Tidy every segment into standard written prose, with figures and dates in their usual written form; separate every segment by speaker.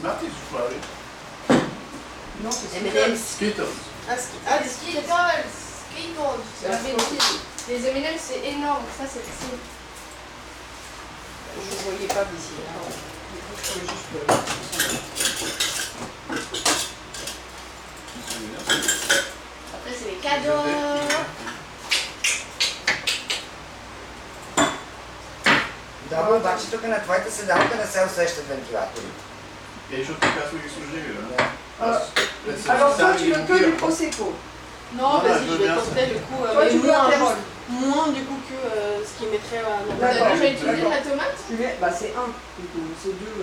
Speaker 1: Smarties, je crois, oui.
Speaker 2: Non, c'est
Speaker 3: M&M's.
Speaker 1: Skittles.
Speaker 3: Ah, des Skittles.
Speaker 4: Les M&M's c'est énorme, ça c'est facile.
Speaker 3: Je ne voyais pas d'ici.
Speaker 4: Après c'est les cadeaux.
Speaker 2: Добре, обаче тук на твоята седалка не се усещат вентилатори.
Speaker 1: Et les choses qui passent, ils sont gelés, là.
Speaker 3: Alors toi, tu veux que du Prosecco? Non,
Speaker 1: Voilà,
Speaker 3: vas-y,
Speaker 1: je
Speaker 3: je
Speaker 1: veux
Speaker 3: vais
Speaker 1: bien.
Speaker 3: tenter le coup.
Speaker 2: Toi, tu veux Apérol?
Speaker 3: Moins du coup que ce qui mettrait à
Speaker 4: Vous avez déjà utilisé la tomate?
Speaker 3: Bah c'est un, du coup, c'est deux.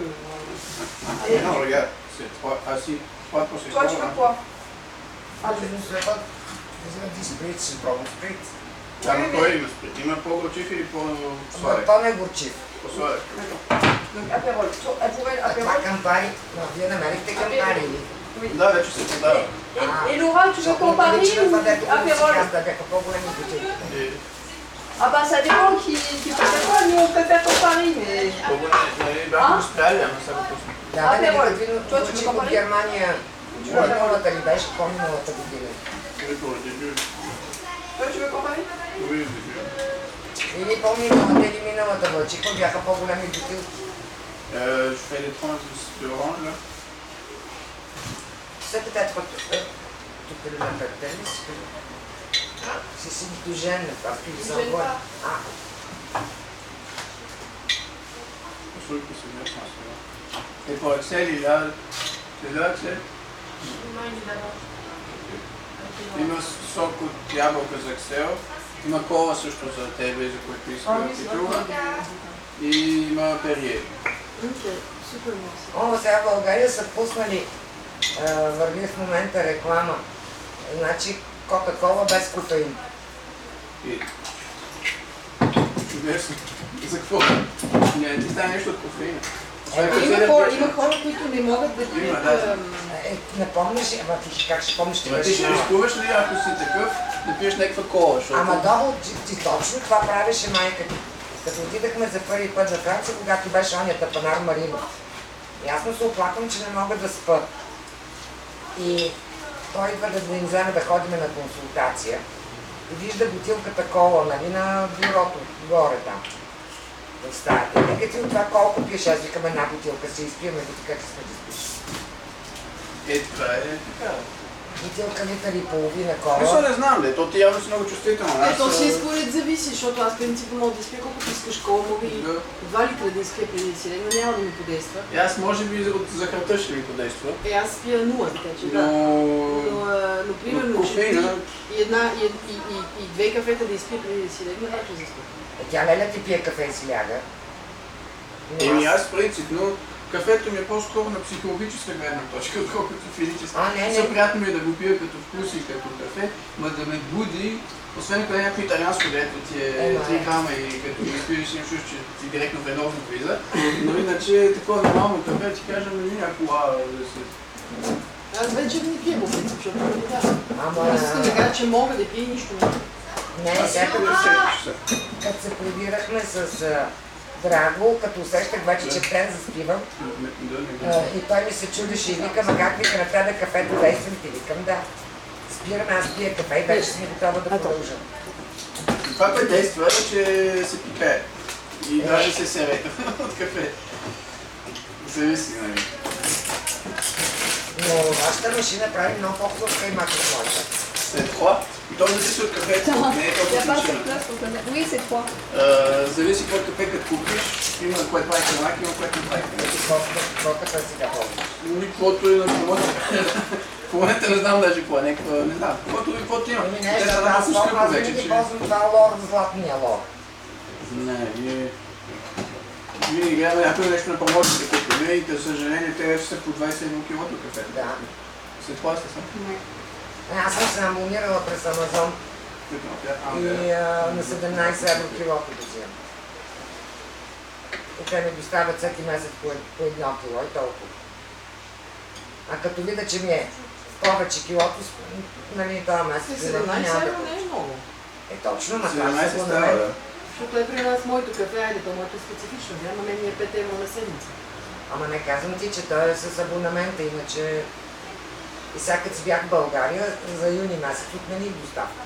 Speaker 1: Ah non, regarde, c'est 3. Ah si, 3 pour ces
Speaker 3: Toi, tu veux quoi?
Speaker 2: А, не вземат ти сприт, ще пробвам сприт.
Speaker 1: Ама кой има сприт? Има по-горчив или
Speaker 2: Ама
Speaker 1: по-сладък?
Speaker 2: то не е горчив.
Speaker 1: По-сладък.
Speaker 3: Donc apérol. Elle pourrait
Speaker 2: А това
Speaker 3: apérol.
Speaker 2: кампари, но вие намерихте кампари ли?
Speaker 1: Да, вече се продава.
Speaker 3: Et Laura, tu veux comparer ou apérol?
Speaker 2: Да бяха по-големи бутилки.
Speaker 3: Ah bah ça dépend qui préfère quoi, nous on préfère comparer, mais...
Speaker 1: Нали бяхме го спряли, ама сега пусна.
Speaker 2: Да, бе,
Speaker 3: Апérol.
Speaker 2: като вино
Speaker 3: Toi, tu veux
Speaker 2: получих от
Speaker 3: comparer?
Speaker 2: Германия. Миналата ли беше, по-миналата година.
Speaker 1: Oui, pour le début.
Speaker 3: Toi, tu veux comparer?
Speaker 1: Oui, au début.
Speaker 2: Или по-миналата или миналата вълчиха, бяха по-големи бутилки.
Speaker 1: Je fais les tranches d'orange là.
Speaker 2: C'est peut-être tu peux le mettre c'est symptogène parce qu'il s'envole. Ah,
Speaker 1: Je trouve que c'est bien transparent. Et pour Axel, il a. C'est là, Axel?
Speaker 4: Non, il est d'abord.
Speaker 1: Има сок от ябълка за Axel. Има кола също за тебе, за които иска титula. И има перие.
Speaker 3: Ok, super merci.
Speaker 2: О, сега в България са пуснали, върви в момента реклама. Значи Кока-кола без кофеин.
Speaker 1: И... Чудесно. За какво? Не ти стане нещо от кофеина.
Speaker 3: Има хора, които не могат да пият...
Speaker 2: Не помниш, ама ти как ще помниш, ти
Speaker 1: Ама ти
Speaker 2: беше
Speaker 1: ще
Speaker 2: мала.
Speaker 1: рискуваш ли, ако си такъв, да пиеш някаква кола, защото...
Speaker 2: Ама долу, ти точно това правеше майка ти. Като отидахме за първи път за Франция, когато беше ония тапанар Марино. И аз му се оплаквам, че не мога да спа. И той идва да ни вземе да ходим на консултация. И вижда бутилката кола, нали, на бюрото, горе там. В стаята. Нека ти от това колко пиеш, аз викам една бутилка, си изпием, и така че сме да спиш.
Speaker 1: Това е така.
Speaker 2: Бутилка литър и половина
Speaker 1: Защо
Speaker 2: кола.
Speaker 1: не знам, де, то ти явно си много чувствителна.
Speaker 3: То си според зависи, защото аз принципно мога да изпия колкото искаш кола, мога и 2 литра да изпия преди да си легна, няма да ми подейства.
Speaker 1: И аз може би от захарта ще ми подейства.
Speaker 3: Аз пия 0, така че да. Но примерно, че
Speaker 1: кофеина...
Speaker 3: и 2 кафета да изпия преди да си легна, вече заспя.
Speaker 2: Тя леля ти пие кафе и си ляга.
Speaker 1: Еми аз принципно, кафето ми е по-скоро на психологическа гледна точка, отколкото физическа. Все приятно ми е да го пия като вкус и като кафе, но да ме буди, освен ако е някакво италианско, дето ти е 3 грама и като го изпиеш им чуш, че ти директно веновно влиза. Но иначе такова нормално кафе, ти кажа, нали някакво да се...
Speaker 3: Аз вече не пия по принцип, защото не да.
Speaker 2: Ама...
Speaker 3: Искам да кажа, че мога да пия и нищо не.
Speaker 2: Не, сега като се прибирахме с Драго, като усещах вече, че тен заспивам. И той ми се чудеше и вика, ма как вика, трябва да кафето действам ти? Викам, да. Спираме, аз пия кафе и вече съм готова да продължа.
Speaker 1: Това което действа е, че се пикае. И даже се сере от кафе. Зависи, нали?
Speaker 2: Но вашата машина прави много по-хубав каймак от моята.
Speaker 1: C'est froid. И то зависи от кафето, не е толкова причина.
Speaker 4: Oui, c'est froid.
Speaker 1: Зависи какво кафе като купиш. Има което прави каймак, има което не прави каймак.
Speaker 2: Какво кафе сега ползваш?
Speaker 1: Никаквото е на промоция. В момента не знам даже какво, някаква, не знам. Каквото има.
Speaker 2: Не, защото аз винаги ползвам това лор, златния лор.
Speaker 1: Не, винаги гледаме някой нещо на промоция да купим и за съжаление те вече са по 21 кг кафе.
Speaker 2: Да.
Speaker 1: След това сте са?
Speaker 2: Аз съм се абонирала през Амазон и на 17 евро килото да взимам. И те ми доставят всеки месец по 1 кило и толкова. А като видя, че ми е повече килото, нали, това месец...
Speaker 3: 17 евро не е много.
Speaker 2: Е точно, ма това
Speaker 1: 17
Speaker 2: се го
Speaker 3: Защото е при нас моето кафе, айде, то моето е специфично, ама мен ми е 5 евро на седмица.
Speaker 2: Ама не казвам ти, че той е с абонамента, иначе... И сега като си бях в България, за юни месец отмених доставка.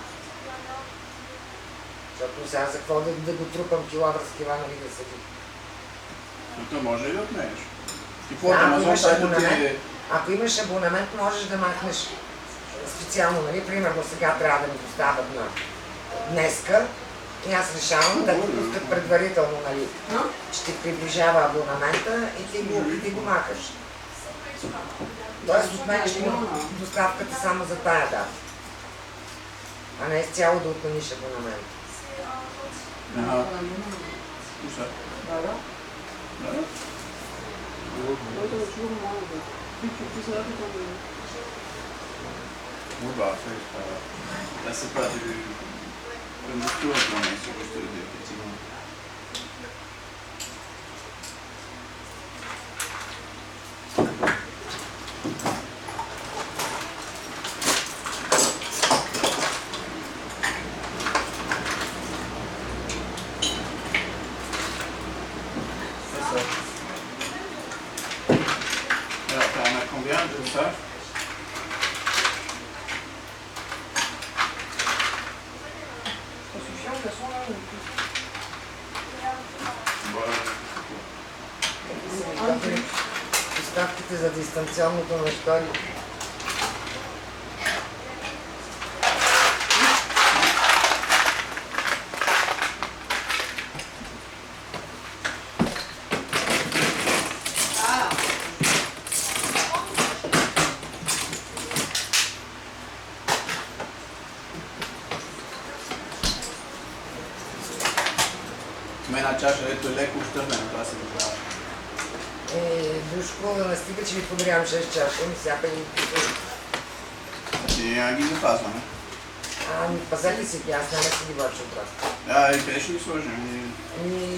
Speaker 2: Защото сега за какво да го трупам килограм с кила, нали да седи.
Speaker 1: Но то може и да отменеш.
Speaker 2: Ако имаш абонамент, можеш да махнеш специално, нали, примерно сега трябва да ми доставят на днеска и аз решавам да го пускат предварително, нали, ще приближава абонамента и ти го махаш. Тоест отмениш доставката само за тая дата, а не изцяло да отмениш абонамент.
Speaker 1: Bah, là, c'est pas du... Comme du tout, on est sur le style, effectivement. Alors, t'en as combien de ça?
Speaker 2: Доставките за дистанционното на школи.
Speaker 1: Има една чаша, ето е леко щърнена, това се добавя.
Speaker 2: Душко, да не стига, че ви подарявам 6 чаша, ми всяка ги подарявам.
Speaker 1: И няма ги запазваме.
Speaker 2: Ами, пазете си ги, аз няма да си ги бача обратно.
Speaker 1: И къде ще ги сложим?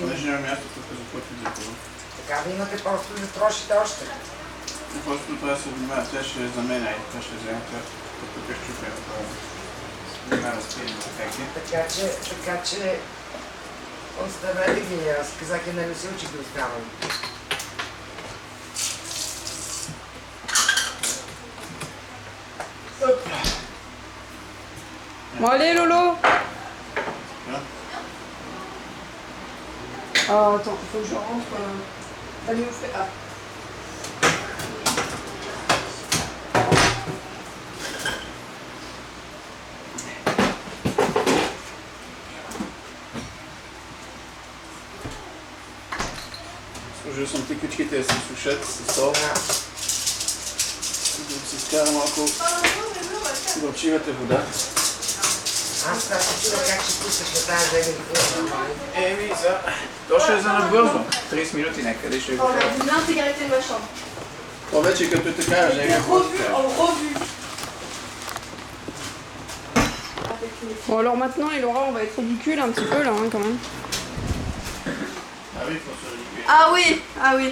Speaker 1: Понеже няма място, тук за какво ти взема.
Speaker 2: Така да имате просто да трошите още.
Speaker 1: Просто това се внимава, тя ще е за мен, и това ще взема като как чупя. Не разпием
Speaker 2: Така че, оставете ги, аз казах и на Люсил, че ги оставам.
Speaker 3: Bon allez Lolo. Attends, il faut que je rentre. Allez, on fait A.
Speaker 1: Сложил съм тиквичките да се сушат с сол. Да се скара малко горчивата вода.
Speaker 2: Аз сега се чуда как ще пускаш на тази зелен.
Speaker 1: То ще е за набързо. 30 минути някъде ще го
Speaker 4: On a
Speaker 1: правя.
Speaker 4: vu l'intégralité de ma chambre.
Speaker 1: То вече като така,
Speaker 4: Je l'ai revu en revue.
Speaker 3: Bon alors maintenant et Laura on va être ridicule un petit peu là hein, quand même.
Speaker 1: Ah oui, il faut se réduire.
Speaker 4: Ah oui, ah oui.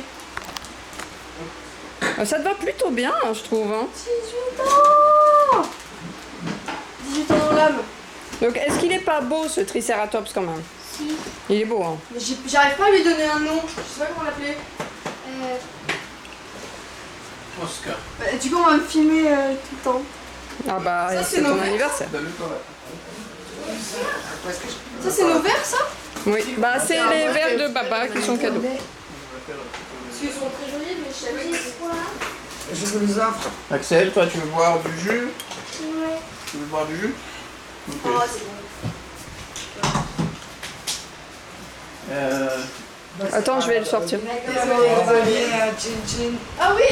Speaker 3: Ça te va plutôt bien hein, je trouve. Hein.
Speaker 4: 18 ans 18 ans dans l'âme.
Speaker 3: Donc est-ce qu'il est pas beau ce Triceratops quand même?
Speaker 4: Si.
Speaker 3: Il est beau hein.
Speaker 4: Mais j'arrive pas à lui donner un nom. Je sais pas comment l'appeler.
Speaker 1: Oscar.
Speaker 4: Du coup, on va me filmer tout le temps.
Speaker 3: Ah bah
Speaker 4: Ça,
Speaker 3: c'est
Speaker 4: c'est
Speaker 3: ton
Speaker 4: nos
Speaker 3: anniversaire.
Speaker 4: Ça, c'est nos verres, ça?
Speaker 3: Oui, bah c'est les verres de Baba qui sont cadeaux.
Speaker 4: Parce qu'ils sont très jolis, mais je sais pas.
Speaker 2: Je vous les offre.
Speaker 1: Axel, toi tu veux boire du jus?
Speaker 4: Ouais.
Speaker 1: Tu veux boire du jus? Ok.
Speaker 4: Oh, c'est bon.
Speaker 3: Attends, je vais le sortir.
Speaker 4: Ah oui.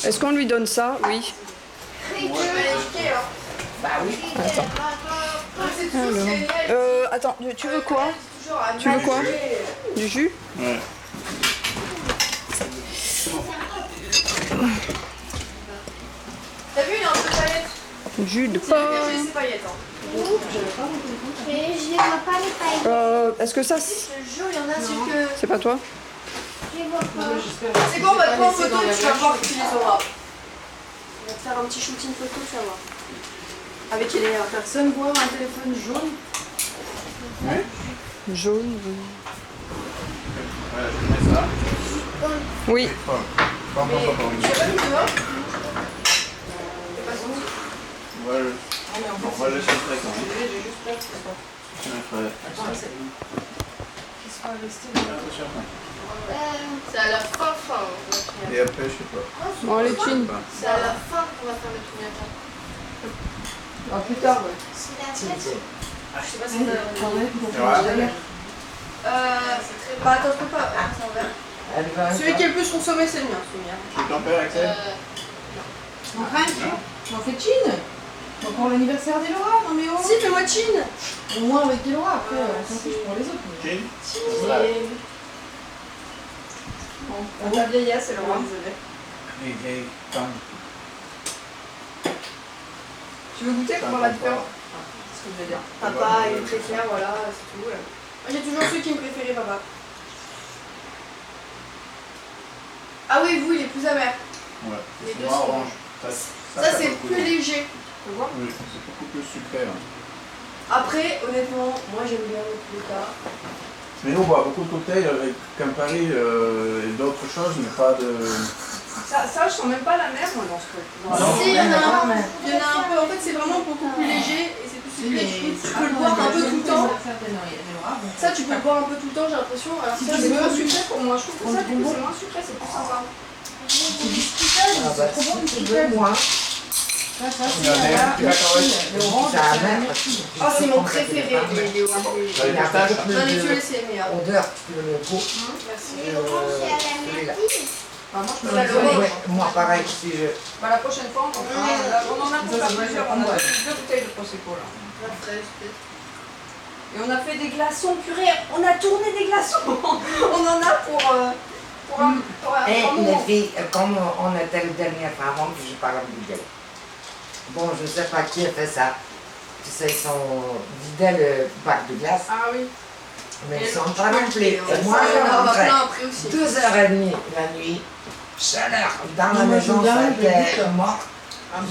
Speaker 3: Est-ce qu'on lui donne ça? Oui.
Speaker 2: Bah oui.
Speaker 3: Attends.
Speaker 4: C'est toujours ce qu'elle dit.
Speaker 3: Attends, tu veux quoi?
Speaker 4: Toujours à
Speaker 3: Tu veux quoi? Du jus?
Speaker 1: Ouais.
Speaker 4: T'as vu, il est un peu paillette.
Speaker 3: Jus de
Speaker 4: C'est
Speaker 3: pomme.
Speaker 4: le ses paillettes. Hein.
Speaker 5: Mais je les vois pas les paillettes.
Speaker 3: Est-ce que ça,
Speaker 4: Je te jure, il y en a celui que.
Speaker 3: c'est pas toi?
Speaker 5: Je les vois pas.
Speaker 4: C'est bon, on va te prendre en photo, tu vas voir que tu les auras. On va te faire un petit shooting photo, tu vas voir. Avec les personnes, voir un téléphone jaune.
Speaker 3: Jaune.
Speaker 1: Voilà, je mets ça.
Speaker 6: Oui.
Speaker 1: Pas
Speaker 4: Tu veux pas mis dehors T'es pas senti
Speaker 1: on va le filtrer quand même.
Speaker 3: J'ai juste peur que ce soit.
Speaker 1: Ouais.
Speaker 3: Qu'il soit resté.
Speaker 1: Attention.
Speaker 4: Ça a l'air fin.
Speaker 1: Et après, je sais pas.
Speaker 6: Bon, les chines.
Speaker 4: Ça a l'air fin qu'on va faire le tourniateur.
Speaker 3: Ah, plus tard, ouais.
Speaker 5: C'est la fête.
Speaker 4: Je sais pas si t'as...
Speaker 1: Ouais.
Speaker 4: C'est très bon. Bah attends, je peux pas. C'est en vert.
Speaker 2: Elle va
Speaker 3: Celui qui est le plus consommé, c'est le mien, celui-là.
Speaker 1: Tu tempères, Axel
Speaker 3: On craint. On fait chine. Donc pour l'anniversaire d'Elora, non mais oh.
Speaker 4: Si, fais-moi chin.
Speaker 3: Au moins avec Elora, après on s'en fiche pour les autres.
Speaker 1: Chin.
Speaker 3: La vieillesse, Elora. Désolée.
Speaker 1: Et comme.
Speaker 3: Tu veux goûter pour voir la différence? C'est ce que je veux dire.
Speaker 4: Papa, il préfère, voilà, c'est tout. Moi, j'ai toujours su qui me préférait, papa. Ah oui, vous, il est plus amer.
Speaker 1: Ouais.
Speaker 4: Les deux
Speaker 1: Moi,
Speaker 4: sont
Speaker 1: orange.
Speaker 4: Ça, c'est plus léger. Tu vois?
Speaker 1: Oui, c'est beaucoup plus sucré. Hein.
Speaker 4: Après, honnêtement, moi j'aime bien le plus tard.
Speaker 1: Mais nous, on boit beaucoup de cocktails avec Campari et d'autres choses, mais pas de.
Speaker 3: Ça, je sens même pas la mer, moi, dans ce truc.
Speaker 4: Si, il y en a un peu. En fait, c'est vraiment beaucoup plus léger et c'est plus sucré. Tu peux le boire un peu tout le temps. Ça, tu peux le boire un peu tout le temps, j'ai l'impression. Alors,
Speaker 3: Si
Speaker 4: ça,
Speaker 3: tu
Speaker 4: c'est
Speaker 3: veux.
Speaker 4: moins sucré pour moi. Je trouve que ça, du coup, c'est moins sucré, c'est plus sympa.
Speaker 2: Ah bah,
Speaker 3: trop bon,
Speaker 2: si tu veux, moi,
Speaker 3: Ça,
Speaker 1: Il y en a un qui va quand même.
Speaker 3: le orange,
Speaker 2: ça a
Speaker 3: c'est la
Speaker 2: même.
Speaker 3: mer.
Speaker 4: Oh, c'est mon préféré, les oranges.
Speaker 2: Il y a beaucoup
Speaker 4: Non, les
Speaker 2: plus
Speaker 4: violets, c'est les meilleurs.
Speaker 2: d'odeur, tu veux le goût.
Speaker 4: Merci.
Speaker 5: Et l'orange, c'est à la
Speaker 2: celui-là.
Speaker 5: myrtille.
Speaker 3: Enfin, moi, je peux
Speaker 4: Ça,
Speaker 3: la
Speaker 4: le
Speaker 3: donner.
Speaker 4: orange.
Speaker 2: Ouais, moi, pareil, si je.
Speaker 3: Bah, la prochaine fois, on en fera. On en a pour faire plusieurs. On a deux bouteilles de Prosecco là.
Speaker 4: La fraise, peut-être.
Speaker 3: Et on a fait des glaçons, purée. On a tourné des glaçons. On en a pour un
Speaker 2: Et les
Speaker 3: moment.
Speaker 2: filles, comme on était le dernier fois avant que je parle de vidéo. Bon, je sais pas qui a fait ça. Tu sais, ils sont vidés le bac de glace,
Speaker 3: Ah oui.
Speaker 2: mais
Speaker 4: Et
Speaker 2: ils sont
Speaker 4: le
Speaker 2: pas
Speaker 4: petit
Speaker 2: remplis.
Speaker 4: peu,
Speaker 2: Et moi,
Speaker 4: ça,
Speaker 2: je
Speaker 4: on en a
Speaker 2: rentrais
Speaker 4: plein après aussi.
Speaker 2: 2h30 la nuit, chaleur. Dans la
Speaker 3: Non, moi,
Speaker 2: maison,
Speaker 3: j'aime bien
Speaker 2: ça
Speaker 3: le
Speaker 2: était
Speaker 3: goût.
Speaker 2: mort.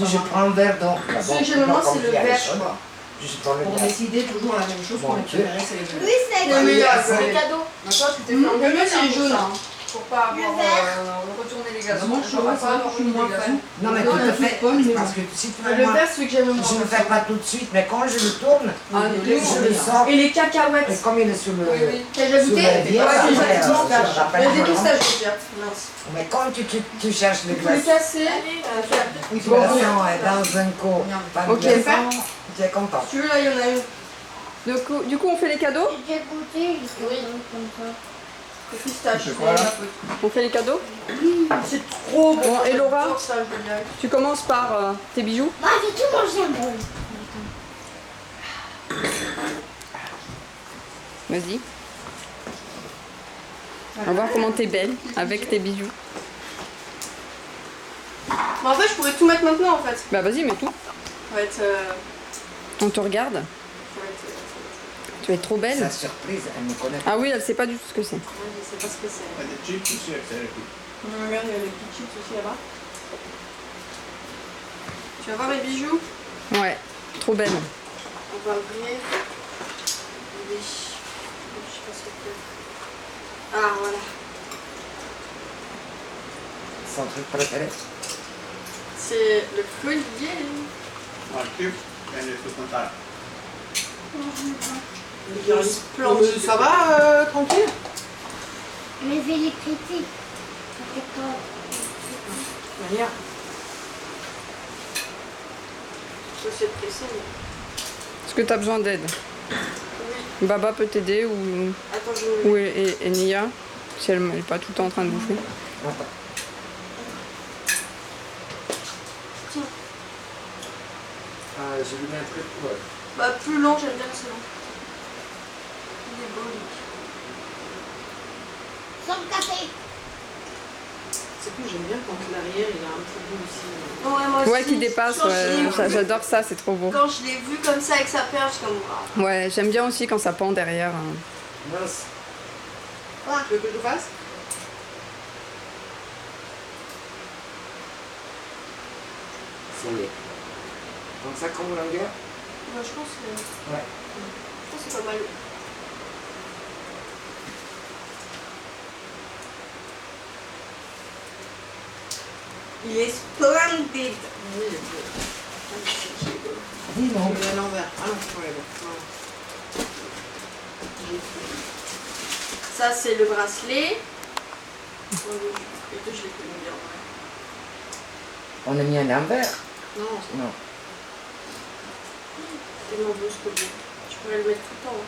Speaker 2: Je prends un verre d'eau.
Speaker 4: Celui que j'aime le moins, c'est le vert, je crois.
Speaker 2: Je prends le
Speaker 3: Pour
Speaker 2: verre.
Speaker 3: décider toujours la même chose pour les préférés, c'est les deux.
Speaker 5: Oui, c'est
Speaker 4: Le meilleur,
Speaker 5: la
Speaker 4: c'est les cadeaux.
Speaker 3: Toi, tu t'es fait
Speaker 4: Le
Speaker 3: engueuler,
Speaker 4: mieux, c'est les jaunes.
Speaker 3: Pour pas avoir retourné les glaçons. Moi, je vois pas avoir mis des glaçons.
Speaker 2: Non, mais
Speaker 3: Non,
Speaker 2: tout
Speaker 3: il y
Speaker 2: à
Speaker 3: a plus de
Speaker 2: fait.
Speaker 3: pommes, mais
Speaker 2: Parce que si tu veux,
Speaker 4: Le
Speaker 2: moi,
Speaker 4: vert, celui que j'aime le
Speaker 2: je ne le
Speaker 4: moins.
Speaker 2: fais pas tout de suite, mais quand je le tourne,
Speaker 3: Ah,
Speaker 2: je le sors.
Speaker 4: Et les
Speaker 2: Et
Speaker 4: cacahuètes.
Speaker 2: comme il est sur le.
Speaker 4: T'as déjà
Speaker 2: sur
Speaker 4: goûté?
Speaker 2: la viande,
Speaker 4: Ouais, j'ai
Speaker 2: après,
Speaker 4: déjà
Speaker 2: je
Speaker 4: pistache.
Speaker 2: rappelle
Speaker 4: Il y a des
Speaker 2: vraiment.
Speaker 4: pistaches, je veux dire. Mince.
Speaker 2: Mais quand tu cherches les
Speaker 4: Tu peux les
Speaker 2: glaçons,
Speaker 4: casser.
Speaker 2: une glaçon est dans un pot, pas de
Speaker 6: Ok.
Speaker 2: glaçon, tu es content.
Speaker 4: Tu veux, là, il y en a une.
Speaker 6: Du coup, on fait les cadeaux?
Speaker 5: J'ai goûté, je
Speaker 4: Oui.
Speaker 5: comme ça.
Speaker 4: Les pistaches.
Speaker 1: C'est quoi, là
Speaker 6: On fait les cadeaux?
Speaker 4: C'est trop bon.
Speaker 6: Bon, et Laura?
Speaker 4: J'adore ça, je veux dire.
Speaker 6: Tu commences par tes bijoux?
Speaker 5: Moi, j'ai tout mangé un bol.
Speaker 6: Vas-y. On va voir comment t'es belle avec tes bijoux.
Speaker 4: Mais en fait, je pourrais tout mettre maintenant, en fait.
Speaker 6: Bah vas-y, mets tout.
Speaker 4: Ça va être...
Speaker 6: On te regarde.
Speaker 4: ça va être-
Speaker 6: Tu vas être trop belle.
Speaker 2: Sa surprise, elle me connaît.
Speaker 6: Ah oui, elle sait pas du tout ce que c'est.
Speaker 4: Ouais, je sais pas ce que c'est.
Speaker 1: Il y a des chips aussi, Axel. écoute.
Speaker 4: Regarde, il y a les petits chips aussi là-bas. Tu vas voir mes bijoux?
Speaker 6: Ouais, trop belle.
Speaker 4: On va ouvrir. Oui. Je sais pas ce que c'est. Ah, voilà.
Speaker 2: Son truc préféré.
Speaker 4: C'est le collier.
Speaker 1: Un cube et les trucs comme ça.
Speaker 4: Il se plante.
Speaker 3: Ça va, tranquille?
Speaker 5: Mais je vais les prêter. Ça fait quoi?
Speaker 3: Rien.
Speaker 4: Je sais pressé, mais...
Speaker 6: Est-ce que t'as besoin d'aide?
Speaker 4: Oui.
Speaker 6: Baba peut t'aider ou
Speaker 4: Attends, je vais...
Speaker 6: et Nia, si elle n'est pas tout le temps en train de bouffer.
Speaker 2: Attends. Ah, je lui mets un truc pour elle.
Speaker 4: Bah, plus long, j'aime bien ce long. Il est beau, lui.
Speaker 5: Sans le café.
Speaker 3: C'est plus, j'aime bien quand l'arrière, il a un petit bout aussi.
Speaker 4: Ouais, moi aussi.
Speaker 6: Ouais, qui dépasse,
Speaker 4: Quand je l'ai
Speaker 6: ouais,
Speaker 4: vu-
Speaker 6: j'adore ça, c'est trop beau.
Speaker 4: Quand je l'ai vu comme ça avec sa perle, je suis comme... ah.
Speaker 6: Ouais, j'aime bien aussi quand ça pend derrière. Hein.
Speaker 2: Mince.
Speaker 3: Tu veux que je le fasse?
Speaker 2: Ça y est. Donc ça comme longueur?
Speaker 4: Moi, je pense que...
Speaker 2: Ouais.
Speaker 4: Je pense que c'est pas mal. Il est splendide.
Speaker 2: Dis non.
Speaker 3: Il est à l'envers. Ah non, ouais, bon. Voilà.
Speaker 4: Ça, c'est le bracelet. Les deux, je les connais bien.
Speaker 2: On a mis un envers.
Speaker 4: Non,
Speaker 2: Non.
Speaker 4: c'est tellement beau ce collier. Je pourrais le mettre tout le temps.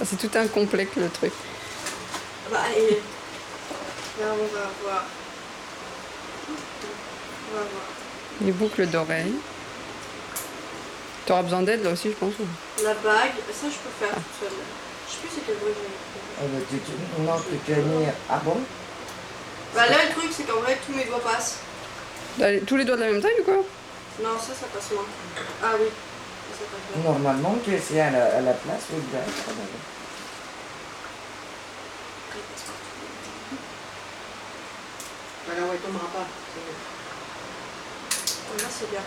Speaker 6: C'est tout un complexe le truc.
Speaker 4: Bah, allez. Là, on va voir. On va voir.
Speaker 6: Les boucles d'oreilles. Tu auras besoin d'aide là aussi, je pense.
Speaker 4: La bague, ça, je peux faire toute seule. Je sais plus c'est quel bruit j'ai mis.
Speaker 2: Non, tu as mis. Ah bon?
Speaker 4: Bah, là, le truc, c'est qu'en vrai, tous mes doigts passent.
Speaker 6: Tous les doigts de la même taille ou quoi?
Speaker 4: Non, ça passe moins. Ah oui. Ça passe bien.
Speaker 2: Normalement, tu essaies à la place où il doit être.
Speaker 3: Bah là, ouais, il tombera pas.
Speaker 4: Là, c'est bien.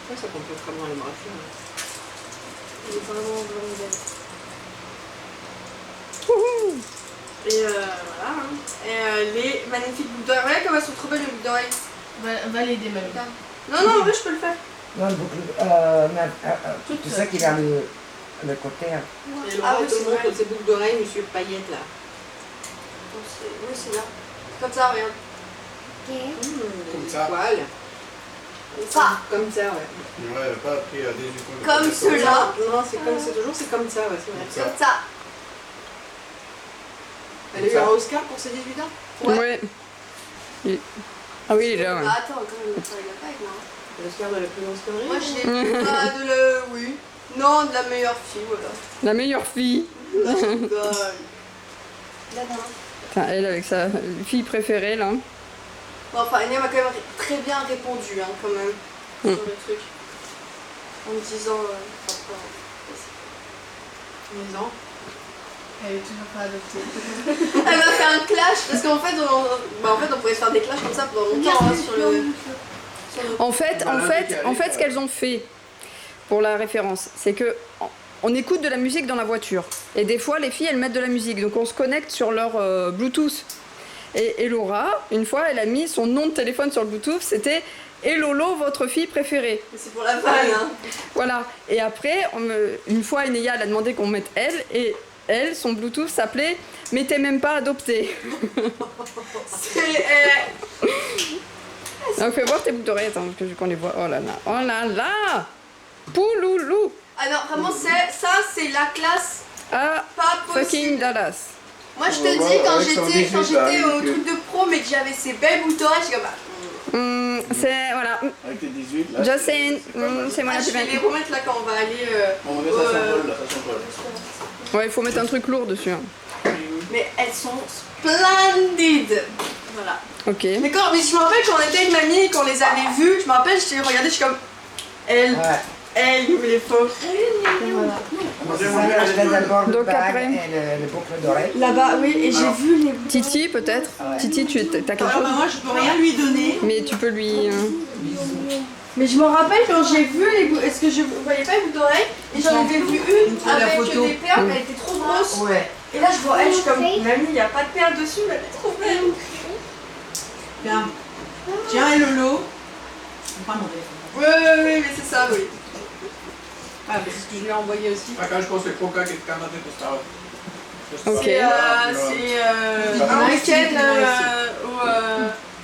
Speaker 3: Ouais, ça complète vraiment les bras.
Speaker 4: Il est vraiment blanc.
Speaker 6: Wouhou!
Speaker 4: Et voilà. Hein. Et les magnifiques boucles d'oreilles. Regarde comme elles sont trop belles les boucles d'oreilles.
Speaker 3: Va l'aider, Manu.
Speaker 4: Non, non, en vrai, je peux le faire.
Speaker 2: Non, le boucle. Tu sais qu'il a le côté. Hein.
Speaker 3: Et
Speaker 4: Ah
Speaker 3: Laura,
Speaker 4: oui,
Speaker 3: te
Speaker 4: c'est
Speaker 3: montre
Speaker 4: vrai.
Speaker 3: ses boucles d'oreilles, monsieur Paillette, là.
Speaker 4: Oui, c'est là. Comme ça, regarde.
Speaker 5: Ok.
Speaker 1: Comme ça.
Speaker 3: Poil.
Speaker 4: Ça.
Speaker 3: Comme ça, ouais.
Speaker 1: Ouais, elle n'a pas appris à 18 ans.
Speaker 4: Comme ceux-là.
Speaker 3: Non, c'est comme c'est toujours, c'est comme ça, ouais, c'est vrai.
Speaker 1: Ça.
Speaker 4: Comme ça.
Speaker 3: Elle a eu un Oscar pour ses 18 ans.
Speaker 4: Ouais.
Speaker 6: Ah oui, il est là, ouais.
Speaker 4: Bah, attends, quand même, ça regarde pas avec moi.
Speaker 3: L'Oscar de la plus grosse connerie.
Speaker 4: Moi, je l'ai vu. Ah, de le. Oui. Non, de la meilleure fille, voilà.
Speaker 6: La meilleure fille.
Speaker 4: Là, je rigole.
Speaker 6: Putain, elle avec sa fille préférée là.
Speaker 4: Bon, enfin, Anya m'a quand même très bien répondu, hein, quand même, sur le truc. En me disant.
Speaker 3: Maison.
Speaker 4: Elle est toujours pas adoptée. Elle m'a fait un clash, parce qu'en fait, on pourrait se faire des clashs comme ça pendant longtemps hein, sur le.
Speaker 6: En fait, ce qu'elles ont fait pour la référence, c'est que on écoute de la musique dans la voiture. Et des fois, les filles, elles mettent de la musique. Donc, on se connecte sur leur Bluetooth. Et Laura, une fois, elle a mis son nom de téléphone sur le Bluetooth. C'était « Et Lolo, votre fille préférée ».
Speaker 4: C'est pour la vanne, hein.
Speaker 6: Voilà. Et après, une fois, Enéa, elle a demandé qu'on mette elle. Et elle, son Bluetooth s'appelait « Mais t'es même pas adoptée ».
Speaker 4: C'est.
Speaker 6: Donc, fais voir tes boucles d'oreilles. Attends, qu'on les voit. Oh là là. Oh là là. Pouloulou.
Speaker 4: Ah non, vraiment, c'est la classe
Speaker 6: Ah,
Speaker 4: pas possible.
Speaker 6: fucking Dallas.
Speaker 4: Moi, je
Speaker 1: On
Speaker 4: te
Speaker 1: va
Speaker 4: dis,
Speaker 1: voir
Speaker 4: quand
Speaker 1: avec son 18
Speaker 4: j'étais
Speaker 1: ans,
Speaker 4: au
Speaker 1: donc,
Speaker 4: truc de pro, mais que j'avais ces belles boucles d'oreilles, je suis comme.
Speaker 6: C'est, voilà.
Speaker 1: Avec tes 18, là.
Speaker 6: Just saying,
Speaker 1: c'est pas mal.
Speaker 6: c'est moi la
Speaker 4: Je
Speaker 6: plus
Speaker 4: vais les
Speaker 6: belle.
Speaker 4: remettre là quand on va aller.
Speaker 1: On va mettre ça s'envole, là, ça s'envole.
Speaker 6: Ouais, il faut mettre un truc lourd dessus. Hein.
Speaker 4: Mais elles sont splendides. Voilà.
Speaker 6: Ok.
Speaker 4: Mais je me rappelle quand on était avec mamie et qu'on les avait vues, je me rappelle, je t'ai regardé, je suis comme. Elle, il me les faut. Voilà.
Speaker 2: D'abord le
Speaker 6: Donc
Speaker 2: bague
Speaker 6: après-
Speaker 2: et le boucle d'oreille.
Speaker 4: Là-bas, oui, et j'ai vu les.
Speaker 6: Titi, peut-être.
Speaker 2: Ouais.
Speaker 6: Titi, tu as quelque
Speaker 3: Alors,
Speaker 6: chose.
Speaker 3: bah, moi, je peux rien lui donner.
Speaker 6: Mais tu peux lui.
Speaker 4: Mais je me rappelle quand j'ai vu les boucles. Est-ce que je voyais pas les boucles d'oreilles? Et j'en avais vu une
Speaker 3: la
Speaker 4: avec
Speaker 3: photo.
Speaker 4: des perles, mais elle était trop grosse.
Speaker 2: Ouais.
Speaker 4: Et là, je vois elle, je suis comme. Mamie, il n'y a pas de perles dessus, mais elle est trop belle.
Speaker 3: Tiens. Tiens, et Lolo. Pas mon téléphone.
Speaker 4: Oui, mais c'est ça, oui.
Speaker 3: Ah, mais c'est ce que je lui ai envoyé aussi.
Speaker 1: Ma kaže posle koga che cantate postava.
Speaker 6: Ok.
Speaker 4: C'est un week-end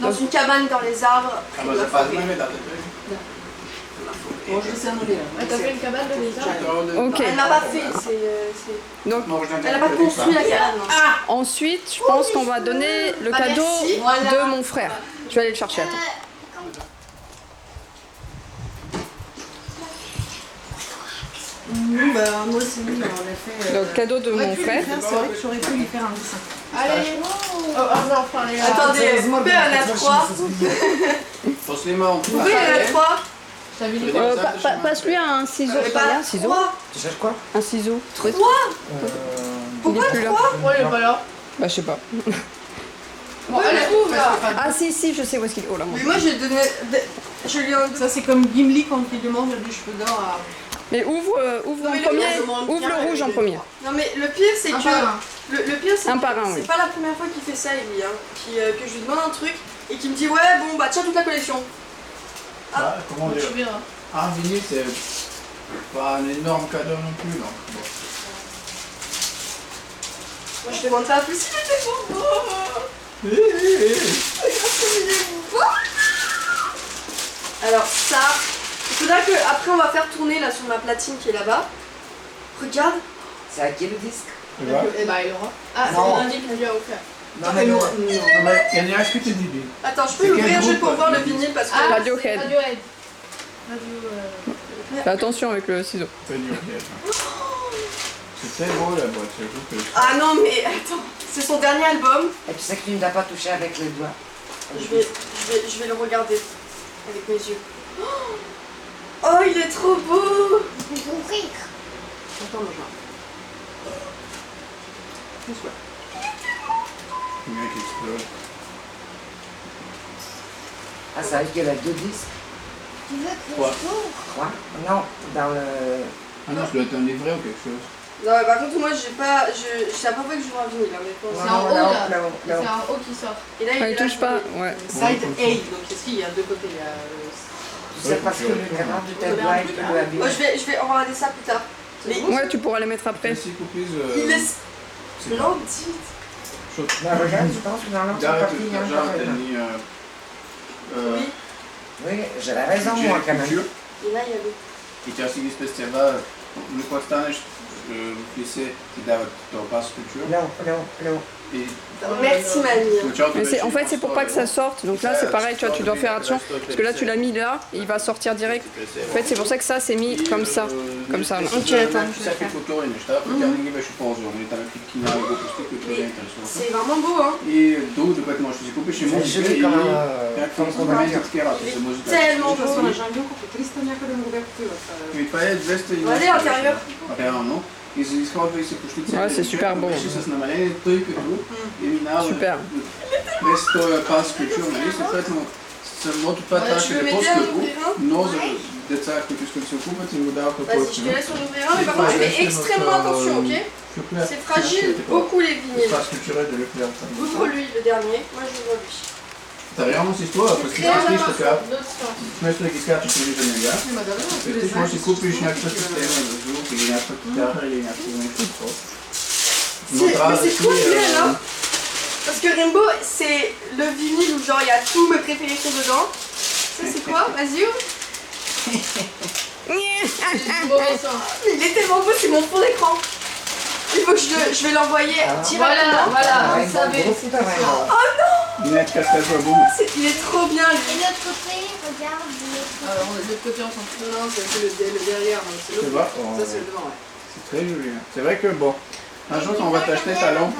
Speaker 4: dans une cabane dans les arbres.
Speaker 1: Ah, ma za pas zmeme da te
Speaker 3: Bon, je sais demander là.
Speaker 4: T'as fait une cabane de lézard?
Speaker 6: Ok.
Speaker 4: Elle n'a pas fait,
Speaker 6: Donc,
Speaker 4: elle n'a pas construit la cabane. Non.
Speaker 6: ensuite, je pense qu'on va donner le
Speaker 4: Bah,
Speaker 6: cadeau
Speaker 4: merci.
Speaker 6: de mon frère. Je vais aller le chercher. Attends.
Speaker 3: Bah, moi aussi, on a fait.
Speaker 6: Donc, cadeau de mon frère.
Speaker 3: C'est vrai que j'aurais pu lui faire un dessin.
Speaker 4: Allez.
Speaker 3: Oh, non, enfin, les
Speaker 4: Attendez, vous pouvez en a 3.
Speaker 1: Poslima on
Speaker 4: Vous pouvez en a 3.
Speaker 6: Passe-lui un ciseau.
Speaker 4: Mais pas
Speaker 6: Un ciseau.
Speaker 4: 3.
Speaker 2: Tu cherches quoi?
Speaker 6: Un ciseau.
Speaker 4: Pourquoi
Speaker 6: Il est plus là.
Speaker 4: Pourquoi il est pas là?
Speaker 6: Bah, je sais pas.
Speaker 4: Bon, elle trouve là.
Speaker 6: Ah, si, je sais où est-ce qu'il est. Oh là, moi.
Speaker 4: Mais moi, je lui ai donné. Je lui ai
Speaker 3: Ça, c'est comme Gimli quand il demande des cheveux d'or
Speaker 6: Mais ouvre
Speaker 3: Non,
Speaker 6: en
Speaker 3: mais le
Speaker 6: premier,
Speaker 3: pire, demande
Speaker 6: ouvre
Speaker 3: bien
Speaker 6: le rouge
Speaker 3: avec
Speaker 6: en
Speaker 3: les
Speaker 6: premier.
Speaker 3: droits. Non mais le pire c'est
Speaker 4: Un
Speaker 3: que...
Speaker 4: par un.
Speaker 3: Le pire c'est
Speaker 6: Un
Speaker 3: que
Speaker 6: par un,
Speaker 3: c'est
Speaker 6: oui.
Speaker 3: pas la première fois qu'il fait ça Eli, hein. Que je lui demande un truc et qu'il me dit ouais bon bah tiens toute la collection.
Speaker 1: Ah, comment dire?
Speaker 4: Tu verras.
Speaker 1: Un vinyle, c'est pas un énorme cadeau non plus, donc bon.
Speaker 3: Moi je demande pas plus, il était trop beau. Alors ça, il faudra que après on va faire tourner là sur ma platine qui est là-bas. Regarde.
Speaker 2: C'est à qui le disque?
Speaker 1: Tu vois?
Speaker 4: Eh bah, il aura. Ah, c'est
Speaker 2: Non.
Speaker 4: le lundi qu'on lui a offert.
Speaker 2: Non, mais non.
Speaker 1: Non, mais Kenya, est-ce que tu dis bien?
Speaker 3: Attends, je
Speaker 1: C'est
Speaker 3: peux l'ouvrir
Speaker 1: quel
Speaker 3: juste pour
Speaker 1: groupe,
Speaker 3: voir le
Speaker 1: le
Speaker 3: vinyle parce que...
Speaker 4: Ah,
Speaker 6: Radiohead.
Speaker 4: c'est Radiohead.
Speaker 6: Fais attention avec le ciseau.
Speaker 1: C'est dur, c'est très beau la boîte, j'avoue que...
Speaker 3: Ah non mais attends, c'est son dernier album.
Speaker 2: Et tu sais que tu ne l'as pas touché avec les doigts.
Speaker 3: Je vais le regarder avec mes yeux. Oh, il est trop beau.
Speaker 5: Il faut ouvrir.
Speaker 3: Attends, mon genre.
Speaker 1: Le mec explose.
Speaker 2: Ah, ça veut dire qu'il y a 2 disques?
Speaker 5: Tu veux que
Speaker 1: Quoi?
Speaker 5: je t'ouvre?
Speaker 2: Quoi? Non, dans le...
Speaker 1: Ah non, ça doit être un livret ou quelque chose.
Speaker 3: Non, mais par contre, moi, j'ai pas. C'est la première fois que je joue un vinyle, hein, mais pour
Speaker 4: C'est
Speaker 3: l'instant.
Speaker 4: en haut, là.
Speaker 2: là-haut,
Speaker 4: C'est
Speaker 2: là-haut.
Speaker 4: un haut qui sort.
Speaker 3: Et là,
Speaker 6: Ah, il
Speaker 3: est là,
Speaker 6: touche pas,
Speaker 3: je-
Speaker 6: ouais.
Speaker 3: Side A, donc qu'est-ce qu'il y a deux côtés? Il y a,
Speaker 2: Tu sais parce que le gradant du tes doigts, il peut le abîmer.
Speaker 3: Moi, je vais regarder ça plus tard. Mais
Speaker 6: Ouais, tu pourras les mettre après.
Speaker 1: Merci, cookies.
Speaker 3: il est
Speaker 1: C'est
Speaker 3: splendide.
Speaker 2: Mais regarde, je pense que dans l'autre
Speaker 1: Daar
Speaker 2: partie,
Speaker 1: het
Speaker 2: il y a
Speaker 1: daar
Speaker 2: encore
Speaker 1: het
Speaker 2: un.
Speaker 1: niet
Speaker 3: Oui,
Speaker 2: Oui, j'ai la raison, moi, quand même.
Speaker 1: cultuur.
Speaker 3: et là, il y a le.
Speaker 1: И тя си ги спестява, но когато станеш вписе, ти дават този пас култура.
Speaker 2: Là,
Speaker 1: И
Speaker 3: Merci, mamie.
Speaker 1: в началото
Speaker 6: Mais
Speaker 1: беше
Speaker 6: en fait, c'est pour pas que ça sorte. Donc là, c'est pareil, tu vois, tu dois faire attention. Parce que là, tu l'as mis là, il va sortir direct. En fait, c'est pour ça que ça, c'est mis comme ça. Comme ça, là.
Speaker 3: Ok, attends, je vais
Speaker 1: всякакви
Speaker 3: faire.
Speaker 1: културни неща, които тя не ги беше ползвала. Нали, там някакви кина и глупости, които не я интересуваха.
Speaker 3: C'est vraiment beau, hein.
Speaker 1: И другото, което можеш да си купиш е
Speaker 2: C'est
Speaker 1: музика
Speaker 2: joli
Speaker 1: и
Speaker 2: comme
Speaker 1: някакви
Speaker 2: comme
Speaker 1: инструменти,
Speaker 2: convertir.
Speaker 1: такива работи за музика.
Speaker 3: Tellement beau.
Speaker 7: По 300 някъде му бях купила.
Speaker 1: И това е 200 и
Speaker 3: Allez, l'intérieur.
Speaker 1: реално. И се изходва и се почти
Speaker 6: Ouais, c'est super beau.
Speaker 1: Беше с намаление, тъй като е минава
Speaker 6: Super.
Speaker 1: през този пас култура, нали? Съответно, самото това
Speaker 3: Ouais,
Speaker 1: трябваше
Speaker 3: tu
Speaker 1: да
Speaker 3: veux
Speaker 1: е
Speaker 3: m'aider à
Speaker 1: по-скъпо,
Speaker 3: l'ouvrir un?
Speaker 1: но за деца, които искат да се окупат, им го даваха
Speaker 3: Vas-y, je te
Speaker 1: по-евтино.
Speaker 3: laisse en ouvrir un, mais par contre, tu fais extrêmement attention, ok? C'est fragile, beaucoup les vinyles.
Speaker 1: Пас култура е да Leclerc.
Speaker 3: Ouvre lui le dernier, moi j'ouvre lui.
Speaker 1: Та реално си струва, ако искаш така,
Speaker 4: L'autre sort.
Speaker 1: вместо да ги скачаш нали за нега, ти можеш да си купиш някаква система за звук или някаква китара или някакво нещо такова. Но
Speaker 3: Mais
Speaker 1: трябва да
Speaker 3: c'est
Speaker 1: си...
Speaker 3: trop bien là. Parce que Rainbow, c'est le vinyle où genre il y a tous mes préférés sont dedans. Ça c'est quoi? Vas-y ouvre.
Speaker 4: C'est beau, ça.
Speaker 3: Mais il est tellement beau, c'est mon fond d'écran. Il faut que je vais l'envoyer directement.
Speaker 4: Voilà,
Speaker 2: Ah,
Speaker 4: vous savez,
Speaker 2: groupe,
Speaker 4: c'est
Speaker 2: ça va,
Speaker 4: sûr.
Speaker 2: alors.
Speaker 1: Не, така се казва бум.
Speaker 3: Il est trop bien
Speaker 5: Et
Speaker 3: lui.
Speaker 5: de l'autre côté, regarde. de l'autre côté.
Speaker 4: Alors, de l'autre côté, on s'en fout.
Speaker 3: Non, c'est le derrière, hein, c'est
Speaker 1: Tu
Speaker 3: l'autre.
Speaker 1: vois?
Speaker 3: Ça c'est le devant, ouais.
Speaker 1: C'est très joli. Hein. C'est vrai que bon, un jour quand on va t'acheter ta lampe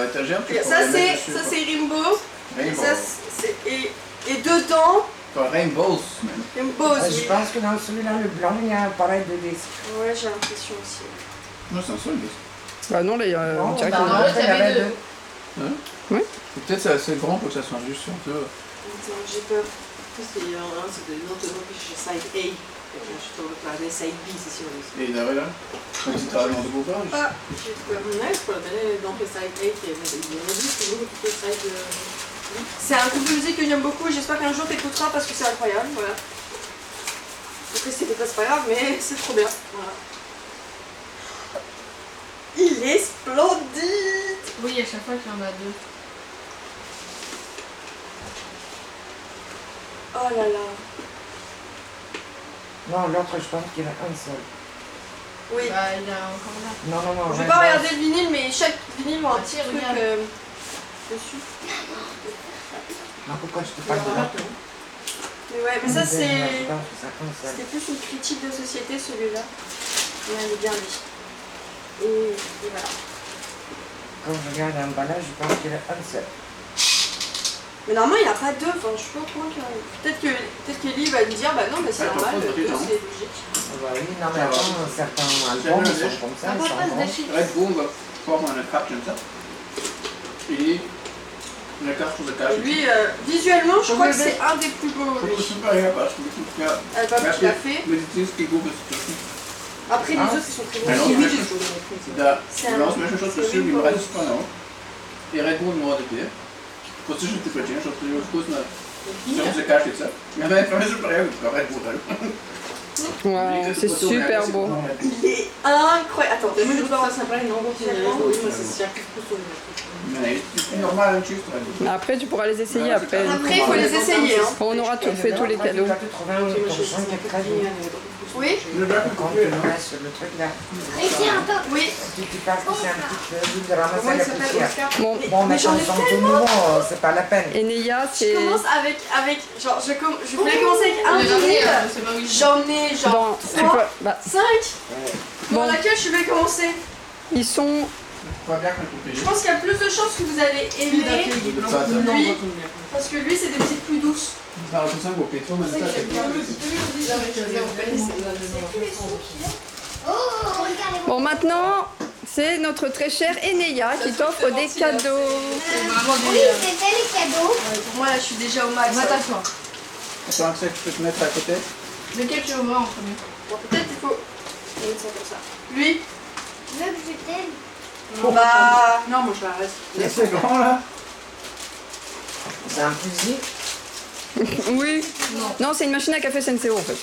Speaker 1: étagère, tu
Speaker 3: Regarde,
Speaker 1: pourrais la mettre dessus.
Speaker 3: ça c'est Rainbow. Et
Speaker 1: Rainbow.
Speaker 3: ça c'est et dedans
Speaker 1: Enfin, Rainbows même.
Speaker 3: Rainbow
Speaker 2: Je
Speaker 3: aussi.
Speaker 2: pense que dans celui-là, le blanc, il y a un pareil de disques.
Speaker 3: Ouais, j'ai l'impression aussi.
Speaker 1: Non, c'est un seul disque.
Speaker 6: Bah non, là, il y a
Speaker 2: Non,
Speaker 6: direct.
Speaker 2: bah,
Speaker 4: non,
Speaker 2: après,
Speaker 4: il y
Speaker 2: il y
Speaker 4: avait
Speaker 2: avait
Speaker 4: deux.
Speaker 2: deux.
Speaker 1: Ou peut-être c'est assez grand pour que ça soit juste sur deux.
Speaker 3: Attends, j'ai peur.
Speaker 7: Questo io non so, non te lo capisci side A, perché ci trovo tra le side B se si vuole.
Speaker 1: Et derrière, quand tu travailles dans le beau
Speaker 3: Ah, j'ai peur.
Speaker 7: Non è quello delle donc le side A che è comunque tutto il side
Speaker 3: C'est un groupe de musique que j'aime beaucoup, j'espère qu'un jour t'écouteras parce que c'est incroyable, voilà. Après si t'écoutes pas, c'est pas grave, mais c'est trop bien, voilà. Il est splendide.
Speaker 4: Oui, à chaque fois qu'il y en a deux.
Speaker 3: Oh là là.
Speaker 2: Non, l'autre, je pense qu'il y en a un seul.
Speaker 3: Oui.
Speaker 4: Bah, il y a encore là.
Speaker 2: Non, non, non.
Speaker 3: Je vais
Speaker 2: Rainbow.
Speaker 3: pas regarder le vinyle, mais chaque vinyle a un petit truc
Speaker 4: regarde.
Speaker 3: dessus.
Speaker 2: Non, pourquoi je te parle de l'autre?
Speaker 3: Mais ouais, mais ça
Speaker 2: Je
Speaker 3: c'est...
Speaker 2: pense que c'est un seul.
Speaker 3: C'était plus une critique de société celui-là. Mais il est bien lui. Et voilà.
Speaker 2: Quand je regarde l'emballage, je pense qu'il y en a un seul.
Speaker 3: Mais normalement il n'y a pas deux, enfin je sais pas comment qu'il y en a. Peut-être qu'Ellie va me dire bah non mais c'est
Speaker 1: Ouais,
Speaker 3: normal,
Speaker 1: t'en
Speaker 3: deux
Speaker 1: prends des
Speaker 3: c'est logique.
Speaker 2: Bah oui, non, mais attends, certains albums ils sont comme ça,
Speaker 4: Ça
Speaker 2: ils
Speaker 4: va
Speaker 2: sont
Speaker 4: pas se
Speaker 2: grands.
Speaker 4: déchirer.
Speaker 1: Red Bull va forme un attrape comme ça. Et la carte sur la cage.
Speaker 3: Et lui, visuellement je crois que c'est un des plus beaux.
Speaker 1: Je trouve super bien parce que le coup de cœur.
Speaker 3: Album qu'il a fait.
Speaker 1: Medicine qui goûte de situation.
Speaker 3: Après, les autres, ils sont très bons.
Speaker 1: Alors,
Speaker 3: Kiwi,
Speaker 1: Da
Speaker 3: C'est un-
Speaker 1: langs met що сусів їм раді спано. І редбул моди п'є. Послушайте ти причина, що ти його вкусно. Що це кашиця. Я навіть не знаю, що редбул.
Speaker 6: Waouh, c'est super beau.
Speaker 3: Il est incroyable. Attends,
Speaker 7: Moi, je trouve ça sympa, une rencontre. Oui, moi, c'est plus pour
Speaker 1: C'est normal, un чисто редбул.
Speaker 6: Mais après, tu pourras les essayer après.
Speaker 3: Après, il faut les essayer. Hein.
Speaker 6: On aura fait tous les cadeaux.
Speaker 2: Tu as pu trouver un ton son qui est très beau.
Speaker 3: Oui,
Speaker 2: Quand tu le mets sur le truc là,
Speaker 5: Ici, attends.
Speaker 3: oui.
Speaker 2: tu penses que c'est un petit peu de ramasser
Speaker 3: Comment il
Speaker 2: la
Speaker 3: s'appelle
Speaker 2: poussière.
Speaker 3: Oscar
Speaker 6: Bon,
Speaker 2: Bon,
Speaker 3: Mais j'en
Speaker 2: maintenant
Speaker 3: ai
Speaker 2: ils sont tout nouveaux, c'est pas la peine.
Speaker 6: et Neya,
Speaker 3: Je
Speaker 6: c'est
Speaker 3: commence avec genre, je voulais commencer avec un vinyle. J'en ai genre
Speaker 6: dans. Tu
Speaker 3: 3,
Speaker 6: peux, bah,
Speaker 3: 5.
Speaker 6: Bon.
Speaker 3: Dans laquelle je vais commencer.
Speaker 6: ils sont.
Speaker 1: Pas bien qu'on coupe
Speaker 3: Je pense qu'il y a plus de chances que vous allez aimer lui. Parce que lui, c'est des musiques plus douces.
Speaker 1: Знала, що сам купити. У мене так.
Speaker 5: Oh, regardez.
Speaker 6: Bon, maintenant, c'est notre très cher Eneya qui t'offre des cadeaux.
Speaker 5: Oui, c'était les cadeaux.
Speaker 3: Pour moi, là, je suis déjà au max.
Speaker 4: Va t'asseoir.
Speaker 1: Attends, que tu peux te mettre à côté.
Speaker 4: Lequel tu veux voir en premier?
Speaker 3: Bon, peut-être il faut mettre ça comme ça. Lui,
Speaker 5: Tu veux que je t'aime?
Speaker 3: bah.
Speaker 7: Non, moi, je la reste.
Speaker 1: C'est grand là.
Speaker 2: C'est un fusil.
Speaker 6: Oui. Non, c'est une machine à café Senseo en fait.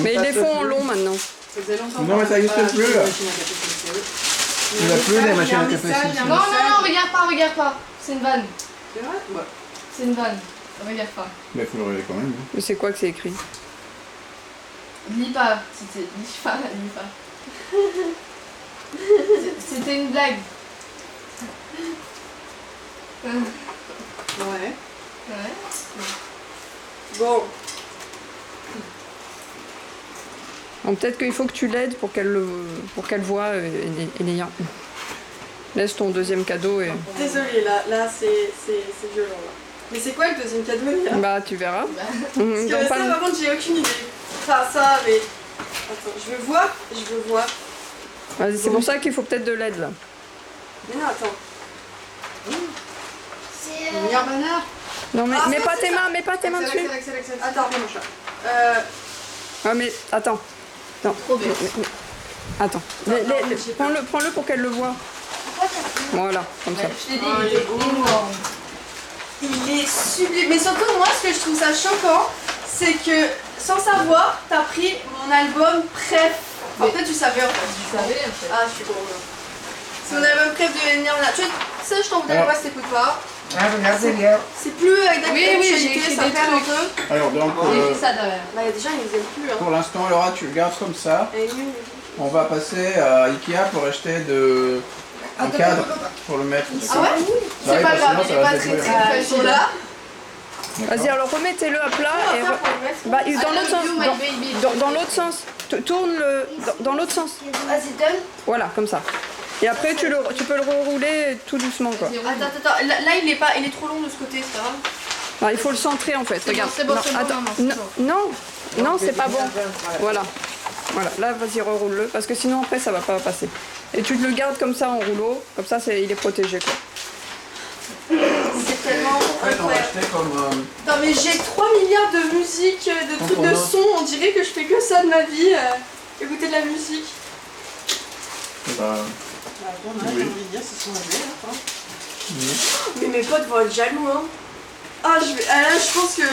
Speaker 6: Mais ils les font en long maintenant.
Speaker 7: Ça faisait longtemps.
Speaker 1: Non, mais ça existe plus, là. Il n'y a plus des machines à café Senseo.
Speaker 4: Non, non, non, regarde pas. C'est une vanne.
Speaker 7: C'est vrai? Ouais.
Speaker 4: C'est une vanne. Regarde pas.
Speaker 1: Mais il faut le regarder quand même.
Speaker 6: Mais c'est quoi que c'est écrit?
Speaker 4: Lis pas, lis pas. C'était une blague.
Speaker 7: Ouais.
Speaker 4: Ouais.
Speaker 3: Bon,
Speaker 6: Bon, peut-être qu'il faut que tu l'aides pour qu'elle voit Eneya. Laisse ton deuxième cadeau et.
Speaker 3: désolé, là, c'est violent. Là. Mais c'est quoi le deuxième cadeau, là
Speaker 6: Bah, tu verras.
Speaker 3: Parce
Speaker 6: Mhm,
Speaker 3: que
Speaker 6: donc,
Speaker 3: ça,
Speaker 6: pas-
Speaker 3: par contre, j'ai aucune idée. Enfin, ça, mais. Attends, je veux voir.
Speaker 6: Vas-y, c'est pour ça qu'il faut peut-être de l'aide là.
Speaker 3: Mais non, attends.
Speaker 5: C'est
Speaker 7: Nirvana.
Speaker 6: Non, mais
Speaker 3: Ah,
Speaker 6: mets
Speaker 3: ça,
Speaker 6: pas
Speaker 3: c'est
Speaker 6: tes mains, mets pas tes mains dessus.
Speaker 3: Attends,
Speaker 7: mon chat.
Speaker 6: Ah, mais attends. Non.
Speaker 4: Trop bien.
Speaker 6: Attends. Prends-le pour qu'elle le voit. Voilà, comme ça.
Speaker 4: Je t'ai dit, il est énorme.
Speaker 3: il est sublime. Mais surtout, moi, ce que je trouve ça choquant, c'est que, sans savoir, t'as pris mon album préf. Enfin, peut-être tu savais en fait.
Speaker 4: Tu savais, en fait.
Speaker 3: Ah, je suis con. C'est mon album préf de Nirvana. Tu sais, je t'en voudrais
Speaker 1: Alors.
Speaker 3: pas si t'écoutes pas.
Speaker 2: Ah, regarde derrière.
Speaker 3: C'est plus avec
Speaker 4: Oui, j'ai écrit
Speaker 3: ça
Speaker 4: des
Speaker 3: perd un
Speaker 4: trucs.
Speaker 3: peu.
Speaker 1: Alors donc,
Speaker 4: J'ai écrit ça derrière.
Speaker 3: Bah, déjà, ils nous aiment plus. Hein.
Speaker 1: pour l'instant, Laura, tu regardes comme ça.
Speaker 3: Elle est nulle.
Speaker 1: On va passer à Ikea pour acheter un cadre pour le mettre.
Speaker 3: Ah ouais
Speaker 1: Bah
Speaker 4: C'est
Speaker 1: oui,
Speaker 4: pas
Speaker 1: parce que
Speaker 4: grave,
Speaker 1: sinon,
Speaker 4: il
Speaker 1: ça
Speaker 4: est
Speaker 1: va
Speaker 4: pas
Speaker 1: se
Speaker 4: très
Speaker 1: détruire.
Speaker 4: très
Speaker 3: Ils sont
Speaker 4: facile.
Speaker 3: là.
Speaker 6: Vas-y, alors remettez-le à plat et. Bah, dans l'autre sens. Dans l'autre sens. Tourne-le dans l'autre sens.
Speaker 3: Vas-y, donne.
Speaker 6: Voilà, comme ça. Et après, tu peux le rerouler tout doucement, quoi.
Speaker 3: Attends. Là, il est trop long de ce côté, c'est pas grave.
Speaker 6: Alors, il faut le centrer, en fait. Regarde.
Speaker 4: c'est bon,
Speaker 6: Non,
Speaker 4: c'est bon,
Speaker 6: attends.
Speaker 4: maman, c'est
Speaker 6: Non, c'est pas bon. Voilà. Voilà, là, vas-y, reroule-le. Parce que sinon, après, ça va pas passer. Et tu le gardes comme ça en rouleau. Comme ça, il est protégé, quoi.
Speaker 3: C'est tellement
Speaker 1: En fait, on va
Speaker 3: incroyable.
Speaker 1: acheter comme.
Speaker 3: Non mais j'ai 3 milliards de musique, de trucs de son, on dirait que je fais que ça de ma vie, écouter de la musique.
Speaker 1: Bah,
Speaker 7: Bon, j'ai envie de dire, ce sont les
Speaker 3: Mais mes potes vont être jaloux hein. Ah, là je pense que...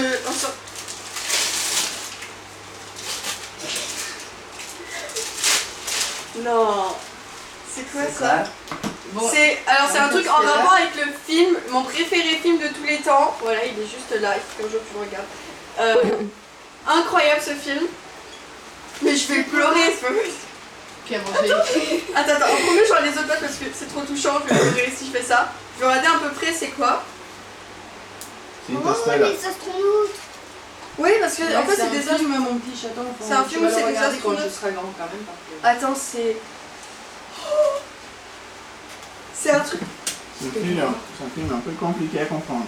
Speaker 3: Non. C'est quoi ça?
Speaker 4: Bon,
Speaker 3: C'est un truc en rapport avec le film, mon préféré film de tous les temps. Voilà, il est juste là, il faut qu'un jour tu le regardes. Incroyable ce film. Mais je vais pleurer, c'est pas possible.
Speaker 4: ok, bon, j'ai écrit.
Speaker 3: Attends, en premier je regarde les autres pages parce que c'est trop touchant, je vais pleurer si je fais ça. Je vais regarder à peu près c'est quoi.
Speaker 1: c'est
Speaker 5: Oh,
Speaker 1: Interstellar.
Speaker 5: les astronautes.
Speaker 3: Oui, parce que en fait c'est des
Speaker 7: film à mon petit chaton.
Speaker 3: C'est un film où c'est des
Speaker 7: quand
Speaker 3: astronautes.
Speaker 7: je serai grand quand même. Parce que...
Speaker 3: Attends, c'est... Oh, c'est un truc...
Speaker 1: C'est un film un peu compliqué à comprendre.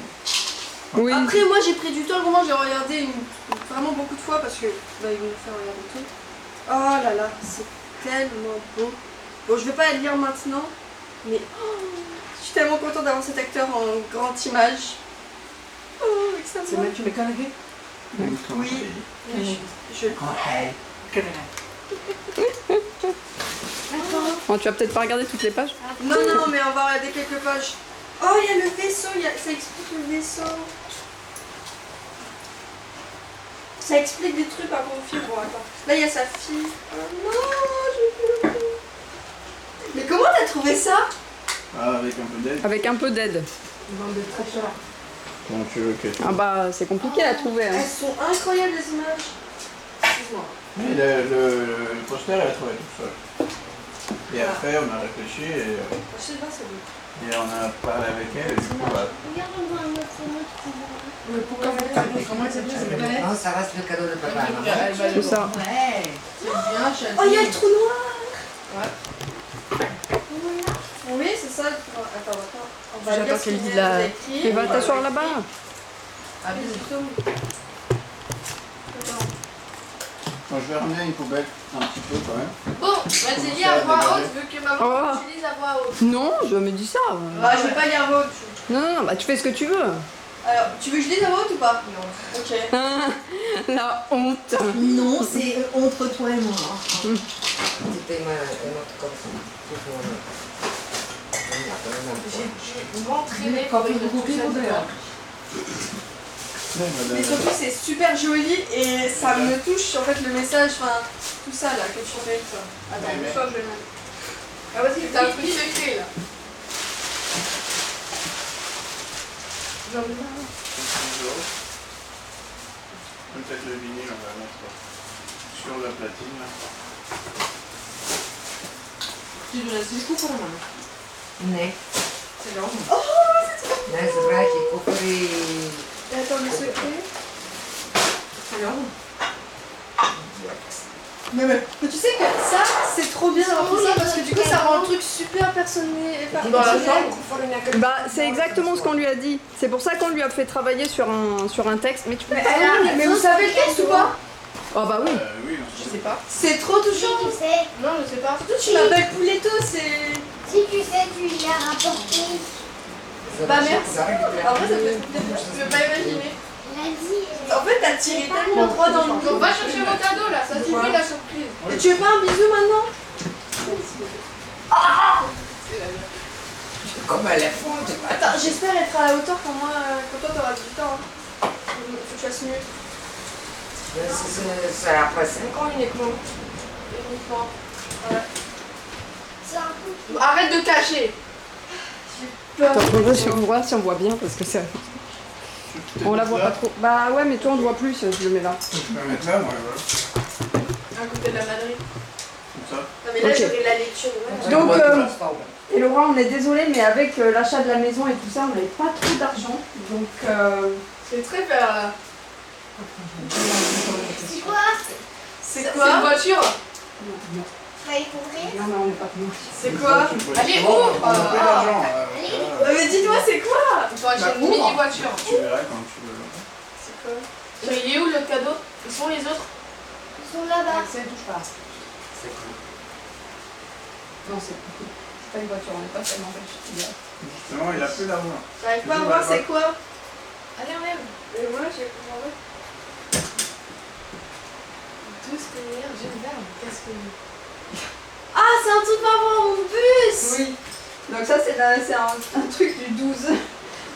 Speaker 6: Oui.
Speaker 3: Après moi j'ai pris du temps, vraiment j'ai regardé vraiment beaucoup de fois parce que bah, ils vont me faire regarder tout. Oh là là, c'est tellement beau. Bon, je vais pas le lire maintenant, mais oh, je suis tellement contente d'avoir cet acteur en grande image. Oh, avec sa
Speaker 7: C'est
Speaker 3: voix.
Speaker 7: Matthew McConaughey?
Speaker 3: Oui. Je...
Speaker 6: Bon, tu vas peut-être pas regarder toutes les pages.
Speaker 3: Non, non, mais on va regarder quelques pages. Oh, il y a le vaisseau, ça explique le vaisseau. Ça explique des trucs à confier. Bon, attends. Là, il y a sa fille. Oh non, je veux plus. Mais comment t'as trouvé ça?
Speaker 1: Ah, avec un peu d'aide.
Speaker 6: Avec un peu d'aide.
Speaker 2: Bande de tricheurs.
Speaker 1: Comment tu veux que tu...
Speaker 6: Ah bah, c'est compliqué à trouver. Hein.
Speaker 3: Elles sont incroyables, les images. Excuse-moi.
Speaker 1: Oui, le poster, elle a trouvé tout seul. Et après, on a réfléchi et
Speaker 3: Je sais pas, c'est bon.
Speaker 1: on a parlé avec elle et du coup, bah,
Speaker 5: Regarde, on voit un autre couleur.
Speaker 2: Mais pourquoi vous tapez? Comment elle s'appelle? Non, ça reste le cadeau de papa et maman.
Speaker 6: C'est ça.
Speaker 7: Ouais. C'est bien,
Speaker 3: Oh, il y a le trou noir.
Speaker 7: Ouais.
Speaker 3: Oui, c'est ça. Attends. On va
Speaker 6: J'attends
Speaker 3: lire ce
Speaker 6: qu'elle
Speaker 3: qu'il
Speaker 6: dise
Speaker 3: y a
Speaker 6: la-
Speaker 3: écrit.
Speaker 6: Tu vas t'asseoir là-bas.
Speaker 7: Ah, bisous.
Speaker 3: Attends.
Speaker 1: bon, je vais ramener une poubelle un petit peu quand même.
Speaker 3: Bon, vas-y, lis
Speaker 1: ça
Speaker 3: à
Speaker 1: à
Speaker 3: voix
Speaker 1: dégager.
Speaker 3: haute, vu que maman
Speaker 6: Oh.
Speaker 3: utilise à voix haute.
Speaker 6: Non, je me dis ça.
Speaker 3: Ah, je vais pas lire à voix haute.
Speaker 6: Non, non, non, bah tu fais ce que tu veux.
Speaker 3: Alors, tu veux que je lise à voix haute ou pas? Non. Ok.
Speaker 6: La honte.
Speaker 7: Non, c'est entre toi et moi.
Speaker 2: C'était une autre comme ça.
Speaker 3: J'ai m'entraîné
Speaker 7: Quand
Speaker 3: pour
Speaker 7: tu
Speaker 3: écrire
Speaker 7: coupes,
Speaker 3: tout ça
Speaker 7: il faut
Speaker 3: dedans.
Speaker 1: Ouais,
Speaker 3: Mais surtout, c'est super joli et ça me touche en fait le message, enfin tout ça là que tu fais. Toi. Attends,
Speaker 1: Mais-
Speaker 3: toi, je vais le mettre. Ah, vas-y, t'as un truc secret là.
Speaker 1: Peut-être le vinyle, on va mettre sur la platine. Là.
Speaker 7: Tu dois laisser le coup pour la main.
Speaker 2: Ne.
Speaker 7: C'est long.
Speaker 2: Ne, c'est vrai qu'il coupe les...
Speaker 3: Et attends, le secret.
Speaker 7: C'est long.
Speaker 3: Mais tu sais que ça, c'est trop bien d'avoir fait ça parce que du coup, ça rend le truc super personnel.
Speaker 7: Dans la chambre.
Speaker 6: Bah, c'est exactement ce qu'on lui a dit. C'est pour ça qu'on lui a fait travailler sur un texte. Mais tu peux
Speaker 3: Mais,
Speaker 6: pas.
Speaker 3: mais vous savez le texte ou pas?
Speaker 6: Oh bah oui.
Speaker 1: Oui,
Speaker 7: Je sais pas.
Speaker 3: C'est trop
Speaker 5: Si
Speaker 3: touchant.
Speaker 5: tu sais,
Speaker 7: Non, je sais pas.
Speaker 3: Surtout, tu m'appelles Pouletto, c'est.
Speaker 5: si tu sais, tu y as rapporté.
Speaker 3: Bah merci. En vrai, ça fait. Je peux pas imaginer.
Speaker 5: Il a dit.
Speaker 3: En fait, t'as tiré tellement droit dans le
Speaker 7: Donc, va chercher mon cadeau là, ça suffit la surprise.
Speaker 3: Et tu veux pas un bisou maintenant?
Speaker 2: Comme elle est fonte.
Speaker 3: Attends, j'espère être à la hauteur quand moi, quand toi t'auras du temps. Hein. Faut que tu fasses mieux.
Speaker 2: C'est après 5 ans uniquement.
Speaker 3: Uniquement. Voilà.
Speaker 5: C'est un coup.
Speaker 7: Arrête de cacher.
Speaker 6: Attends, on voit si on voit bien parce que ça. On la voit pas trop. Bah ouais, mais toi on te voit plus si je le mets là.
Speaker 1: Je peux mettre là, moi, voilà.
Speaker 3: À côté de la Madrid.
Speaker 1: Comme ça.
Speaker 3: Non mais là
Speaker 6: Ok.
Speaker 3: j'aurai la lecture. Ouais.
Speaker 6: Donc, et Laura, on est désolé, mais avec l'achat de la maison et tout ça, on n'avait pas trop d'argent. Donc,
Speaker 3: C'est très vers là.
Speaker 5: C'est quoi?
Speaker 3: C'est
Speaker 7: C'est une
Speaker 3: quoi?
Speaker 7: voiture.
Speaker 5: Tu vas y couvrir?
Speaker 6: non, mais on n'est pas venu.
Speaker 3: C'est quoi?
Speaker 7: Allez,
Speaker 1: On
Speaker 7: ouvre.
Speaker 1: a pas d'argent.
Speaker 3: Mais dis-moi c'est quoi?
Speaker 7: Il faut acheter une mini voiture.
Speaker 1: Tu verras quand tu veux.
Speaker 3: C'est quoi?
Speaker 7: Mais il est où le cadeau? Ils sont les autres?
Speaker 5: Ils sont là-bas.
Speaker 7: Axel, touche pas.
Speaker 6: Non, c'est pas une voiture, on n'est pas tellement riche.
Speaker 1: Justement, il a plus d'argent.
Speaker 3: J'arrive pas à voir c'est quoi?
Speaker 7: Allez, enlève.
Speaker 3: Mais moi j'ai compris.
Speaker 7: Tout ce que j'aime bien. Qu'est-ce que.
Speaker 3: Ah c'est un truc par rapport à mon bus!
Speaker 6: Oui. Donc ça, c'est un truc du 12.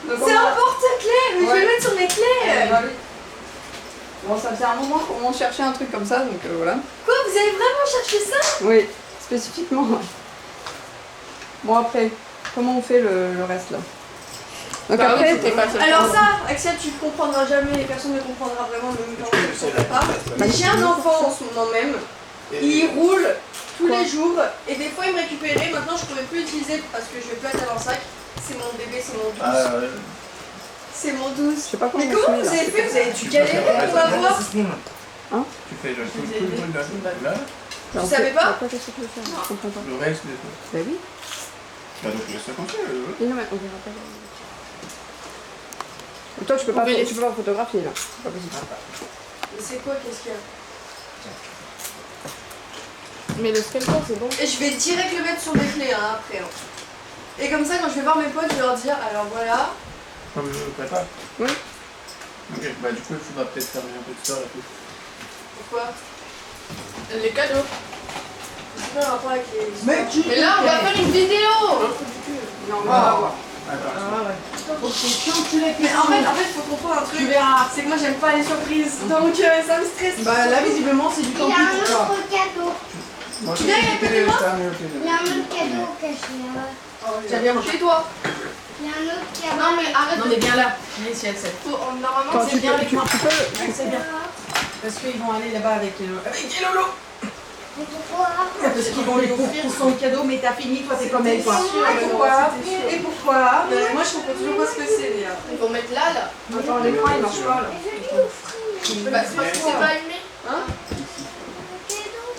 Speaker 6: Donc,
Speaker 3: C'est un porte-clés! Mais je vais
Speaker 6: Ouais.
Speaker 3: le mettre sur mes clés!
Speaker 6: Bah oui. Bon, ça faisait un moment qu'on cherchait un truc comme ça, donc voilà.
Speaker 3: Quoi? Vous avez vraiment cherché ça?
Speaker 6: Oui, spécifiquement. Bon, après, comment on fait le reste là? Donc
Speaker 7: Bah oui,
Speaker 6: après,
Speaker 7: c'était pas ça.
Speaker 3: Alors ça, Axel, tu ne comprendras jamais et personne ne comprendra vraiment, même quand je ne comprends pas.
Speaker 1: Bah,
Speaker 3: Mais j'ai un enfant en ce moment même, il roule tous
Speaker 6: Quoi
Speaker 3: les jours et des fois il me récupérait, maintenant je ne pourrais plus l'utiliser parce que je vais plus être dans le sac. C'est mon bébé, c'est mon douce.
Speaker 1: Ah, ouais.
Speaker 3: C'est mon douce.
Speaker 6: je sais pas comment
Speaker 3: Mais
Speaker 6: on se
Speaker 3: comment
Speaker 6: met
Speaker 3: vous
Speaker 6: là.
Speaker 3: avez fait? Vous avez dû galérer pour l'avoir?
Speaker 1: Tu fais le tout le truc là.
Speaker 6: Alors,
Speaker 3: savais pas
Speaker 6: Pourquoi qu'est-ce que tu veux faire? Je comprends pas.
Speaker 1: Le reste des trucs.
Speaker 6: Bah oui.
Speaker 1: Bah, donc laisse ça comme ça.
Speaker 6: Et non, mais on verra pas. Et toi, tu peux pas photographier là. C'est pas possible.
Speaker 3: Mais c'est quoi? Qu'est-ce qu'il y a?
Speaker 7: Mais le scalpel, c'est bon.
Speaker 3: Et je vais direct le mettre sur mes clés hein, après. Hein. Et comme ça, quand je vais voir mes potes, je vais leur dire alors voilà.
Speaker 1: Comme je le prépare.
Speaker 6: Oui.
Speaker 1: Ok, bah du coup, il faudra peut-être fermer un peu de ça là.
Speaker 3: Pourquoi?
Speaker 4: Les cadeaux. C'est pas un rapport avec les...
Speaker 2: Mais
Speaker 4: là, on va faire une vidéo.
Speaker 6: Non, on va voir.
Speaker 1: Attends.
Speaker 4: Mais en fait, faut comprendre un truc.
Speaker 7: Tu verras.
Speaker 4: C'est que moi, j'aime pas les surprises. Donc, ça me stresse.
Speaker 7: Bah là, visiblement, c'est du
Speaker 5: Il y
Speaker 7: temps
Speaker 5: a
Speaker 7: plus
Speaker 5: un
Speaker 7: pour toi.
Speaker 5: autre cadeau.
Speaker 1: Moi,
Speaker 4: Tu viens avec
Speaker 1: je
Speaker 4: tes mains
Speaker 5: Il y a un autre cadeau caché là.
Speaker 7: Tu as bien mangé.
Speaker 4: Chez toi.
Speaker 5: Il y a un autre cadeau.
Speaker 4: Non, mais arrête
Speaker 7: Non,
Speaker 4: de...
Speaker 7: mais viens là. Viens ici, Axel.
Speaker 4: Normalement,
Speaker 6: Attends,
Speaker 4: c'est
Speaker 6: tu
Speaker 4: bien
Speaker 6: peux,
Speaker 4: avec
Speaker 6: tu,
Speaker 4: moi.
Speaker 6: tu peux,
Speaker 7: C'est bien. Parce qu'ils vont aller là-bas avec Lolo.
Speaker 5: Mais pourquoi?
Speaker 7: Parce qu'ils vont lui offrir son cadeau, mais t'as fini, toi t'es comme elle, toi.
Speaker 4: sûr,
Speaker 7: Et
Speaker 4: mais
Speaker 7: pourquoi?
Speaker 4: c'était sûr.
Speaker 7: Et pourquoi?
Speaker 4: Moi, je comprends toujours pas ce que c'est, Léa. Ils vont mettre là.
Speaker 6: Attends, l'écran il marche pas là.
Speaker 5: Mais je lui offrir.
Speaker 4: Bah, c'est parce que c'est pas allumé. Hein?
Speaker 5: Cadeau.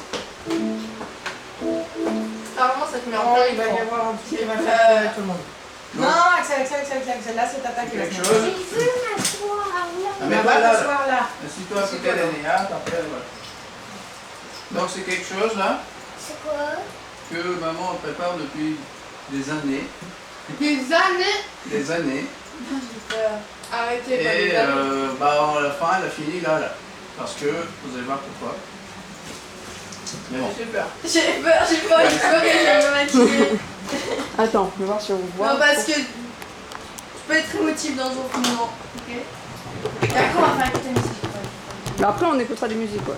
Speaker 4: Apparemment, ça te met en
Speaker 7: Non,
Speaker 4: plein
Speaker 7: il va y
Speaker 4: écran.
Speaker 7: avoir un petit, il va faire tout le monde. Non, Axel, là c'est ta qui va
Speaker 1: Quelque
Speaker 7: se
Speaker 1: chose.
Speaker 5: Je veux m'asseoir
Speaker 1: Ah,
Speaker 5: là.
Speaker 1: mais
Speaker 7: va
Speaker 1: voilà, là.
Speaker 7: t'asseoir là.
Speaker 1: Assis-toi à côté d'Aléa, après, voilà. Donc, c'est quelque chose, là,
Speaker 5: C'est quoi?
Speaker 1: que maman prépare depuis des années.
Speaker 4: Des années.
Speaker 1: Des années.
Speaker 4: Arrêtez, pas
Speaker 1: Et
Speaker 4: des années.
Speaker 1: à la fin, elle a fini là. Parce que, vous allez voir pourquoi. Mais bon.
Speaker 4: J'ai peur, j'ai pas envie de pleurer, je vais me maquiller.
Speaker 6: Attends, je vais voir si on voit.
Speaker 4: Non, parce que je peux être émotive dans un moment, ok? Et après, on va faire écouter la musique.
Speaker 6: Bah après on écoutera des musiques, ouais.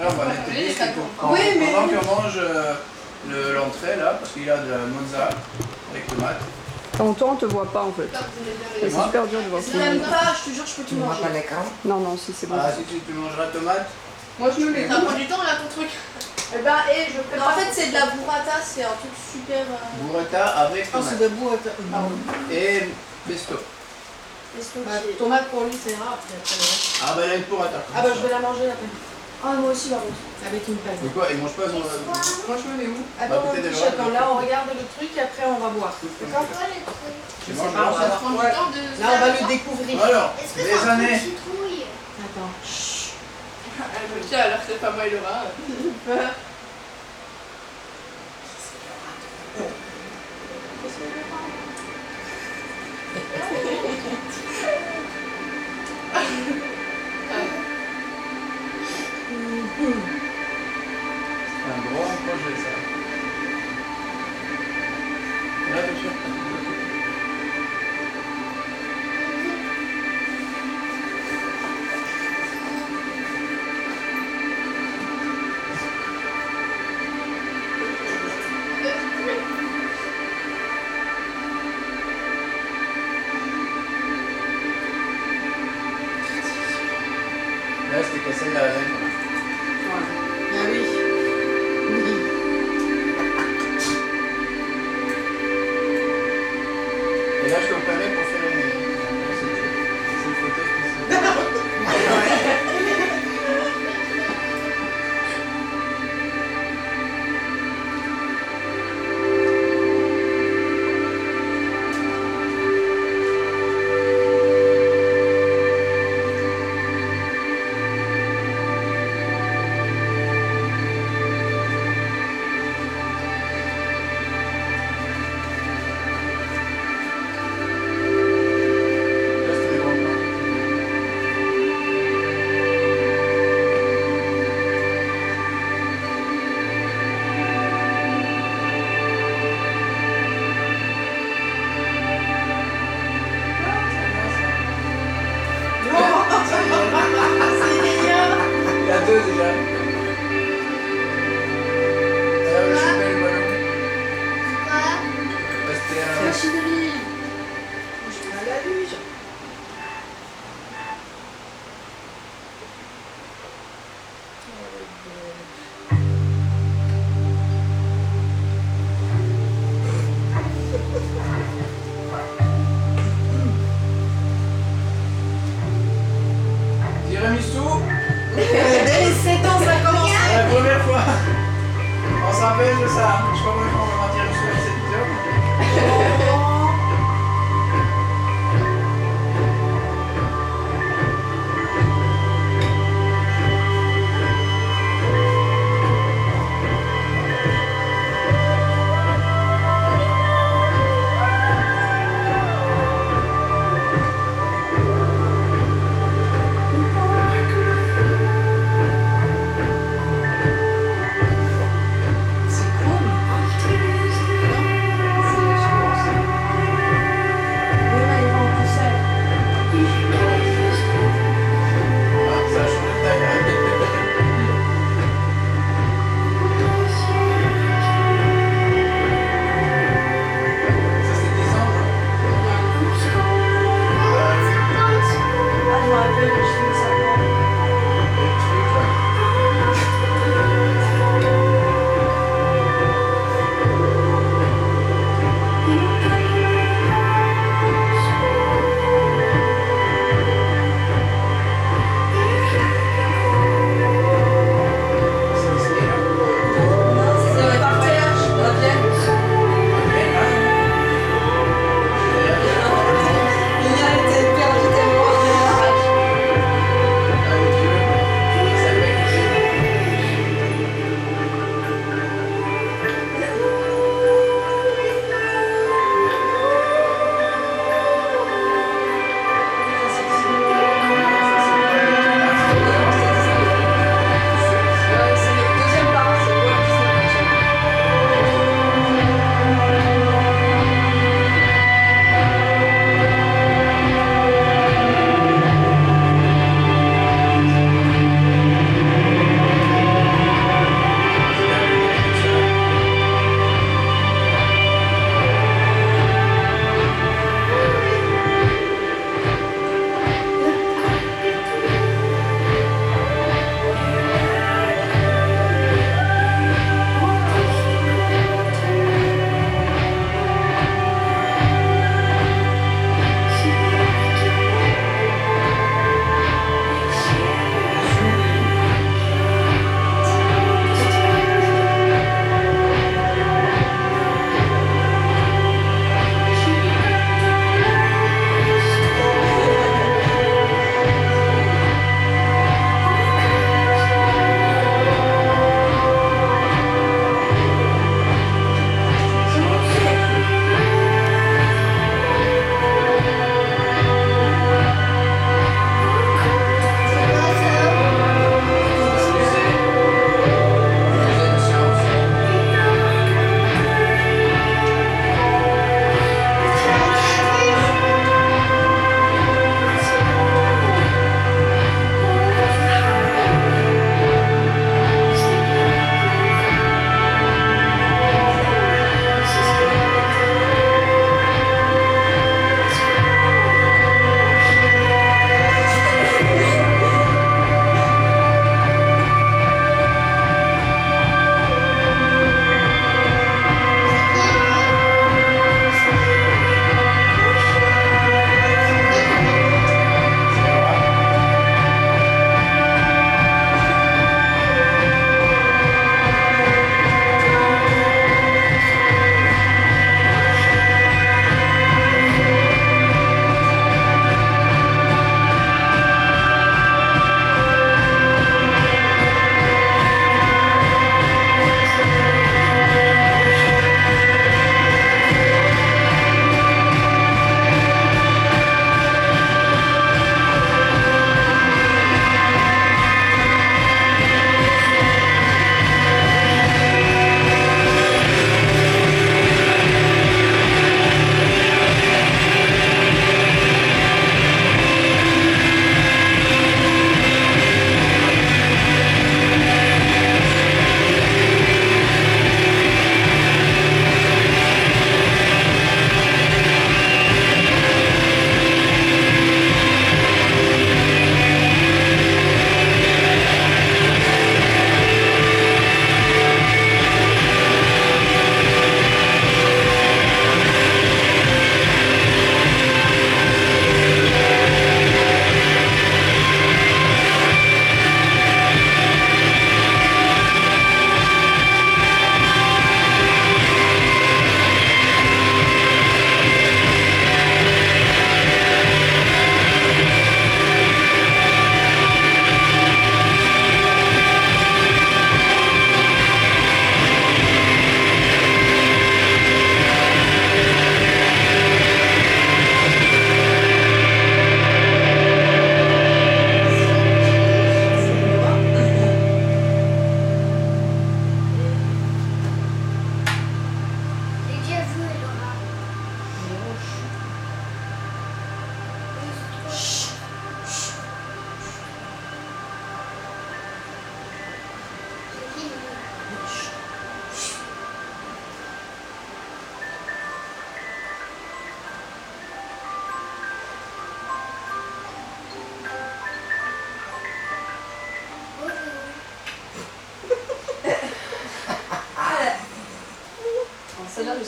Speaker 1: Là, on va l'intégrer, c'est pour
Speaker 4: Oui, mais-
Speaker 1: pendant qu'on mange l'entrée là, parce qu'il y a de la mozza avec tomate.
Speaker 6: Quand toi on te voit pas en fait. Et c'est super dur de voir
Speaker 4: Si
Speaker 6: ça.
Speaker 4: t'aimes pas, je te jure, je peux
Speaker 2: Tu
Speaker 4: tout
Speaker 2: ne vois
Speaker 4: manger.
Speaker 2: pas l'écran?
Speaker 6: Non, non, si c'est bon.
Speaker 1: Ah, si tu mangeras tomate,
Speaker 4: Moi, je me mets. Ça prend du temps là ton truc.
Speaker 3: Eh ben, je
Speaker 4: Non,
Speaker 3: prépare.
Speaker 4: en fait, c'est de la burrata, c'est un truc super.
Speaker 1: burrata avec
Speaker 7: Oh, c'est
Speaker 1: tomate.
Speaker 7: debout.
Speaker 1: Et pesto.
Speaker 7: Tomate pour lui, c'est rare. Puis après, le reste.
Speaker 1: Ah, bah là, une burrata.
Speaker 7: Ah, bah je vais la manger après.
Speaker 3: Ah, moi aussi, par contre.
Speaker 7: Avec une paille.
Speaker 1: Mais quoi, il mange pas son.
Speaker 4: Moi, je me mets où?
Speaker 7: Attends,
Speaker 1: peut-être elle
Speaker 7: petit
Speaker 1: aura
Speaker 7: chaton,
Speaker 1: des-
Speaker 7: là on regarde le truc et après on va voir. D'accord?
Speaker 5: Quoi le truc?
Speaker 1: Tu
Speaker 7: sais
Speaker 1: manges
Speaker 7: pas,
Speaker 1: là.
Speaker 7: on va
Speaker 4: Ça prend du
Speaker 7: Ouais.
Speaker 4: temps de.
Speaker 7: Là on va le découvrir.
Speaker 1: Alors,
Speaker 5: Est-ce que
Speaker 1: des
Speaker 5: ça
Speaker 1: années.
Speaker 5: une citrouille?
Speaker 7: Attends.
Speaker 4: Elle me tient alors que c'est pas moi et Laura. J'ai peur.
Speaker 1: C'est un grand projet ça. Là, bien sûr. Là, c'était cassé la lèvre.
Speaker 7: Ah oui.
Speaker 1: Et là, je te permets pour faire une photo spéciale.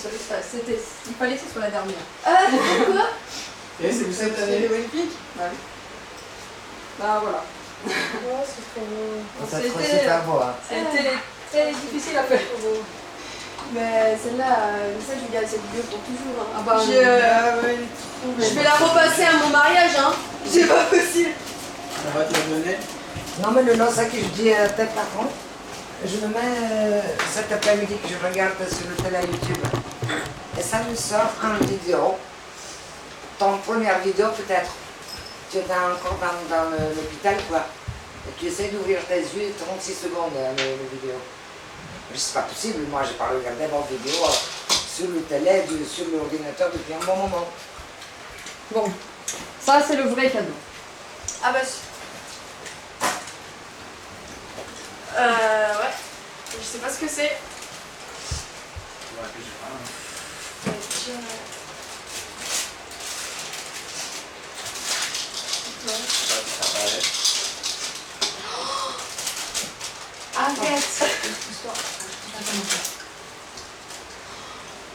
Speaker 6: c'était, il fallait que ce soit la dernière.
Speaker 4: Ah, pourquoi?
Speaker 1: Et c'est vous cette année.
Speaker 6: Bah oui. Bah voilà.
Speaker 5: Ouais, c'est trop beau.
Speaker 2: Ça te trouve super beau, hein.
Speaker 6: C'était très difficile à faire.
Speaker 4: Mais celle-là, ça, je garde cette vidéo pour toujours. Hein.
Speaker 6: Ah bah,
Speaker 4: Je vais la repasser à mon mariage, hein. C'est pas possible.
Speaker 1: On va te la donner.
Speaker 2: Non, mais le nom, ça que je dis peut-être par contre, je me mets cet après-midi que je regarde sur le télé YouTube. Et ça nous sort en vidéo. Ton première vidéo, peut-être. Tu es encore dans l'hôpital, quoi. Et tu essaies d'ouvrir tes yeux 36 secondes, les vidéos. Mais c'est pas possible, moi, j'ai pas regardé mon vidéo sur le télé, sur l'ordinateur depuis un bon moment.
Speaker 6: Bon, ça c'est le vrai cadeau.
Speaker 4: Ah bah. Ouais. Je sais pas ce que c'est.
Speaker 1: Ouais, que j'ai pas.
Speaker 4: Arrête.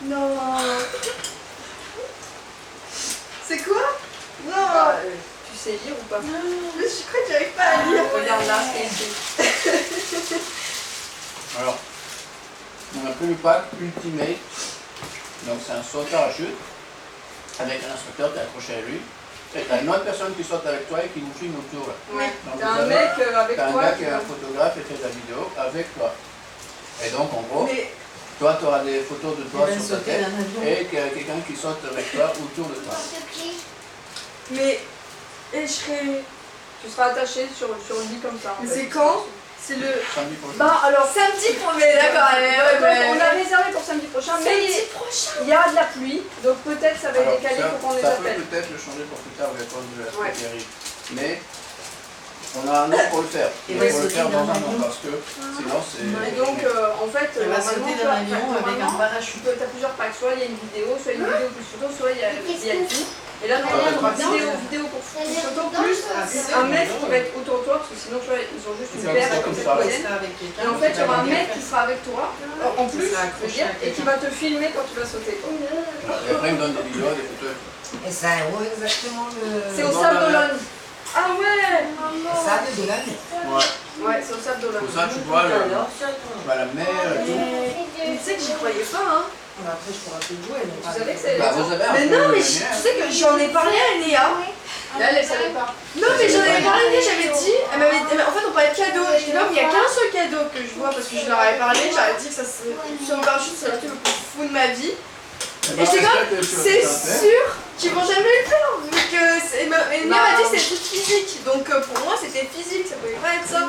Speaker 4: Non. C'est quoi? Non.
Speaker 6: Tu sais lire ou pas?
Speaker 4: Je crois que j'arrive pas à lire.
Speaker 6: Regarde là, c'est écrit.
Speaker 1: Alors, on a pris le pack Ultimate. Donc c'est un saut parachute avec un instructeur qui est accroché à lui. Et t'as une autre personne qui saute avec toi et qui vous filme autour là.
Speaker 6: Ouais.
Speaker 1: Donc,
Speaker 6: T'as
Speaker 1: vous
Speaker 6: un
Speaker 1: avez-
Speaker 6: mec avec
Speaker 1: T'as un
Speaker 6: toi.
Speaker 1: gars qui est un photographe et fait de la vidéo avec toi. Et donc en gros,
Speaker 4: Mais
Speaker 1: toi tu auras des photos de toi
Speaker 7: Il va
Speaker 1: sur ta
Speaker 7: sauter
Speaker 1: tête
Speaker 7: d'un avion.
Speaker 1: et qu'il y a quelqu'un qui saute avec toi autour de toi.
Speaker 4: Mais. Et je serai.
Speaker 6: Tu seras attaché sur le lit comme ça. en
Speaker 4: Mais
Speaker 6: fait.
Speaker 4: c'est quand? C'est le.
Speaker 1: Samedi prochain.
Speaker 6: Bah alors,
Speaker 4: Samedi pour mais d'accord,
Speaker 6: donc, on a réservé pour samedi prochain, mais
Speaker 4: Samedi prochain.
Speaker 6: il y a de la pluie, donc peut-être ça va être
Speaker 1: Alors,
Speaker 6: décalé
Speaker 1: ça,
Speaker 6: pour qu'on les
Speaker 1: ça
Speaker 6: appelle.
Speaker 1: peut peut-être le changer pour plus tard à cause de la
Speaker 6: Ouais.
Speaker 1: pluie qui arrive. Mais on a un an pour le faire.
Speaker 7: Il
Speaker 1: Il
Speaker 7: va
Speaker 1: faut le
Speaker 7: sauter
Speaker 1: faire dans
Speaker 7: d'un
Speaker 1: un an
Speaker 7: avion.
Speaker 1: parce que sinon c'est.
Speaker 6: Et donc, en fait,
Speaker 7: Il va sauter d'un avion avec un parachute.
Speaker 6: Tu as plusieurs packs, soit il y a une vidéo, soit une vidéo plus photo, soit il y a tout. Et là, normalement, il y aura vidéo pour photo plus un mec qui va être autour de toi, parce que sinon, tu vois, ils ont juste une
Speaker 1: C'est
Speaker 6: paire
Speaker 1: ça,
Speaker 6: comme
Speaker 1: comme
Speaker 6: cette
Speaker 1: ça.
Speaker 6: moyenne.
Speaker 7: Avec quelqu'un.
Speaker 6: Et en fait, il y aura un mec qui sera avec toi, en plus,
Speaker 7: sera
Speaker 6: je veux dire, et qui va te filmer quand tu vas sauter. quoi.
Speaker 1: Et après, il me donne des vidéos, des photos.
Speaker 2: Et ça est où exactement
Speaker 6: C'est au
Speaker 1: Dans
Speaker 6: Sable
Speaker 1: la
Speaker 6: d'Olonne. Ah ouais
Speaker 2: Ça de Dolane.
Speaker 1: Ouais.
Speaker 6: Ouais, c'est au Sable d'Olonne.
Speaker 1: Pour ça, tu vois, tu vois la mer et tout.
Speaker 4: Mais tu sais que j'y croyais pas, hein.
Speaker 7: Après, je pourrais plus jouer.
Speaker 6: Tu savais que c'est...
Speaker 1: Bah, vous avez un
Speaker 4: Mais
Speaker 1: peu
Speaker 4: non, mais
Speaker 1: la
Speaker 4: tu
Speaker 1: mer.
Speaker 4: sais que j'en ai parlé à Léa.
Speaker 6: Elle savait pas.
Speaker 4: Non, mais j'en avais parlé à Léa, j'avais dit. Elle m'avait dit. En fait, on parlait de cadeaux. Je dis non, mais il n'y a qu'un seul cadeau que je vois parce que je leur avais parlé. J'avais dit que ça serait. Sur le parachute, c'est le truc le plus fou de ma vie.
Speaker 1: Eh
Speaker 4: Et j'étais
Speaker 1: ben,
Speaker 4: comme, c'est sûr qu'ils vont jamais le faire. Vu que. Et Léa m'a dit que c'était physique. Donc pour moi, c'était physique. Ça pouvait pas être ça.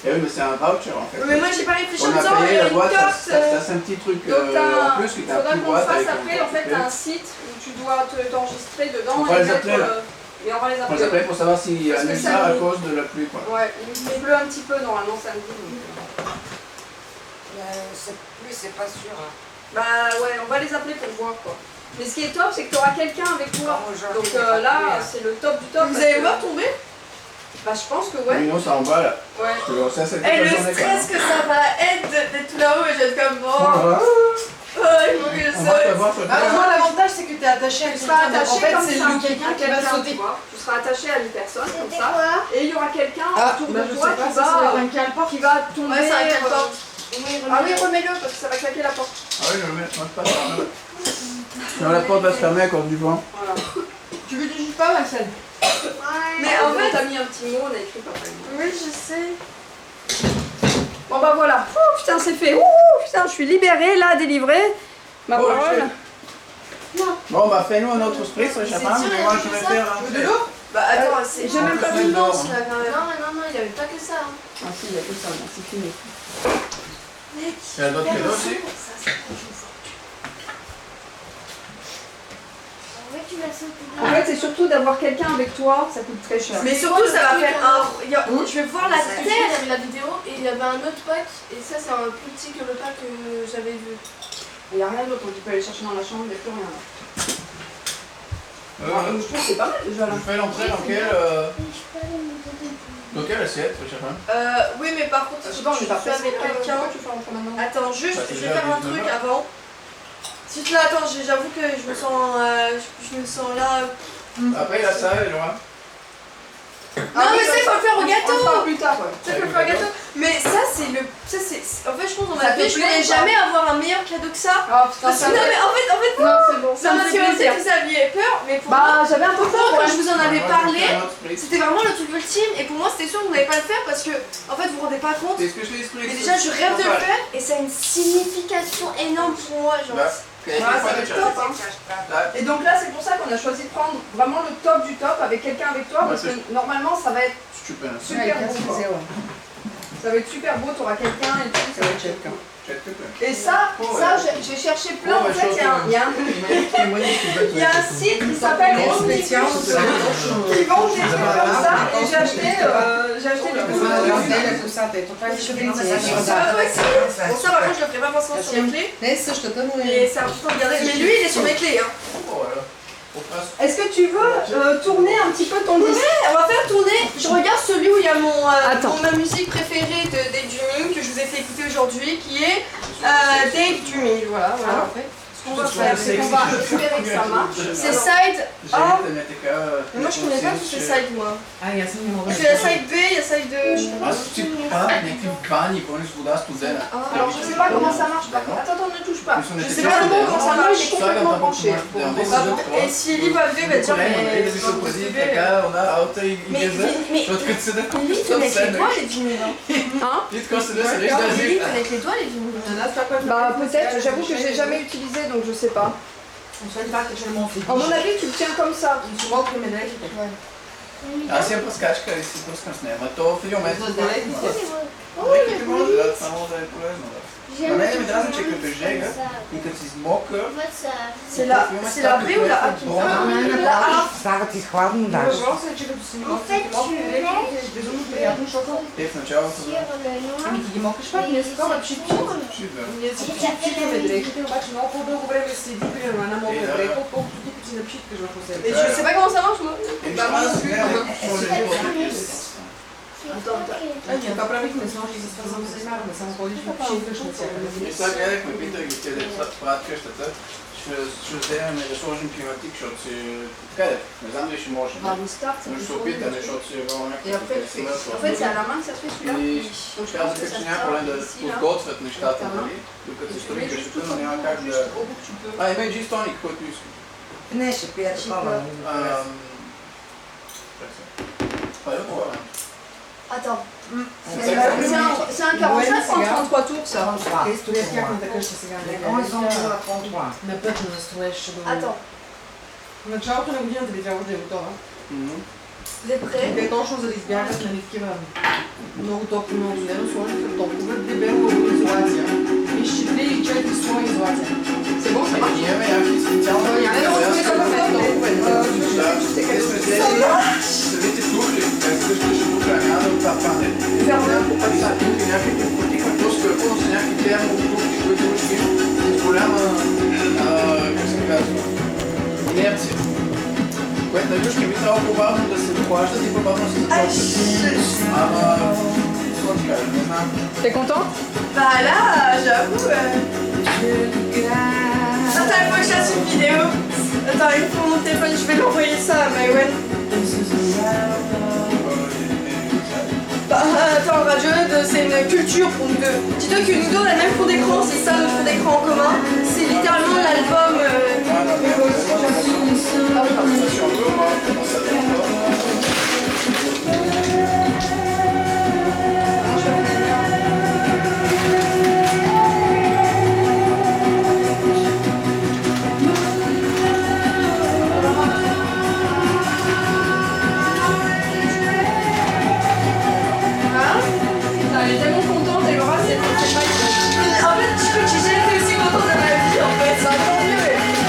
Speaker 1: Eh oui, mais c'est un voucher en fait.
Speaker 4: Mais moi, j'ai pas réfléchi en
Speaker 1: On a
Speaker 4: disant, il y
Speaker 1: payé
Speaker 4: a
Speaker 1: la
Speaker 4: une
Speaker 1: boîte,
Speaker 4: carte.
Speaker 1: ça c'est un petit truc
Speaker 6: Donc
Speaker 1: en plus qui
Speaker 6: il
Speaker 1: est un
Speaker 6: faudra
Speaker 1: petit
Speaker 6: qu'on
Speaker 1: boîte
Speaker 6: fasse
Speaker 1: avec
Speaker 6: après, en fait, t'as un site où tu dois t'enregistrer dedans.
Speaker 1: On va
Speaker 6: et
Speaker 1: les appeler, là.
Speaker 6: Et on va les
Speaker 1: On les
Speaker 6: appeler.
Speaker 1: appelle pour savoir s'il y a
Speaker 6: Parce
Speaker 1: un
Speaker 6: que ça
Speaker 1: lézard à
Speaker 6: nous-
Speaker 1: cause de la pluie quoi.
Speaker 6: Ouais, il pleut un petit peu normalement samedi.
Speaker 2: C'est pas sûr. Hein.
Speaker 6: Bah ouais, on va les appeler pour voir quoi. Mais ce qui est top, c'est que tu auras quelqu'un avec toi.
Speaker 2: Comme aujourd'hui,
Speaker 6: Donc
Speaker 2: il y a pas de
Speaker 6: là,
Speaker 2: pluie, hein.
Speaker 6: c'est le top du top.
Speaker 4: Vous
Speaker 6: parce
Speaker 4: allez
Speaker 6: que-
Speaker 4: voir tomber?
Speaker 6: Bah je pense que
Speaker 1: Oui,
Speaker 6: ouais.
Speaker 1: non, c'est en bas là.
Speaker 6: Ouais.
Speaker 1: Parce que ça, c'est toute
Speaker 4: Et
Speaker 1: la
Speaker 4: le
Speaker 1: journée, quoi,
Speaker 4: stress
Speaker 1: hein.
Speaker 4: que ça va être d'être tout là-haut et je vais être comme bon.
Speaker 1: Ah,
Speaker 4: Oh, il faut que je
Speaker 1: on va
Speaker 4: saute.
Speaker 1: savoir sur
Speaker 7: Ah,
Speaker 1: le
Speaker 7: moi, l'avantage, c'est que tu es attaché à
Speaker 6: Tu seras
Speaker 7: quelqu'un.
Speaker 6: attaché
Speaker 7: En fait,
Speaker 6: comme
Speaker 7: c'est
Speaker 6: ça
Speaker 7: lui quelqu'un qui va
Speaker 6: tu
Speaker 7: sauter.
Speaker 6: vois. Tu seras attaché à une personne comme
Speaker 5: C'était
Speaker 6: ça.
Speaker 5: quoi?
Speaker 6: Et il y aura quelqu'un
Speaker 7: Ah,
Speaker 6: autour
Speaker 7: bah,
Speaker 6: de
Speaker 7: je
Speaker 6: toi
Speaker 7: sais pas,
Speaker 6: qui
Speaker 7: ça
Speaker 6: va,
Speaker 7: va être un calport.
Speaker 6: qui va tomber.
Speaker 4: Ouais, c'est un calport.
Speaker 6: Ah oui, remets-le parce que ça va claquer la porte.
Speaker 1: Ah oui, je le mets, moi je passe par là. Non, la porte va se fermer à cause du vent.
Speaker 6: Voilà.
Speaker 7: Tu veux du jus pas, Marcel?
Speaker 6: Mais en fait, t'as mis un petit mot, on a écrit papa.
Speaker 4: Oui, je sais.
Speaker 6: Bon bah voilà. Ouh, putain, c'est fait. Ouh, putain, je suis libérée là, délivrée. Ma
Speaker 1: Oh,
Speaker 6: parole.
Speaker 1: shit. Bon, bah fais-nous un autre spritz, Chapin, mais moi je vais faire un.
Speaker 7: De l'eau?
Speaker 4: Bah attends, c'est.
Speaker 6: J'ai même pas vu
Speaker 1: dedans.
Speaker 4: là quand même.
Speaker 5: Non, il n'y avait pas que ça. Hein.
Speaker 6: Ah si, il y a que ça, non, c'est fini.
Speaker 1: Il y a d'autres cadeaux aussi?
Speaker 5: En fait, tu l'as sauté
Speaker 6: En fait, c'est surtout d'avoir quelqu'un avec toi, ça coûte très cher.
Speaker 4: Mais surtout, ça va faire un. Je vais voir la
Speaker 5: la
Speaker 4: terre.
Speaker 5: terre. Il y avait la vidéo et il y avait un autre pack. Et ça, c'est un plus petit que le pack que j'avais vu.
Speaker 6: Il n'y a rien d'autre, tu peux aller chercher dans la chambre, il n'y a plus rien là. Je trouve que c'est pas mal déjà là.
Speaker 1: Je fais l'entrée dans quelle,
Speaker 5: Je peux aller me donner.
Speaker 1: dans quelle assiette, Chapin?
Speaker 4: Oui, mais par contre,
Speaker 6: Je sais pas, on est pas
Speaker 4: suis avec
Speaker 6: quelqu'un.
Speaker 4: quelqu'un.
Speaker 6: Tu fais rentrer maintenant.
Speaker 4: Attends, juste,
Speaker 1: Bah, c'est
Speaker 4: je vais
Speaker 1: déjà
Speaker 4: faire un
Speaker 1: 19
Speaker 4: truc
Speaker 1: heures.
Speaker 4: avant. Juste là, attends, j'avoue que je me sens là.
Speaker 1: Après, il y a ça, et Laura.
Speaker 4: Non, mais ça, il faut le faire au
Speaker 3: On le
Speaker 4: gâteau.
Speaker 3: fera plus tard, ouais.
Speaker 4: Ça, il faut le faire au gâteau. Mais ça, c'est le. Ça, c'est. En fait, je pense dans
Speaker 3: Ça
Speaker 4: ma
Speaker 3: fait
Speaker 4: vie, je pourrais
Speaker 3: plaisir.
Speaker 4: jamais avoir un meilleur cadeau que ça.
Speaker 3: Oh putain,
Speaker 4: Parce que, non, mais en fait,
Speaker 3: Non, c'est bon, ça
Speaker 4: non,
Speaker 3: me
Speaker 4: parce
Speaker 3: fait
Speaker 4: que
Speaker 3: plaisir.
Speaker 4: peut-être que vous aviez peur, mais pour moi,
Speaker 3: Bah, j'avais un peu peur,
Speaker 4: quand
Speaker 3: ouais.
Speaker 4: je vous en avais parlé,
Speaker 1: C'était
Speaker 4: c'était vraiment le truc ultime. Et pour moi, c'était sûr que vous n'allez pas le faire parce que, en fait, vous vous rendez pas compte.
Speaker 1: ce que je l'ai expliqué.
Speaker 4: Mais déjà, je rêve de le faire et ça a une signification énorme pour moi. Genre,
Speaker 3: Ah, ça va être top, hein. Et donc là, c'est pour ça qu'on a choisi de prendre vraiment le top du top avec quelqu'un avec toi, parce que normalement, ça va être
Speaker 1: Super.
Speaker 3: super beau. quoi. Ça va être super beau, t'auras quelqu'un et tout, ça va être quelqu'un. Et ça, j'ai cherché plein, en fait, il y a un site qui s'appelle Omnibus qui vend des trucs comme ça, et j'ai acheté des
Speaker 2: Разделя косата, ето това е
Speaker 4: ça va pas ici. Bon, ça, par contre, je le ferai pas forcément sur mes clés.
Speaker 2: Не същата, но
Speaker 4: Et c'est important de garder. Mais lui, il est sur mes clés. Hein.
Speaker 3: Est-ce que tu veux tourner un petit peu ton disque?
Speaker 4: On va faire tourner. Je regarde celui où il y a
Speaker 6: Attends.
Speaker 4: ma musique préférée de Dave Drumming que je vous ai fait écouter aujourd'hui, qui est Dave Drumming. Voilà. En fait, ce qu'on va faire, c'est qu'on va espérer que ça marche. C'est side A. Mais moi, je connais pas tous ces sides, moi.
Speaker 2: Ай, аз съм не мога
Speaker 4: Parce qu'il y a side B, il y a side 2. Je sais pas.
Speaker 1: Аз си правят някакви бани, пълни с вода студена.
Speaker 3: Alors je sais pas comment ça marche par contre. Attends, ne touche pas.
Speaker 4: Je sais pas vraiment comment ça marche.
Speaker 3: Il est complètement branché.
Speaker 4: Et si Ellie va lever, elle va dire
Speaker 1: Нали да
Speaker 4: mais.
Speaker 1: се съобрази така, она работа и газа, защото като се да
Speaker 4: Lily, tu mets avec les doigts les vinyles.
Speaker 6: Hein?
Speaker 1: И така се да се режда
Speaker 4: Lily, tu mets avec les doigts les vinyles.
Speaker 6: Bah peut-être, j'avoue que j'ai jamais utilisé donc je sais pas. À mon avis tu le tiens comme ça.
Speaker 1: Аз имам пръскачка и си пръскам с нея, ама то в един момент... Леките може да само да е полезно. На мен ми дразни, че като жега и като си измокър...
Speaker 4: C'est la B ou la A qui me La A.
Speaker 2: Става ти хладно даже.
Speaker 3: Въпросът е, че като си мокър, е безумно приятно, защото
Speaker 1: Те в началото...
Speaker 3: ами ти ги мокриш пак, не са това чипчи.
Speaker 1: Шибе.
Speaker 3: Ние си чипчикаме дрехите, обаче много по-дълго време седи примерно една мокра дреха, отколкото ти като си напчиткаш върху себе.
Speaker 4: Et je sais pas comment ça marche moi.
Speaker 1: Еми, това да се гледа,
Speaker 3: Това правихме с нощи, се свързвам с Марна, само ходиш в пшикаш на всяка
Speaker 1: И сега гледахме, питах ги те деца, правят къщата, ще вземем да сложим климатик, защото си... Така де, не знам дали ще можем. Но ще се опитаме, защото си е било някакво интересно.
Speaker 4: En fait, c'est à la main que ça se fait celui-là.
Speaker 1: И казаха, че няма проблем да подготвят нещата, нали? Докато се строи къщата, но няма как да... Има и джин тоник, който иска.
Speaker 2: Не, ще пия такова.
Speaker 1: Това е това.
Speaker 4: Attends.
Speaker 3: C'est un 45 ou un 33 tours ça?
Speaker 2: Те строят тяхната къща сега. Кой съм чула това? На път на строеж ще бъде.
Speaker 4: Attends.
Speaker 3: В началото на годината би трябвало да е готова.
Speaker 4: Vous êtes prêts?
Speaker 3: Те точно за да избягат нали такива много топло, много студено, сложиха топлова дебела изолация. И ще 3 или 4 слоя изолация. C'est bon, ça marche?
Speaker 1: Имаме някакви специални... Самите тухли, как къща ще тухля, няма да отапане. Някакви кутика, по-скъпо, с някакви термотухли, които ушки с голяма, как се казва, инерция. Което на ушки би трябвало по-бавно да се дохлаждат и по-бавно да се заточат. Ама, какво ти кажа, не знам.
Speaker 6: T'es content?
Speaker 4: Bah là, j'avoue. Attends, il faut que je fasse une vidéo. Attends, il faut mon téléphone, je vais l'envoyer ça à Maïwen. Bah, attends, Radio Node, c'est une culture pour nous deux. Dis-toi que nous deux, on a le même fond d'écran, c'est ça notre fond d'écran en commun. C'est littéralement l'album.
Speaker 3: Elle est tellement contente et Laura c'est pas
Speaker 4: En fait, je crois que j'ai jamais été aussi contente de ma vie en fait.
Speaker 3: ça, tant mieux.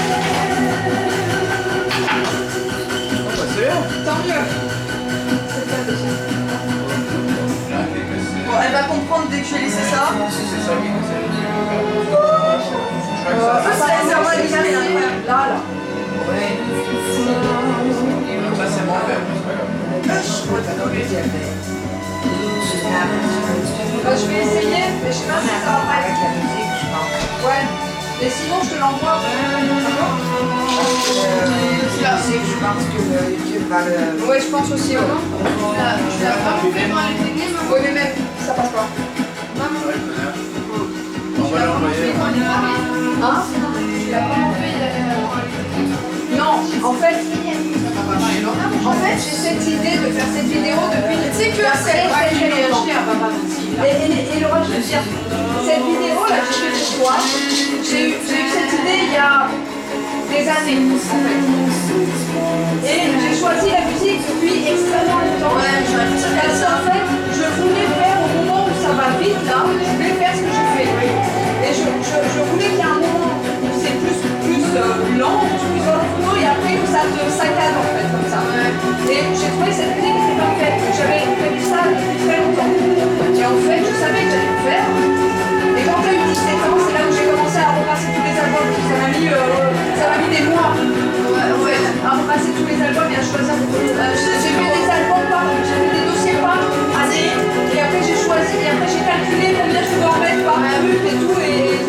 Speaker 2: pense que YouTube va le...
Speaker 6: Ouais, je pense aussi. Ouais.
Speaker 5: Tu l'as vraiment fait dans les techniques, maman?
Speaker 6: Oui, mais même, ça passe pas.
Speaker 5: Maman,
Speaker 1: Ouais, connard. On va l'envoyer.
Speaker 6: Hein?
Speaker 5: tu l'as vraiment fait dans les techniques?
Speaker 6: Non, en fait, j'ai cette idée de faire cette vidéo depuis. Tu sais que c'est très longtemps. Et Laura, je veux dire, cette vidéo là, j'ai fait pour toi. J'ai eu cette idée il y a des années, en fait. Et j'ai choisi la musique depuis extrêmement longtemps. Parce qu'en fait, je voulais faire au moment où ça va vite là, je voulais faire ce que je fais. Et je voulais qu'il y ait un moment où c'est plus lent, plus orthodoxe, et après où ça te saccade en fait comme ça. Et j'ai trouvé que cette musique était parfaite. J'avais prévu ça depuis très longtemps. Et en fait, je savais que j'allais le faire. Et quand j'ai eu 17 ans, c'est là où j'ai commencé à repasser tous les albums. Ça m'a mis des mois à repasser tous les albums et à choisir. J'ai fait des albums j'avais des dossiers par année. Et après j'ai choisi, et après j'ai calculé combien je dois en mettre par truc et tout. Et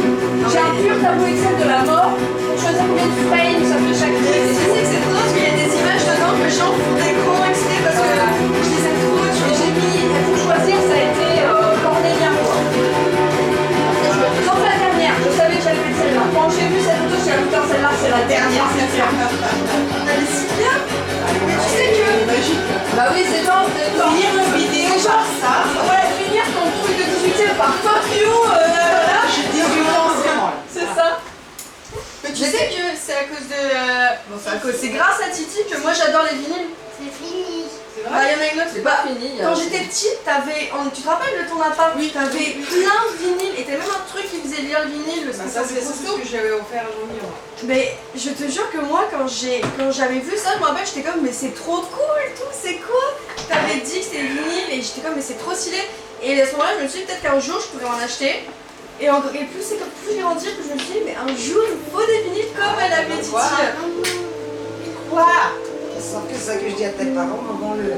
Speaker 6: j'ai un pur tableau Excel de la mort pour choisir combien de frames ça fait chaque truc.
Speaker 4: Tu sais que c'est trop parce qu'il y a des images dedans que les gens font des gros excès parce que je les aime trop.
Speaker 6: Et j'ai mis, pour choisir, ça a été cornélien. Sauf la dernière, je savais que j'allais mettre celle-là. Quand j'ai vu cette photo, j'ai dit putain, celle-là c'est la dernière, c'est sûr.
Speaker 4: Elle est si bien. Mais tu sais que
Speaker 6: Bah oui, c'est genre
Speaker 4: finir une vidéo genre ça.
Speaker 6: Ouais, finir ton truc de 18 par fuck you, là,
Speaker 4: J'ai 18 ans,
Speaker 6: c'est ça.
Speaker 4: Mais tu sais que c'est à cause de. Bon, c'est grâce à Titi que moi j'adore les vinyles.
Speaker 5: C'est fini.
Speaker 4: Bah, il y en a une autre,
Speaker 6: C'est pas fini.
Speaker 4: Quand j'étais petite, tu te rappelles de ton appart? Oui. T'avais plein de vinyles et t'avais même un truc qui faisait lire le vinyle.
Speaker 7: Ça, c'est ce que j'avais offert à Jean-Mi.
Speaker 4: Mais je te jure que moi, quand j'avais vu ça, je me rappelle, j'étais comme, mais c'est trop cool, tout, c'est quoi? T'avais dit que c'était le vinyle et j'étais comme, mais c'est trop stylé. Et à ce moment-là, je me suis dit, peut-être qu'un jour, je pourrais en acheter. Et plus c'est comme plus j'ai grandi, plus je me suis dit, mais un jour, il me faut des vinyles comme elle avait dit.
Speaker 2: Quoi? Sauf que ça que je dis à tes parents, avant le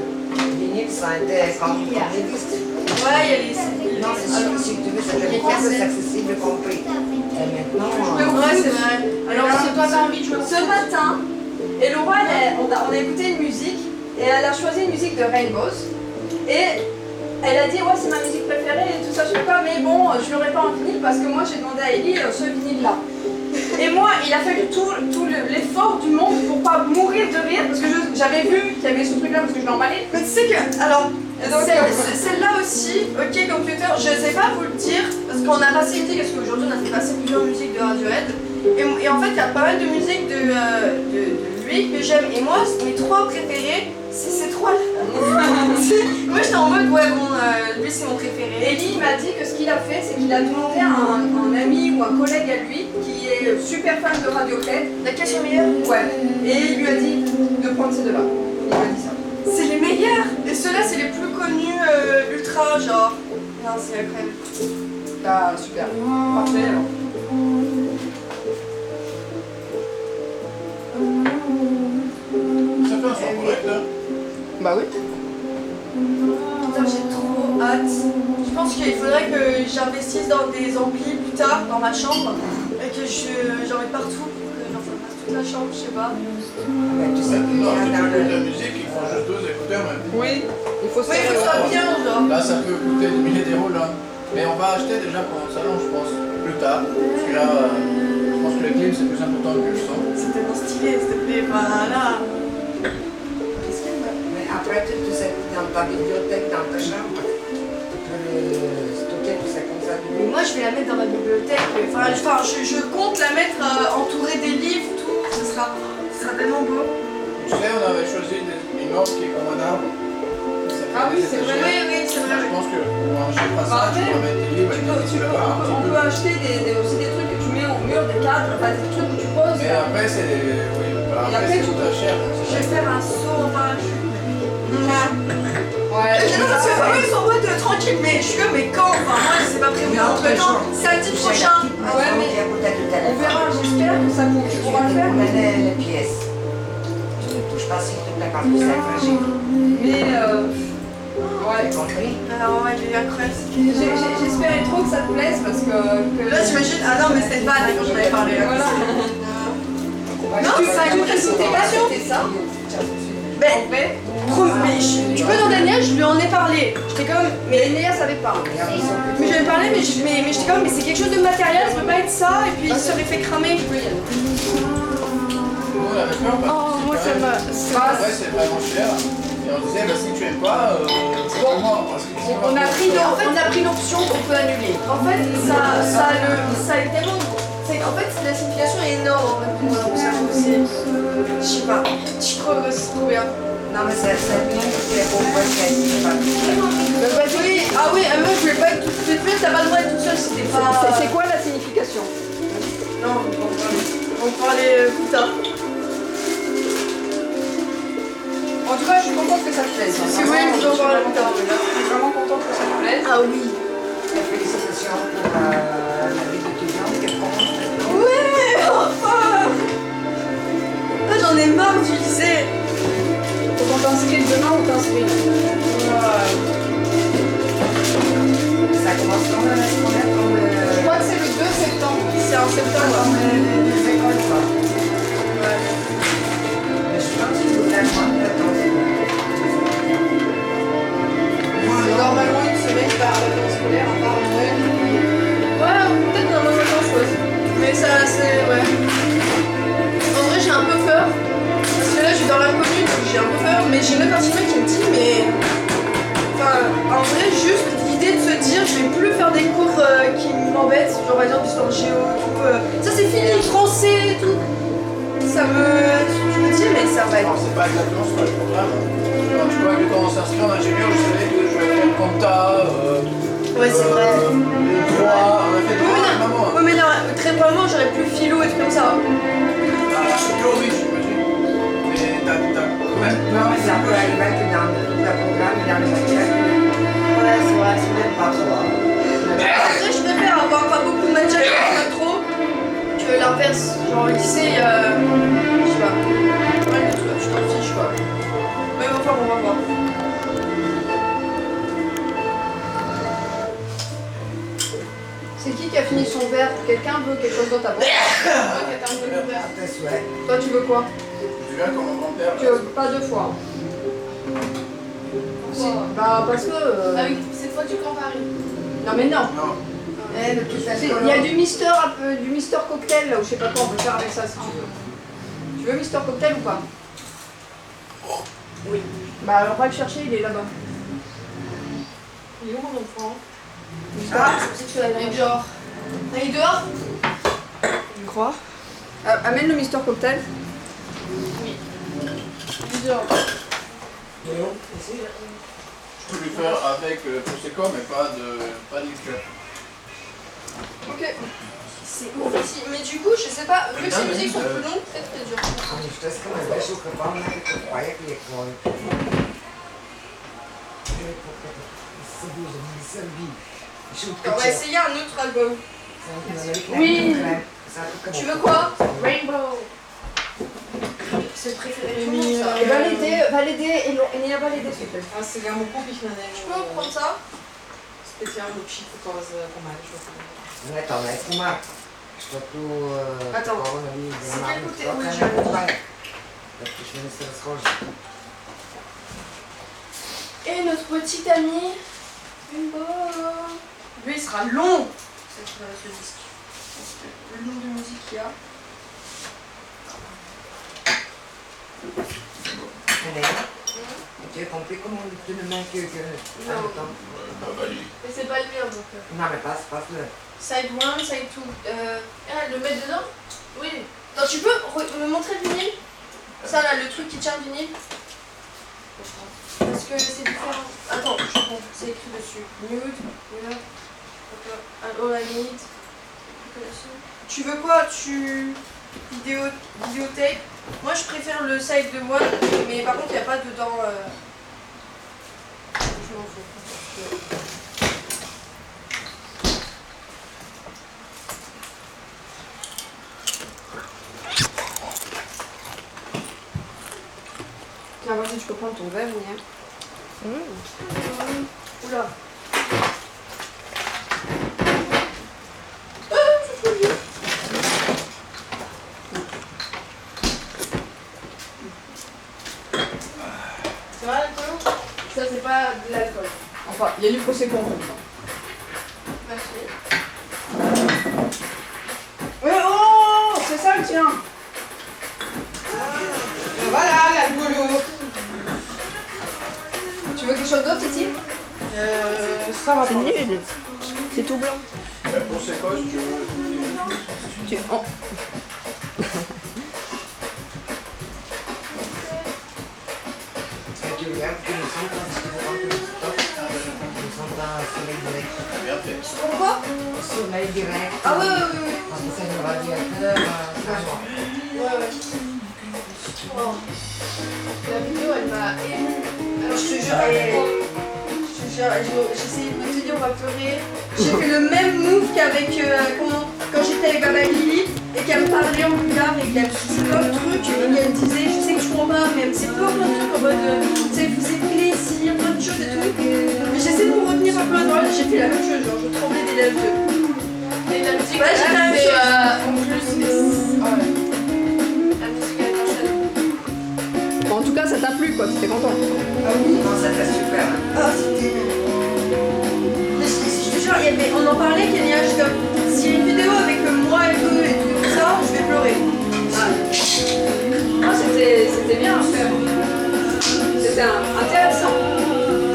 Speaker 2: vinyle, ça a été comme les disques.
Speaker 4: Ouais, il y a les CD.
Speaker 2: Non, c'est sûr, si tu veux, ça devient plus accessible compris. Et maintenant...
Speaker 4: Ouais, c'est vrai. Alors,
Speaker 5: Alors, toi, t'as envie de jouer
Speaker 4: ce matin, et Laura, on a écouté une musique, et elle a choisi une musique de Rainbows. Et elle a dit, ouais, c'est ma musique préférée et tout ça, je sais pas, mais bon, je l'aurais pas en vinyle parce que moi j'ai demandé à Ellie ce vinyle-là. Et moi, il a fallu tout l'effort du monde pour pas mourir de rire parce que j'avais vu qu'il y avait ce truc-là parce que je l'ai emballé. Mais tu sais que, alors, celle-là aussi, ok, computer, je sais pas vous le dire parce qu'on a passé une musique, parce qu'aujourd'hui on a fait passer plusieurs musiques de Radiohead. Et en fait, il y a pas mal de musiques de lui que j'aime. Et moi, mes trois préférés, c'est ces trois-là. Moi, j'étais en mode, ouais, bon, lui, c'est mon préféré. Ellie m'a dit que ce qu'il a fait, c'est qu'il a demandé à un ami ou un collègue à lui qui est super fan de Radiohead. Laquelle sont meilleures? Ouais. Et il lui a dit de prendre ces deux-là. Il m'a dit ça. C'est les meilleurs! Et ceux-là, c'est les plus connus, ultra, genre. Non, c'est incroyable.
Speaker 6: Ah, super. Parfait alors.
Speaker 1: Ça fait un son correct, là.
Speaker 6: Bah oui.
Speaker 4: Putain, j'ai trop hâte. Je pense qu'il faudrait que j'investisse dans des amplis plus tard dans ma chambre et que j'en mette partout pour que j'en fasse toute la chambre, je sais pas.
Speaker 2: Mais tu sais qu'il y
Speaker 1: Non,
Speaker 2: a
Speaker 1: si tu
Speaker 2: dans
Speaker 1: écoutes
Speaker 2: le...
Speaker 1: la musique, il faut juste 2 écouteurs même.
Speaker 6: Oui. Il faut se
Speaker 4: Oui, il faut que ce soit bien, genre.
Speaker 1: Là, ça peut coûter des milliers d'euros, là. Mais on va acheter déjà pour notre salon, je pense, plus tard. Parce que là, je pense que le clip, c'est plus important que le son.
Speaker 4: C'est tellement stylé, s'il te plaît. Enfin, là.
Speaker 2: Mais après, tu sais, dans ta bibliothèque, dans ta chambre, tu peux le stocker, tout ça comme ça.
Speaker 4: Mais moi, je vais la mettre dans ma bibliothèque. Enfin, je compte la mettre entourée des livres, tout. Ce sera tellement beau.
Speaker 1: Tu sais, on avait choisi une offre qui est comme un arbre.
Speaker 6: Ah oui, c'est vrai.
Speaker 4: Oui, c'est vrai.
Speaker 1: Je pense qu'on achètera ça, tu vas mettre tes livres et tu vas voir un petit
Speaker 6: On
Speaker 1: peu.
Speaker 6: peut acheter aussi des trucs que tu mets au mur, des cadres, enfin des trucs que tu poses.
Speaker 1: Mais après, c'est oui,
Speaker 6: après,
Speaker 1: après, c'est
Speaker 6: tu
Speaker 1: tout à cher.
Speaker 4: Je vais faire un saut en parachute.
Speaker 6: Ouais.
Speaker 4: Non, parce que eux ils sont en mode tranquille, mais je suis comme, mais quand? Enfin, moi, c'est pas prévu entre temps. Samedi prochain.
Speaker 6: Ouais, mais on verra, j'espère que ça tu pourras le faire.
Speaker 2: On met les pièces. Tu ne touches pas s'il te plaît, parce que c'est fragile.
Speaker 6: Mais ouais.
Speaker 2: T'as compris?
Speaker 4: Alors, ouais, j'ai eu un crève.
Speaker 6: J'espérais trop que ça te plaise parce que.
Speaker 4: Là, t'imagines, ah non, mais c'était pas là quand j'en avais parlé. Là.
Speaker 6: Voilà.
Speaker 4: Non, ça a une précipitation.
Speaker 6: C'était ça.
Speaker 4: Ben, tu peux dans Daniel, je lui en ai parlé. J'étais comme, mais Léa savait pas. Mais j'avais parlé, mais j'étais comme, mais c'est quelque chose de matériel, ça peut pas être ça, et puis il serait fait cramer.
Speaker 1: On avait peur parce que
Speaker 6: moi ça m'a.
Speaker 1: ouais, c'est vraiment cher. Et on disait, bah, si tu aimes pas, c'est pas moi. Parce que sinon,
Speaker 4: On a pris l'option qu'on peut annuler. En fait, ça est tellement. En fait, la signification est énorme. En fait, pour moi, donc ça, c'est. Je sais pas. Je trouve que c'est trop bien.
Speaker 2: Non, mais c'est bien que tu es pour moi, c'est pas.
Speaker 4: Oui, ah oui, moi je voulais pas être toute seule, t'as pas le droit d'être toute seule, c'était pas.
Speaker 6: C'est quoi la signification?
Speaker 4: Non, on va parler plus tard. En tout cas, je suis contente que ça te plaise. Si vous voulez, je vous en parler plus tard. Je suis vraiment contente que ça te plaise. Ah oui.
Speaker 2: Félicitations pour la vie d'étudiante qui est promotion.
Speaker 4: Ouais, enfin. Ah, j'en ai marre du lycée.
Speaker 6: Faut qu'on t'inscrive demain ou t'inscrive?
Speaker 2: Ça commence quand même à se connaître dans le...
Speaker 4: Je crois que c'est le 2 septembre. C'est en septembre.
Speaker 2: Dans les écoles, quoi.
Speaker 4: Ouais.
Speaker 2: Mais je pense qu'il faut faire moins de temps.
Speaker 4: C'est normalement une semaine par vacances scolaires, à part Noël. Ouais, peut-être dans les vacances, ouais. Mais ça, c'est. Ouais. En vrai, j'ai un peu peur. Parce que là, je suis dans l'inconnu, donc j'ai un peu peur. Mais j'ai une autre partie de moi qui me dit, mais. Enfin, en vrai, juste l'idée de se dire, je vais plus faire des cours qui m'embêtent, genre par exemple histoire de géo, tout. Ça, c'est fini, français et tout. Ça me. Je me dis, mais ça va être.
Speaker 1: non, c'est pas exactement ce que le programme. Quand tu vois que quand on s'inscrit en ingénieur, je savais que je vais faire compta,
Speaker 4: Ouais, c'est vrai.
Speaker 1: droit, on a fait droit avec maman.
Speaker 4: Ouais, mais non, très probablement, j'aurais plus philo et tout comme ça.
Speaker 1: Ah, oui, j'imagine. Mais t'as quand même
Speaker 2: Non, mais ça peut arriver que dans le programme, il y a le matière.
Speaker 4: Ouais, c'est vrai, c'est vrai.
Speaker 2: Pas trop.
Speaker 4: Après, je préfère avoir pas beaucoup de matières qui pas trop que l'inverse. Genre, au lycée, je sais pas. Ouais, le truc, je t'en fiche, quoi. Mais enfin, on va voir. C'est qui a fini son verre? Quelqu'un veut quelque chose dans ta boîte? Quelqu'un veut le verre.
Speaker 2: Après, ouais.
Speaker 4: Toi, tu veux quoi?
Speaker 1: Tu viens comme mon grand-père.
Speaker 4: Tu veux pas deux fois. Si, bah, parce que.
Speaker 5: Ah oui, cette fois tu quand Paris.
Speaker 4: Non, mais non.
Speaker 1: Non.
Speaker 4: Il y a du Mister un peu, du Mister Cocktail là, ou je sais pas quoi, on peut faire avec ça si tu veux. Tu veux Mister Cocktail ou pas? Oui. Bah alors on va le chercher, il est là-bas.
Speaker 5: Il est où mon enfant?
Speaker 4: Ah, c'est que tu l'as
Speaker 5: Il est dehors. Il est dehors?
Speaker 4: Je crois. Amène le Mister Cocktail.
Speaker 5: Oui. Il est dehors.
Speaker 1: Je peux lui faire avec Prosecco, mais pas de liqueur.
Speaker 4: Ok. C'est ouf ici. Mais du coup, je sais pas, vu que ces musiques sont plus longues, peut-être que c'est dur.
Speaker 2: Ами ще искаме беше укрепвам някакъв проект и какво е.
Speaker 4: On va essayer un autre album.
Speaker 2: Oui.
Speaker 4: Tu veux quoi?
Speaker 5: Rainbow.
Speaker 4: C'est le préféré de
Speaker 5: Et
Speaker 4: tout le monde, ça.
Speaker 5: Et
Speaker 4: Valider et Léa valider, s'il te plaît.
Speaker 7: Ah, c'est vraiment compliqué.
Speaker 4: Tu peux prendre ça?
Speaker 7: Специално учите този комари, защото...
Speaker 2: Не, то не е комар. Защото
Speaker 4: Attends.
Speaker 2: такова, нали,
Speaker 4: C'est quel côté?
Speaker 2: това
Speaker 4: Oui,
Speaker 2: е
Speaker 4: je vois.
Speaker 2: комар. Като ще не се разхожда.
Speaker 5: Et notre petit ami. Rainbow.
Speaker 4: Lui, il sera long, ce disque. Le nombre de musique qu'il y a.
Speaker 2: Tu as compris comment tu ne mets que...
Speaker 5: Non. Mais c'est pas le mien donc.
Speaker 2: Non, mais passe-le.
Speaker 4: Side 1, side 2.
Speaker 5: Ah, le mettre dedans? Oui.
Speaker 4: Attends, tu peux me montrer le vinyle? Ça là, le truc qui tient le vinyle. Parce que c'est différent. Attends, je comprends. C'est écrit dessus. Nude, voilà. All I need. Tu veux quoi? Vidéotape. Moi je préfère le side de one, mais par contre il n'y a pas dedans. Je m'en fous. Tiens, vas-y, tu peux prendre ton verre, Mia. Oula.
Speaker 5: pas de l'alcool.
Speaker 6: Enfin, il y a du prosecco en même temps.
Speaker 5: Merci.
Speaker 4: Ouais, oh, c'est ça le tien. Voilà, la boulot.
Speaker 3: Tu veux quelque chose d'autre, Titi?
Speaker 4: Ça va
Speaker 6: C'est
Speaker 4: pas.
Speaker 6: nul. C'est tout blanc.
Speaker 1: Pour ces causes, tu veux.
Speaker 6: Oh.
Speaker 2: Tu regardes que nous sommes dans nous sommes dans soleil direct.
Speaker 1: Bien fait.
Speaker 3: Pourquoi?
Speaker 2: Soleil direct.
Speaker 3: Ah ouais, ouais, ouais.
Speaker 2: Parce que c'est le radiateur, ça va.
Speaker 5: Ouais, ouais. Oh. La vidéo, elle m'a émue.
Speaker 3: Alors, je te jure, j'essayais de me tenir, on va pleurer. J'ai fait le même move qu'avec quand j'étais avec Baba Lily et qu'elle me parlait en bulgare et qu'elle me disait plein de trucs et qu'elle me disait je sais que je comprends pas mais elle me disait plein de trucs en mode tu sais faisait plaisir, plein de choses et tout. Mais j'essaie de me retenir un peu à droite, j'ai fait la même chose, genre je tremblais des lèvres.
Speaker 5: Et la musique,
Speaker 3: Ouais, j'ai fait la même
Speaker 5: c'est
Speaker 3: chose.
Speaker 5: en plus. Ouais. La musique, elle t'enchaîne.
Speaker 6: Bon, en tout cas, ça t'a plu, quoi. Tu étais content.
Speaker 2: Ah oui, non, ça fait super.
Speaker 3: Ah c'était... Mais je te jure, on en parlait qu'il y a juste comme s'il y a une vidéo avec moi et eux et tout ça, je vais pleurer.
Speaker 6: Ah, c'était bien à faire. C'était intéressant.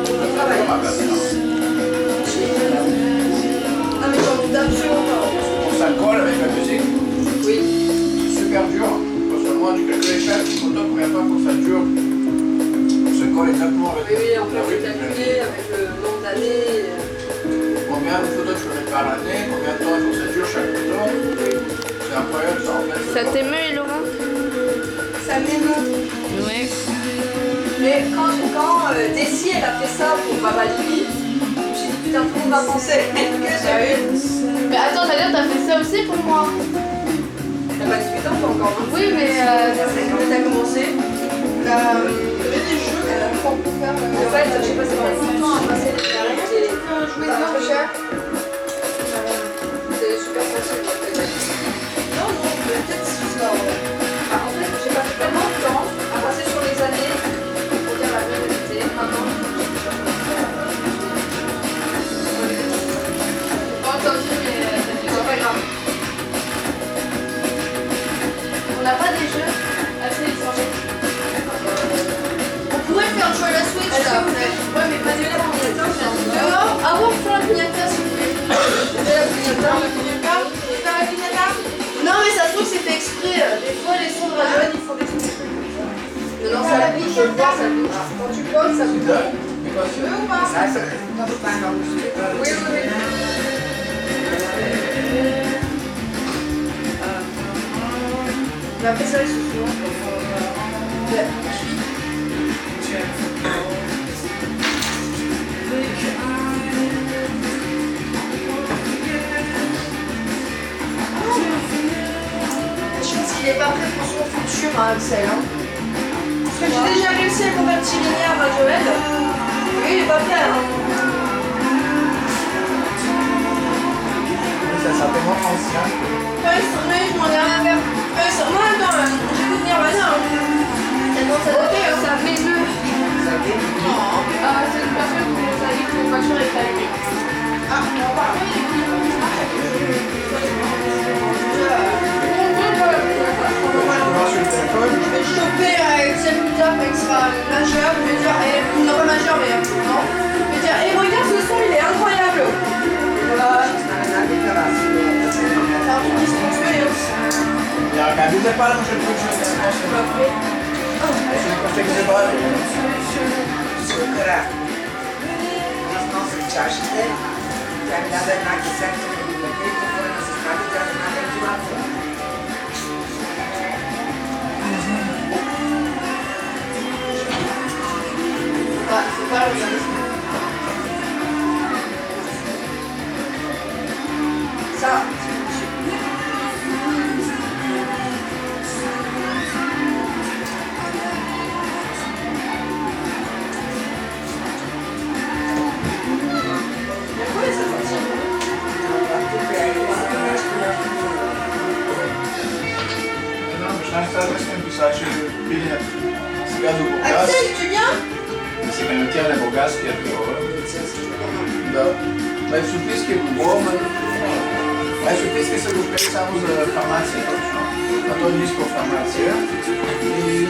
Speaker 6: Le travail.
Speaker 3: Ah mais j'en doute absolument pas.
Speaker 1: Pour ça colle avec la musique,
Speaker 6: Oui.
Speaker 1: c'est super dur. Parce que moi, du calculateur, je suis content pour rien pas pour ça dure. Ça colle exactement avec
Speaker 6: Oui, oui, on peut
Speaker 1: la rythme.
Speaker 6: calculer avec le nombre d'années.
Speaker 1: Combien de photos tu peux mettre par année, combien de temps il faut que ça dure chaque photo. C'est incroyable ça en fait.
Speaker 6: Ça t'émeut, Laura?
Speaker 3: Ça m'émeut.
Speaker 6: Ouais.
Speaker 3: Mais quand Desi elle a fait ça pour Baba Lily, je me suis dit putain tout le monde va penser que j'avais...
Speaker 5: Mais attends, ça veut dire que t'as fait ça aussi pour moi?
Speaker 3: T'as pas 18 ans toi encore, hein?
Speaker 5: Oui, mais
Speaker 3: Quand t'as commencé,
Speaker 4: Il y avait des jeux pour faire.
Speaker 3: en fait j'ai passé beaucoup de temps à passer les carrés et
Speaker 4: jouer
Speaker 3: pas trop cher.
Speaker 6: C'est super facile.
Speaker 3: Non, peut-être si ça... En fait j'ai passé tellement de temps à passer sur les années pour dire la vérité. Maintenant,
Speaker 5: Bon, toi aussi, mais
Speaker 3: c'est pas grave.
Speaker 5: on n'a pas des jeux assez étrangers.
Speaker 3: On pourrait faire jouer la Switch
Speaker 5: Est-ce
Speaker 3: là.
Speaker 5: que vous faites? Ouais, mais pas de la pignata.
Speaker 3: Dehors, avant de faire la pignata s'il vous plaît. Fais la pignata.
Speaker 5: Faire la pignata?
Speaker 3: Non mais ça se trouve c'est fait exprès. Des fois les sons de Radiohead ils font des trucs. Non, non, ça bouge, je le vois, ça bouge. Quand tu poses, ça bouge.
Speaker 1: Mais quoi,
Speaker 3: Tu veux ou pas?
Speaker 2: Ça, c'est pas enregistré.
Speaker 3: Oui, oui, oui. Mais après ça, ils se font. Je pense qu'il est pas prêt pour son futur, hein, Axel. Hein. Parce que j'ai déjà réussi à convertir Rini à Radiohead. Lui, il est pas prêt. Hein.
Speaker 2: Ça s'appelle mon ancien.
Speaker 3: Ouais, je m'en ai rien à faire. Moi, attends, j'écoute Nirvana. Hein. Tellement ça datait, hein, ça fait deux.
Speaker 2: Ça fait
Speaker 5: C'est une personne qui nous a dit que une voiture est allée.
Speaker 3: Ah, on va
Speaker 1: sur le téléphone.
Speaker 3: Je vais choper Axel plus tard quand il sera majeur. Je vais dire, non pas majeur, mais non. Je vais dire, regarde ce son, il est incroyable. Voilà. C'est un truc qui se transmet.
Speaker 1: Il y a un gars, vous pas là, je le fais, je le fais que c'est pas.
Speaker 2: Zucăra. Asta se čašite, tak dáme nějaký sektor, takový to na se stavit, tak na ventilaci.
Speaker 3: C'est pas le ça.
Speaker 1: Non, mais je t'installe, reste un peu ça, je vais le payer. C'est gaz au bourgade.
Speaker 3: Axel, tu viens?
Speaker 1: се гарантира богатският хора. Да. Май в Софийския говор, май в Софийския са го спели само за фармация точно. А той е ниско фармация. И...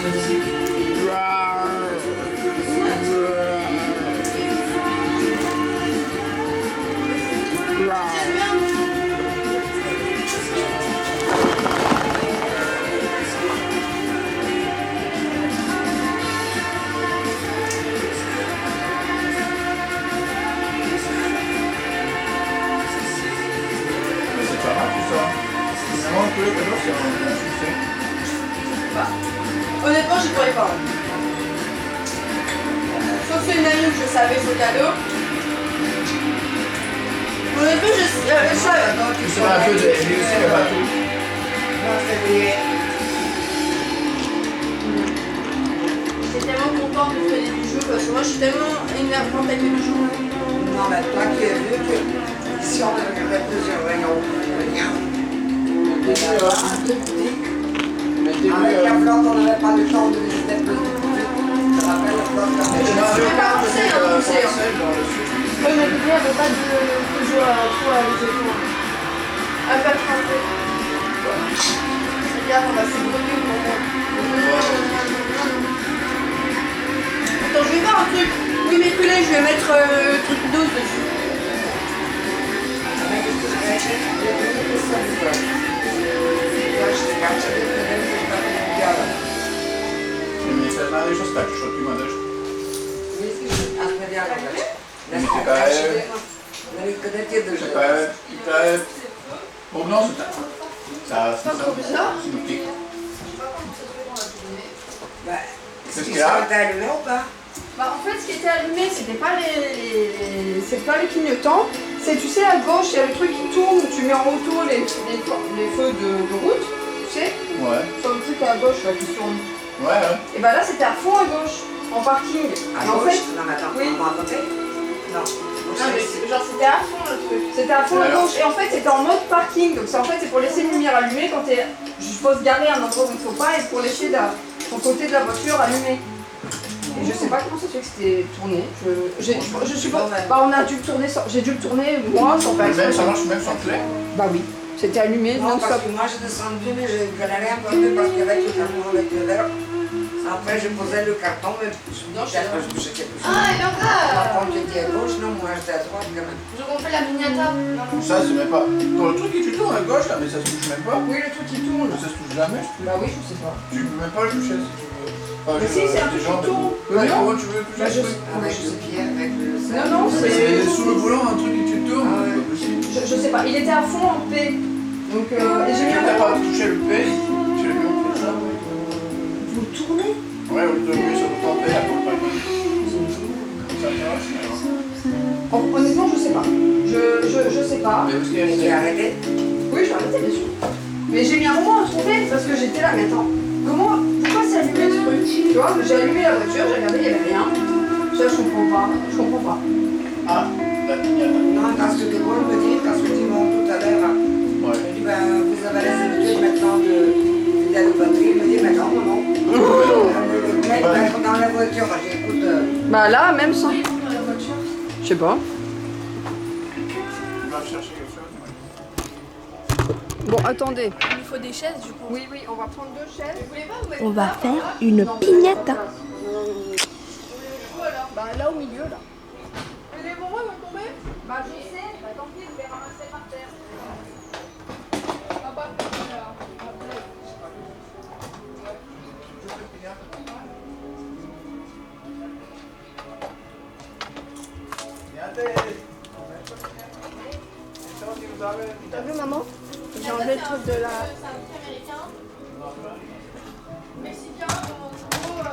Speaker 4: Honnêtement, j'y croyais pas. Sauf une amie que je savais son cadeau. Honnêtement, je savais.
Speaker 1: C'est un peu de réussir le bateau.
Speaker 4: J'étais tellement contente de faire des bijoux parce que moi je suis tellement énervée quand elle fait des bijoux.
Speaker 2: Non, mais toi qui as vu que si on regardait plusieurs rayons, avec la flotte, on n'avait pas le temps de visiter plus de boutiques. Je rappelle la flotte quand
Speaker 4: Je ne pas poussé, hein.
Speaker 3: Oui, mais il n'y avait pas de toujours trop à les épaules.
Speaker 4: À faire tremper. Regarde, on va se brûler pour moi. Attends, je vais voir un truc. Oui, mais que là, je vais mettre le truc d'ose dessus.
Speaker 1: Nie chcę znaleźć ostatnio, що ти мадеш.
Speaker 2: Аз не вярвам вече.
Speaker 1: Ами така е.
Speaker 2: Нали, къде ти е държа?
Speaker 1: Така е прогнозата. Ça, synoptique.
Speaker 2: Est-ce qu'ils sont allumés ou pas?
Speaker 3: Bah, en fait, ce qui était allumé, c'était pas c'est pas les clignotants. C'est, tu sais, à gauche, il y a le truc qui tourne, tu mets en auto les feux de route, tu sais,
Speaker 1: Ouais.
Speaker 3: sur le truc à gauche là, qui tourne.
Speaker 1: Ouais, ouais.
Speaker 3: Et bah là, c'était à fond à gauche, en parking.
Speaker 2: À
Speaker 3: Et en
Speaker 2: gauche?
Speaker 3: fait,
Speaker 2: Non, mais attends,
Speaker 3: oui.
Speaker 2: on va à côté? Non.
Speaker 3: Non, mais genre c'était à fond le truc. C'était à fond à gauche. Et en fait, c'était en mode parking. Donc c'est en fait, c'est pour laisser une lumière allumée quand t'es, je suppose, garé à un endroit où il ne faut pas et pour laisser ton côté de la voiture allumé. Et je sais pas comment ça se fait que c'était tourné. Je suppose. Bah, on a dû le tourner. J'ai dû le tourner moi sans faire
Speaker 1: Même ça
Speaker 3: exprès.
Speaker 1: marche même sans clé.
Speaker 3: Bah oui. C'était allumé
Speaker 2: Non, parce
Speaker 3: non-stop.
Speaker 2: que moi j'ai descendu, mais je galérais un peu plus parce qu'avec le carton, avec le verre, après je posais le carton, mais peut-être que je me jetais plus.
Speaker 5: Ah, et donc là,
Speaker 2: Quand tu étais à gauche, non, moi j'étais à droite quand même.
Speaker 5: je gonfle la pignata.
Speaker 1: Ça, c'est même pas. Dans le truc qui tu tournes à gauche là, mais ça se touche même pas.
Speaker 3: Oui, le truc qui tourne.
Speaker 1: Ça se touche jamais.
Speaker 3: Bah oui, je sais pas.
Speaker 1: Tu peux même pas le toucher si tu veux. Enfin,
Speaker 3: Mais si, c'est un truc qui tourne.
Speaker 1: Oui, mais comment tu veux le toucher
Speaker 3: Bah,
Speaker 1: ce
Speaker 3: je
Speaker 1: truc
Speaker 2: Avec le pied, avec le
Speaker 3: Non, non,
Speaker 1: Mais c'est sous le volant un truc qui tu tournes,
Speaker 2: Ah ouais.
Speaker 1: c'est pas possible.
Speaker 3: Je sais pas. Il était à fond en P. Donc, et j'ai mis un
Speaker 1: T'as pas touché le P, tu l'as mis en P ça.
Speaker 3: Vous le tournez?
Speaker 1: Ouais, au lieu de jouer sur le temps P, là, pour le parking. Ça marche, alors.
Speaker 3: Honnêtement, je sais pas. Je sais pas.
Speaker 1: Mais où est-ce qu'il y a
Speaker 2: Et tu as arrêté?
Speaker 3: Oui, j'ai arrêté, bien sûr. Mais j'ai mis un moment à trouver parce que j'étais là, mais attends, pourquoi c'est allumé ce truc? Tu vois, j'ai allumé la voiture, j'ai regardé, il n'y avait rien. Ça, je comprends pas. Je comprends pas.
Speaker 1: Ah, la pignata.
Speaker 2: Non, parce que De Gaulle me dit, parce que tu montes tout à l'heure,
Speaker 1: Ouais.
Speaker 2: il me dit, ben, vous avez les habitudes maintenant de fidèle aux batteries. Il me dit, mais non, non, non. Le mec va être dans la voiture, j'écoute.
Speaker 3: Bah là, même sans. Je sais pas.
Speaker 1: Tu vas chercher quelque chose.
Speaker 6: Bon, attendez.
Speaker 5: Il nous faut des chaises du coup.
Speaker 3: Oui, oui, on va prendre 2 chaises.
Speaker 4: Vous voulez pas vous mettre
Speaker 8: On va faire une pignata.
Speaker 3: Bah là, au milieu, là.
Speaker 4: Et les bonbons ils vont tomber?
Speaker 3: Bah je sais, bah tant pis, je vais ramasser par terre.
Speaker 4: Ah bah,
Speaker 3: T'as vu, maman? J'ai enlevé le truc de la.
Speaker 4: c'est un truc américain. Mexicain, en gros,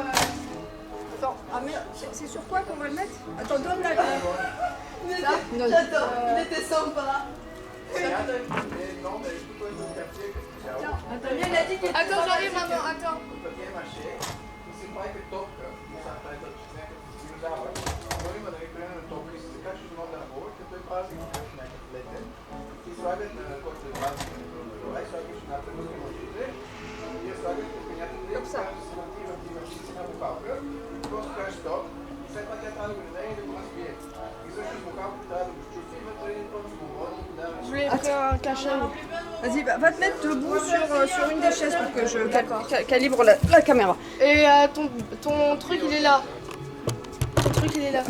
Speaker 3: Attends, ah mais c'est sur quoi qu'on va le mettre? Attends, donne la. Non.
Speaker 4: j'adore, il était sympa. Damien, il a dit qu'il était
Speaker 5: Attends,
Speaker 4: sympa,
Speaker 5: j'arrive
Speaker 4: c'est
Speaker 5: maman, attends.
Speaker 1: Comme ça.
Speaker 5: ta chaise.
Speaker 3: Vas-y, va te mettre debout sur une des chaises pour que je calibre la caméra.
Speaker 5: Et ton truc, il est là. Ton truc, il est là.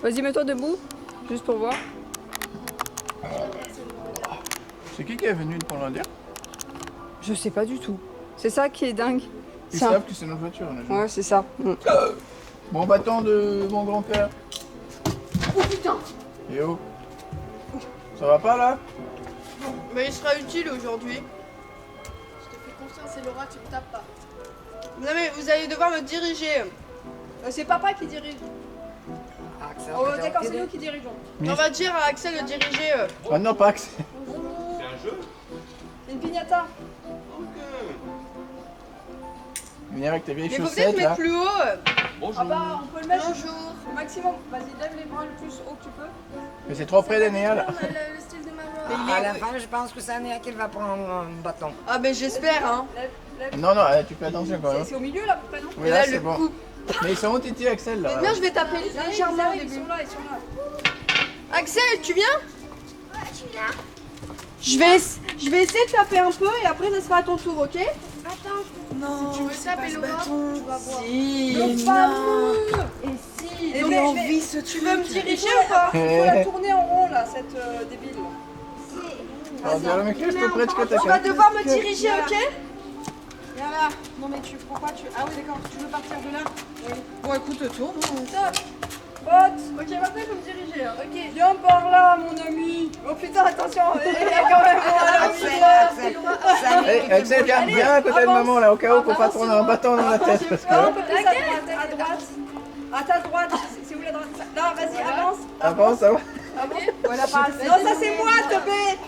Speaker 6: Vas-y, mets-toi debout, juste pour voir.
Speaker 1: C'est qui est venu pour l'Indien?
Speaker 6: Je sais pas du tout. C'est ça qui est dingue.
Speaker 1: Ils
Speaker 6: C'est un-
Speaker 1: savent que c'est notre voiture. On a joué.
Speaker 6: Ouais, c'est ça.
Speaker 1: Bon bâton de mon grand-père.
Speaker 3: Oh putain!
Speaker 1: Et oh. Ça va pas là?
Speaker 3: Mais il sera utile aujourd'hui.
Speaker 5: Je te fais confiance, c'est Laura, tu me tapes pas.
Speaker 3: Non mais vous allez devoir me diriger. C'est papa qui dirige.
Speaker 2: Axel,
Speaker 3: Oh,
Speaker 2: peut-être
Speaker 3: d'accord, c'est
Speaker 2: t'aider?
Speaker 3: nous qui dirigeons.
Speaker 1: Mais-
Speaker 3: On va dire à Axel de diriger.
Speaker 1: Ah non, pas accès.
Speaker 3: C'est une piñata.
Speaker 1: Venir avec tes vieilles
Speaker 3: Mais faut peut-être
Speaker 1: chaussettes
Speaker 3: mettre
Speaker 1: là.
Speaker 3: plus haut.
Speaker 9: Bonjour.
Speaker 3: Ah bah, on peut le mettre au maximum. Vas-y, lève les bras le plus haut que tu peux.
Speaker 1: Mais c'est trop près d'Anéa là.
Speaker 5: Le style de ma voix.
Speaker 3: Mais il
Speaker 2: À
Speaker 3: est
Speaker 2: la
Speaker 3: où?
Speaker 2: fin, je pense que c'est Anéa qui va prendre un bâton.
Speaker 3: Ah ben j'espère hein.
Speaker 1: Non, non, tu fais attention quand même.
Speaker 3: C'est au milieu là, pas non?
Speaker 1: Oui,
Speaker 3: Et
Speaker 1: là
Speaker 3: là
Speaker 1: c'est
Speaker 3: le
Speaker 1: bon.
Speaker 3: coup.
Speaker 1: Mais ils sont où Titi Axel là?
Speaker 3: Bien, je vais taper légèrement au ils début. sont là, ils sont là. Axel, tu viens?
Speaker 5: Ouais, je suis là.
Speaker 3: Je vais essayer de taper un peu et après ça sera à ton tour, ok?
Speaker 5: Attends,
Speaker 3: Non.
Speaker 5: tu veux taper Laura, tu vas voir.
Speaker 3: Si.
Speaker 4: Le
Speaker 3: fameux.
Speaker 4: Et si,
Speaker 3: Et
Speaker 4: on
Speaker 3: mais-
Speaker 4: a
Speaker 3: mais-
Speaker 4: envie ce
Speaker 3: Tu
Speaker 4: truc.
Speaker 3: veux me diriger ou pas? Il faut la tourner en rond là, cette débile.
Speaker 1: On dirait le Christ près de que
Speaker 3: Tu vas devoir me diriger, ok?
Speaker 4: Viens là. Non mais tu pourquoi tu. Ah oui d'accord, tu veux partir de là?
Speaker 3: Bon écoute, tourne. Stop. Bot. Ok, maintenant il faut me diriger. Hein. Ok. Viens par là, mon ami. Oh putain, attention, il y a quand même un ami
Speaker 2: Axel,
Speaker 3: là.
Speaker 2: Axel,
Speaker 1: Hey, Axel, viens à côté de maman là, au cas où faut pas tourner un bâton dans la tête. Parce que...
Speaker 3: Non, un peu plus à droite. À ta droite. C'est où la droite? Là, vas-y, avance.
Speaker 1: Avant, ça va.
Speaker 3: Voilà, pas assez. Non, ça c'est moi, Tobé.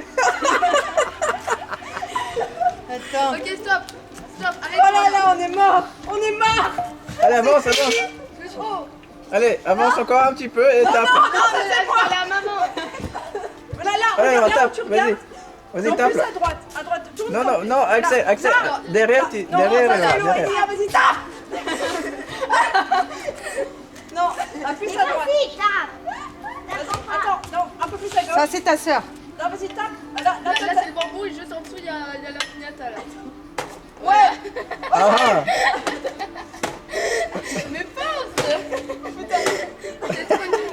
Speaker 3: Attends.
Speaker 5: Ok, stop. Stop, arrête.
Speaker 3: Oh là là, on est mort. On est mort.
Speaker 1: Allez, avance, avance.
Speaker 3: Oh.
Speaker 1: Allez, avance encore un petit peu et tape.
Speaker 3: Non, ça c'est moi.
Speaker 5: Allez à maman.
Speaker 3: Voilà, là,
Speaker 1: Allez, on
Speaker 3: regarde,
Speaker 1: tape.
Speaker 3: tu
Speaker 1: Vas-y.
Speaker 3: regardes.
Speaker 1: Vas-y,
Speaker 3: Non,
Speaker 1: tape
Speaker 3: plus
Speaker 1: là.
Speaker 3: à droite, tourne.
Speaker 1: Non, non, non, Axel, Axel. Derrière,
Speaker 3: Non,
Speaker 1: derrière,
Speaker 3: ça,
Speaker 1: là,
Speaker 3: c'est loin,
Speaker 1: derrière.
Speaker 3: vas-y, tape. Non, un plus à droite. Attends, non, un peu plus à gauche.
Speaker 4: Ça c'est ta sœur.
Speaker 3: Non, vas-y, tape. Là,
Speaker 5: Là, c'est le bambou et juste en dessous, il y a la pignata là.
Speaker 3: Ouais.
Speaker 1: Ah,
Speaker 5: Mais force. Putain, c'est trop nul.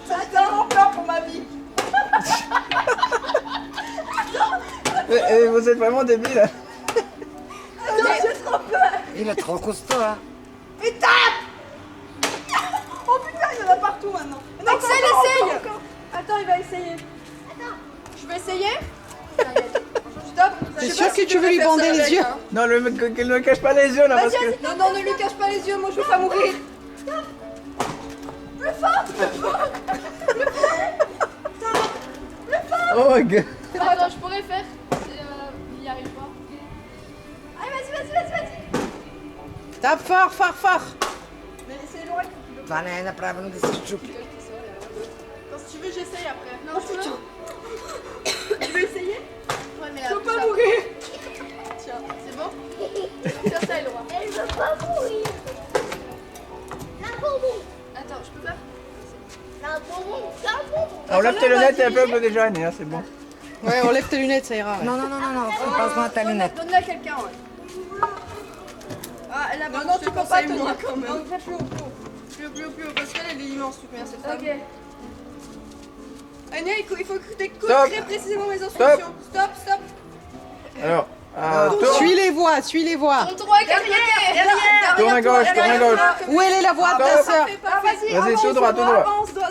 Speaker 3: C'est un emploi pour ma vie.
Speaker 1: vous êtes vraiment débiles. Hein.
Speaker 3: J'ai trop peur.
Speaker 2: il est trop costaud, hein.
Speaker 3: Et tape. Oh putain, il y en a partout maintenant. Non,
Speaker 5: Axel,
Speaker 3: encore,
Speaker 5: essaye.
Speaker 3: encore. Attends, il va essayer. Attends. Je vais essayer. Stop.
Speaker 4: T'es sûr que tu veux lui bander les yeux?
Speaker 1: Non, qu'elle ne cache pas les yeux là, parce
Speaker 3: Vas-y,
Speaker 1: que...
Speaker 3: vas-y. Non, ne lui cache pas les yeux, moi je veux pas mourir.
Speaker 1: Oh my god.
Speaker 5: Attends, je pourrais faire. Il n'y arrive pas.
Speaker 3: Allez, vas-y.
Speaker 4: Tape fort, fort, fort.
Speaker 3: Mais c'est loin.
Speaker 2: Това не е направено да се чупи.
Speaker 3: Attends, si tu veux, j'essaye après.
Speaker 5: Non, tu veux.
Speaker 3: Tu veux essayer?
Speaker 5: Ouais, mais
Speaker 3: Je veux
Speaker 5: appuie
Speaker 3: pas
Speaker 5: ça.
Speaker 3: mourir.
Speaker 5: Tiens, c'est bon? Tiens ça, Laura.
Speaker 8: Elle veut pas mourir. La bonbon.
Speaker 5: Attends, je peux faire?
Speaker 8: La bonbon. La bonbon.
Speaker 1: Enlève tes lunettes et aveugle déjà, Anéa, c'est bon.
Speaker 4: Ouais, enlève tes lunettes, ça ira. ouais.
Speaker 2: Non, non, non, non, non, passe-moi ta lunette.
Speaker 3: Donne-la à quelqu'un, ouais. Ah, elle a non, tu peux pas tenir quand même. Non, fais plus haut, plus haut, parce qu'elle est immense, tu connais cette femme.
Speaker 5: Ok.
Speaker 3: Agnès, il faut que tu écoutes
Speaker 1: Stop.
Speaker 3: très précisément mes instructions. Stop.
Speaker 1: Alors,
Speaker 4: Suis les voies, suis les voies.
Speaker 5: Ton droit, derrière.
Speaker 1: tourne à gauche, tourne à gauche.
Speaker 4: Où elle est la voie de ta sœur?
Speaker 3: Ah, vas-y,
Speaker 1: Vas-y,
Speaker 3: avance,
Speaker 1: tout droit, tout droit.
Speaker 3: Avance, stop.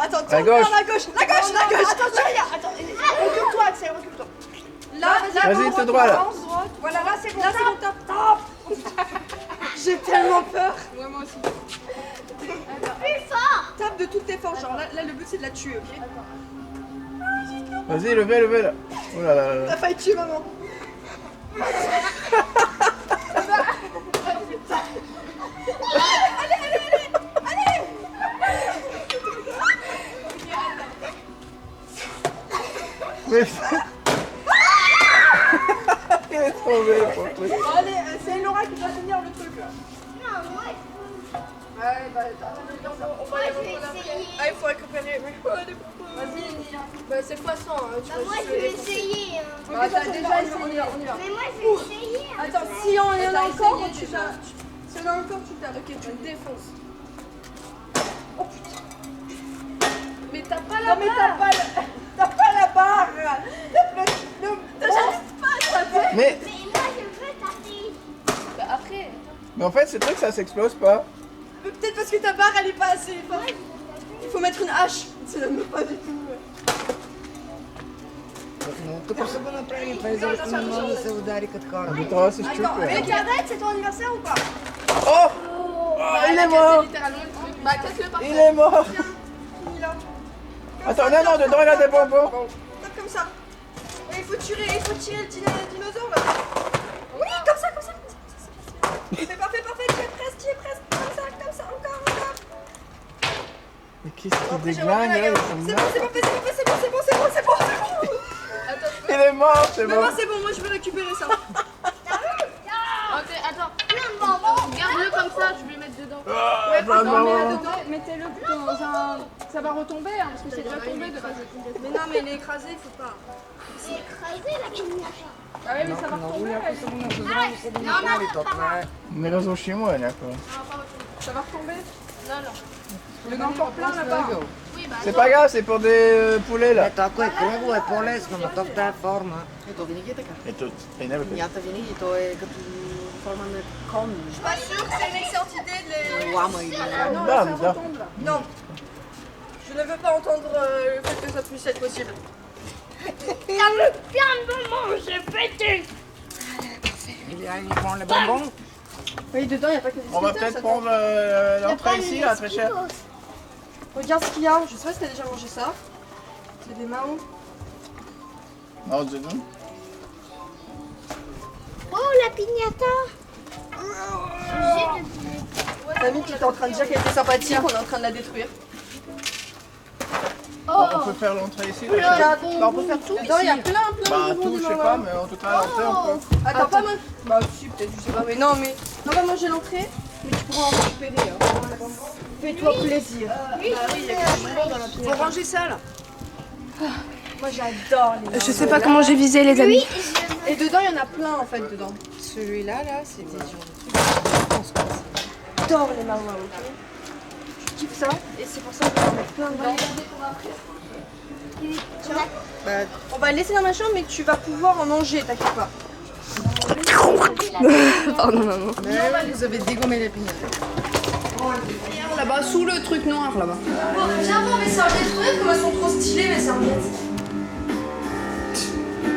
Speaker 3: Attends,
Speaker 1: À gauche.
Speaker 3: la gauche. Attends, attends, recule-toi, Axel, recule-toi. Là,
Speaker 1: Vas-y, tout droit, là.
Speaker 3: avance, droite. Voilà, là, c'est bon, tape. J'ai tellement peur. Ouais, moi aussi.
Speaker 8: Plus fort.
Speaker 3: Tape de toutes tes forces, genre là, le but c'est de la tuer, ok?
Speaker 1: Vas-y, levez là. Oh là là là.
Speaker 3: T'as failli tuer maman.
Speaker 1: Mais... Il est tombé, le pauvre truc.
Speaker 3: Bon, allez, c'est Laura qui doit tenir le truc là.
Speaker 8: Non, moi.
Speaker 3: Ouais, bah on va les
Speaker 8: Moi, je vais
Speaker 3: reprendre après.
Speaker 8: essayer.
Speaker 3: Ah, il faut récupérer. Vas-y, Nia. Bah, c'est poisson. Hein. Tu
Speaker 8: Bah,
Speaker 3: vas
Speaker 8: moi,
Speaker 3: juste
Speaker 8: je vais
Speaker 3: les défoncer.
Speaker 8: essayer. Hein.
Speaker 3: Bah, t'as déjà essayé. On y va.
Speaker 8: Mais moi, je vais essayer. Hein.
Speaker 3: Attends, si on y en a
Speaker 4: T'as
Speaker 3: encore,
Speaker 4: essayé
Speaker 3: tu
Speaker 4: déjà.
Speaker 3: t'as. Si on en a encore, tu t'as. Ok, tu me défonces. Oh putain. Mais t'as pas la barre. Mais t'as pas la barre. T'arrives pas à taper.
Speaker 1: Mais,
Speaker 8: Mais moi, je veux taper.
Speaker 3: Bah, après.
Speaker 1: mais en fait, ce truc, ça s'explose pas.
Speaker 3: Mais peut-être parce que ta barre elle est pas assez forte. Il faut mettre une hache. Ça ne pas du tout.
Speaker 2: Тук особено направи пейзаж, не може да се удари като хора.
Speaker 1: Mais toi, c'est
Speaker 3: Attends,
Speaker 1: stupide.
Speaker 3: avec arrête, c'est ton anniversaire ou pas?
Speaker 1: Oh! Il est mort!
Speaker 3: Littéralement le truc. Bah, casse-le par
Speaker 1: Il
Speaker 3: terre.
Speaker 1: est mort!
Speaker 3: Finis-là.
Speaker 1: Attends, non, non, dedans, il a des bonbons.
Speaker 3: Tape comme ça. Et il faut tirer le dinosaure là. Oui, comme ça, comme ça. Fais parfait, tu es presque. Comme ça, encore.
Speaker 1: Mais qu'est-ce
Speaker 3: Après,
Speaker 1: qu'il
Speaker 3: j'aimerais bien
Speaker 1: déglingue,
Speaker 3: la
Speaker 1: là,
Speaker 3: garder.
Speaker 1: ils sont
Speaker 3: C'est
Speaker 1: morts.
Speaker 3: bon. Attends,
Speaker 1: Il est mort, c'est
Speaker 3: mais
Speaker 1: bon.
Speaker 3: moi c'est bon, moi je vais récupérer ça.
Speaker 5: Ok, attends. Garde-le comme ça, je vais le mettre dedans.
Speaker 1: Ah,
Speaker 5: Non, mais
Speaker 1: bonbon.
Speaker 5: attendez, mettez-le dans un. Ça va retomber, hein, parce que c'est déjà tombé de base.
Speaker 3: Mais non, mais il est écrasé, il faut pas.
Speaker 8: C'est écrasé la pignata.
Speaker 5: Ah ouais, mais ça va retomber.
Speaker 2: Много яко са го назовали, са го направили, то това е.
Speaker 1: Не разруши му е някой.
Speaker 5: Ça va retomber. Non, non. Il y en a encore plein là-bas. Oui, bah
Speaker 1: C'est pas grave, c'est pour des poulets là.
Speaker 2: Ето, ако е кръгло е по-лесно, но то в тази форма.
Speaker 9: Ето винаги е така.
Speaker 1: Ето, е не бе.
Speaker 9: Мята винаги, то е като форма на кон,
Speaker 3: Je suis pas sûre que c'est une excellente idée de les.
Speaker 9: лама или...
Speaker 5: non,
Speaker 1: Да,
Speaker 5: là, ça
Speaker 1: да.
Speaker 5: retombe là.
Speaker 3: Non. Je ne veux pas entendre le fait que ça puisse être possible.
Speaker 8: Ça me plein de bonbons, je pété.
Speaker 2: Или айде прends les bonbons.
Speaker 3: Oui, dedans, il n'y a pas que des
Speaker 1: On va
Speaker 3: Skittles,
Speaker 1: peut-être
Speaker 3: attends.
Speaker 1: prendre l'entrée ici, là, très cher.
Speaker 3: Regarde ce qu'il y a. Je sais pas si t'as déjà mangé ça. C'est des Mao.
Speaker 1: Non, dis-nous.
Speaker 8: Oh, la pignata.
Speaker 3: Mamie qui était en train de dire qu'elle était sympathique, on est en train de la détruire.
Speaker 1: On peut faire l'entrée ici, là.
Speaker 3: Regarde,
Speaker 5: Bah, on peut faire tout
Speaker 3: dedans, il y a
Speaker 5: ici.
Speaker 3: plein de
Speaker 1: Bah,
Speaker 3: bonbons
Speaker 1: tout, je sais
Speaker 3: dedans,
Speaker 1: pas,
Speaker 3: là.
Speaker 1: mais en tout cas, l'entrée, on peut.
Speaker 3: Attends, pas mal. Bah, si, peut-être, je sais pas. Mais non, mais. On va manger l'entrée, mais tu pourras en récupérer. Hein. Fais-toi plaisir.
Speaker 8: Oui,
Speaker 3: Bah oui, il y a quelque chose dans la pignata. Faut ranger ça là. Moi j'adore les.
Speaker 4: Je sais pas comment j'ai visé les amis.
Speaker 3: Et dedans, il y en a plein en fait dedans.
Speaker 9: Celui-là, là, c'était genre...
Speaker 3: J'adore les Mao, ok. Je kiffe ça et c'est pour ça que je vais en mettre plein dedans. Tiens, on va le laisser dans ma chambre, mais tu vas pouvoir en manger, t'inquiète pas.
Speaker 5: Pardon, maman.
Speaker 9: Mais vous avez dégommé les pignottes.
Speaker 6: Là-bas, sous le truc noir, là-bas.
Speaker 3: Bon, viens voir mes serviettes, regarde comme elles sont trop stylées mes serviettes.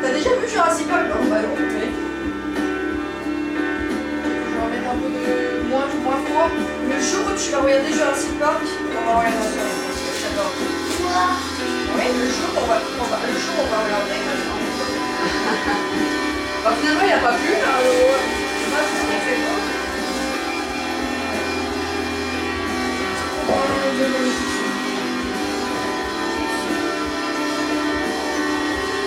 Speaker 3: T'as déjà vu Jurassic Park? Non, bah non, mais... Je vais en mettre un peu de moins froid. Le jour où tu vas regarder Jurassic Park, on va regarder ça. J'adore. Oui, le jour où on va regarder. Bah finalement il a pas plu là. C'est ce qu'il fait beau.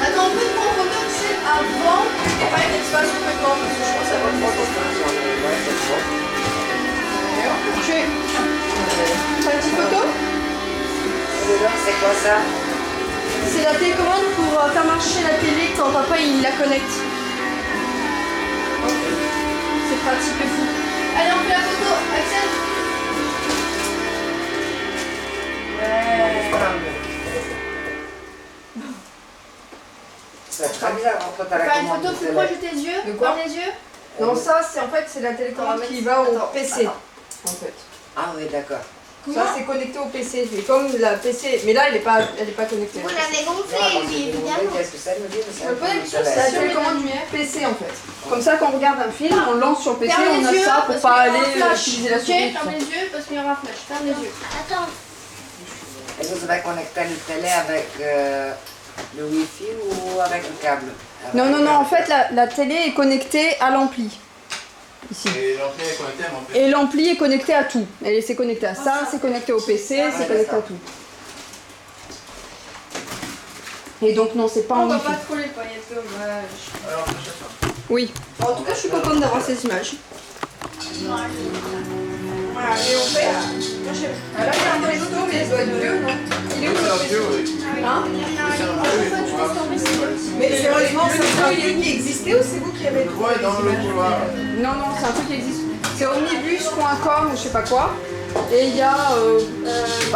Speaker 3: Attends, on peut te prendre photo, tu sais, avant que tu pas une espace complètement, parce que je pense que ça va être trop Tu fais une petite photo?
Speaker 2: C'est quoi ça?
Speaker 3: C'est la télécommande pour faire marcher la télé quand papa il la connecte. C'est pratique et fou. Allez, on fait la photo, Axel.
Speaker 2: C'est très bizarre entre ta
Speaker 3: Faire une
Speaker 2: commande
Speaker 3: photo
Speaker 2: de
Speaker 3: plus
Speaker 2: télé.
Speaker 3: proche de tes yeux.
Speaker 6: De quoi?
Speaker 3: Ferme les yeux.
Speaker 6: Non, ça, c'est en fait, c'est la télécommande qui va au PC. En fait.
Speaker 2: Ah oui, d'accord.
Speaker 6: Ça, c'est connecté au PC. Et comme la PC. Mais là, elle est pas connectée.
Speaker 8: Vous l'avez
Speaker 2: Non,
Speaker 8: gonflé,
Speaker 2: moi,
Speaker 8: lui,
Speaker 2: je me demandais
Speaker 8: évidemment.
Speaker 2: qu'est-ce que ça me dit, mais c'est
Speaker 3: Je me pose la question,
Speaker 6: C'est la
Speaker 3: sur
Speaker 6: télécommande du PC en fait. Comme ça, quand on regarde un film, on lance sur PC,
Speaker 3: Ferme
Speaker 6: on
Speaker 3: les
Speaker 6: a
Speaker 3: yeux,
Speaker 6: ça pour
Speaker 3: parce
Speaker 6: pas
Speaker 3: qu'il y aura
Speaker 6: aller
Speaker 3: un flash.
Speaker 6: utiliser la
Speaker 3: Ok,
Speaker 6: souris.
Speaker 3: ferme les yeux parce qu'il y aura un flash. Ferme les yeux.
Speaker 8: Attends.
Speaker 2: Et vous avez connecté la télé avec le Wi-Fi ou avec le câble?
Speaker 6: Non, non, non, en fait, la télé est connectée à l'ampli. Ici.
Speaker 1: Et l'entrée est connectée à mon PC.
Speaker 6: Et l'ampli est connecté à tout. Elle c'est connecté à ça, c'est connecté au PC, c'est connecté à tout. Et donc, non, c'est pas
Speaker 3: On
Speaker 6: en
Speaker 3: va
Speaker 6: Wi-Fi.
Speaker 3: pas trop les paillettes, dommage.
Speaker 1: Alors, je sais pas.
Speaker 6: Oui.
Speaker 3: En tout cas, je suis contente d'avoir ces images.
Speaker 8: Moi,
Speaker 2: Voilà, et on fait. Moi, je sais pas. Là, il y a un resto, mais il doit être vieux, non? Il est où?
Speaker 1: C'est un vieux, oui.
Speaker 2: Hein?
Speaker 1: C'est un vieux, il faut voir.
Speaker 2: Mais sérieusement, c'est un truc qui existait ou c'est vous qui avez
Speaker 1: Le droit est dans le couloir.
Speaker 6: Non, non, c'est un truc qui existe. C'est omnibus.com ou je sais pas quoi. Et il y a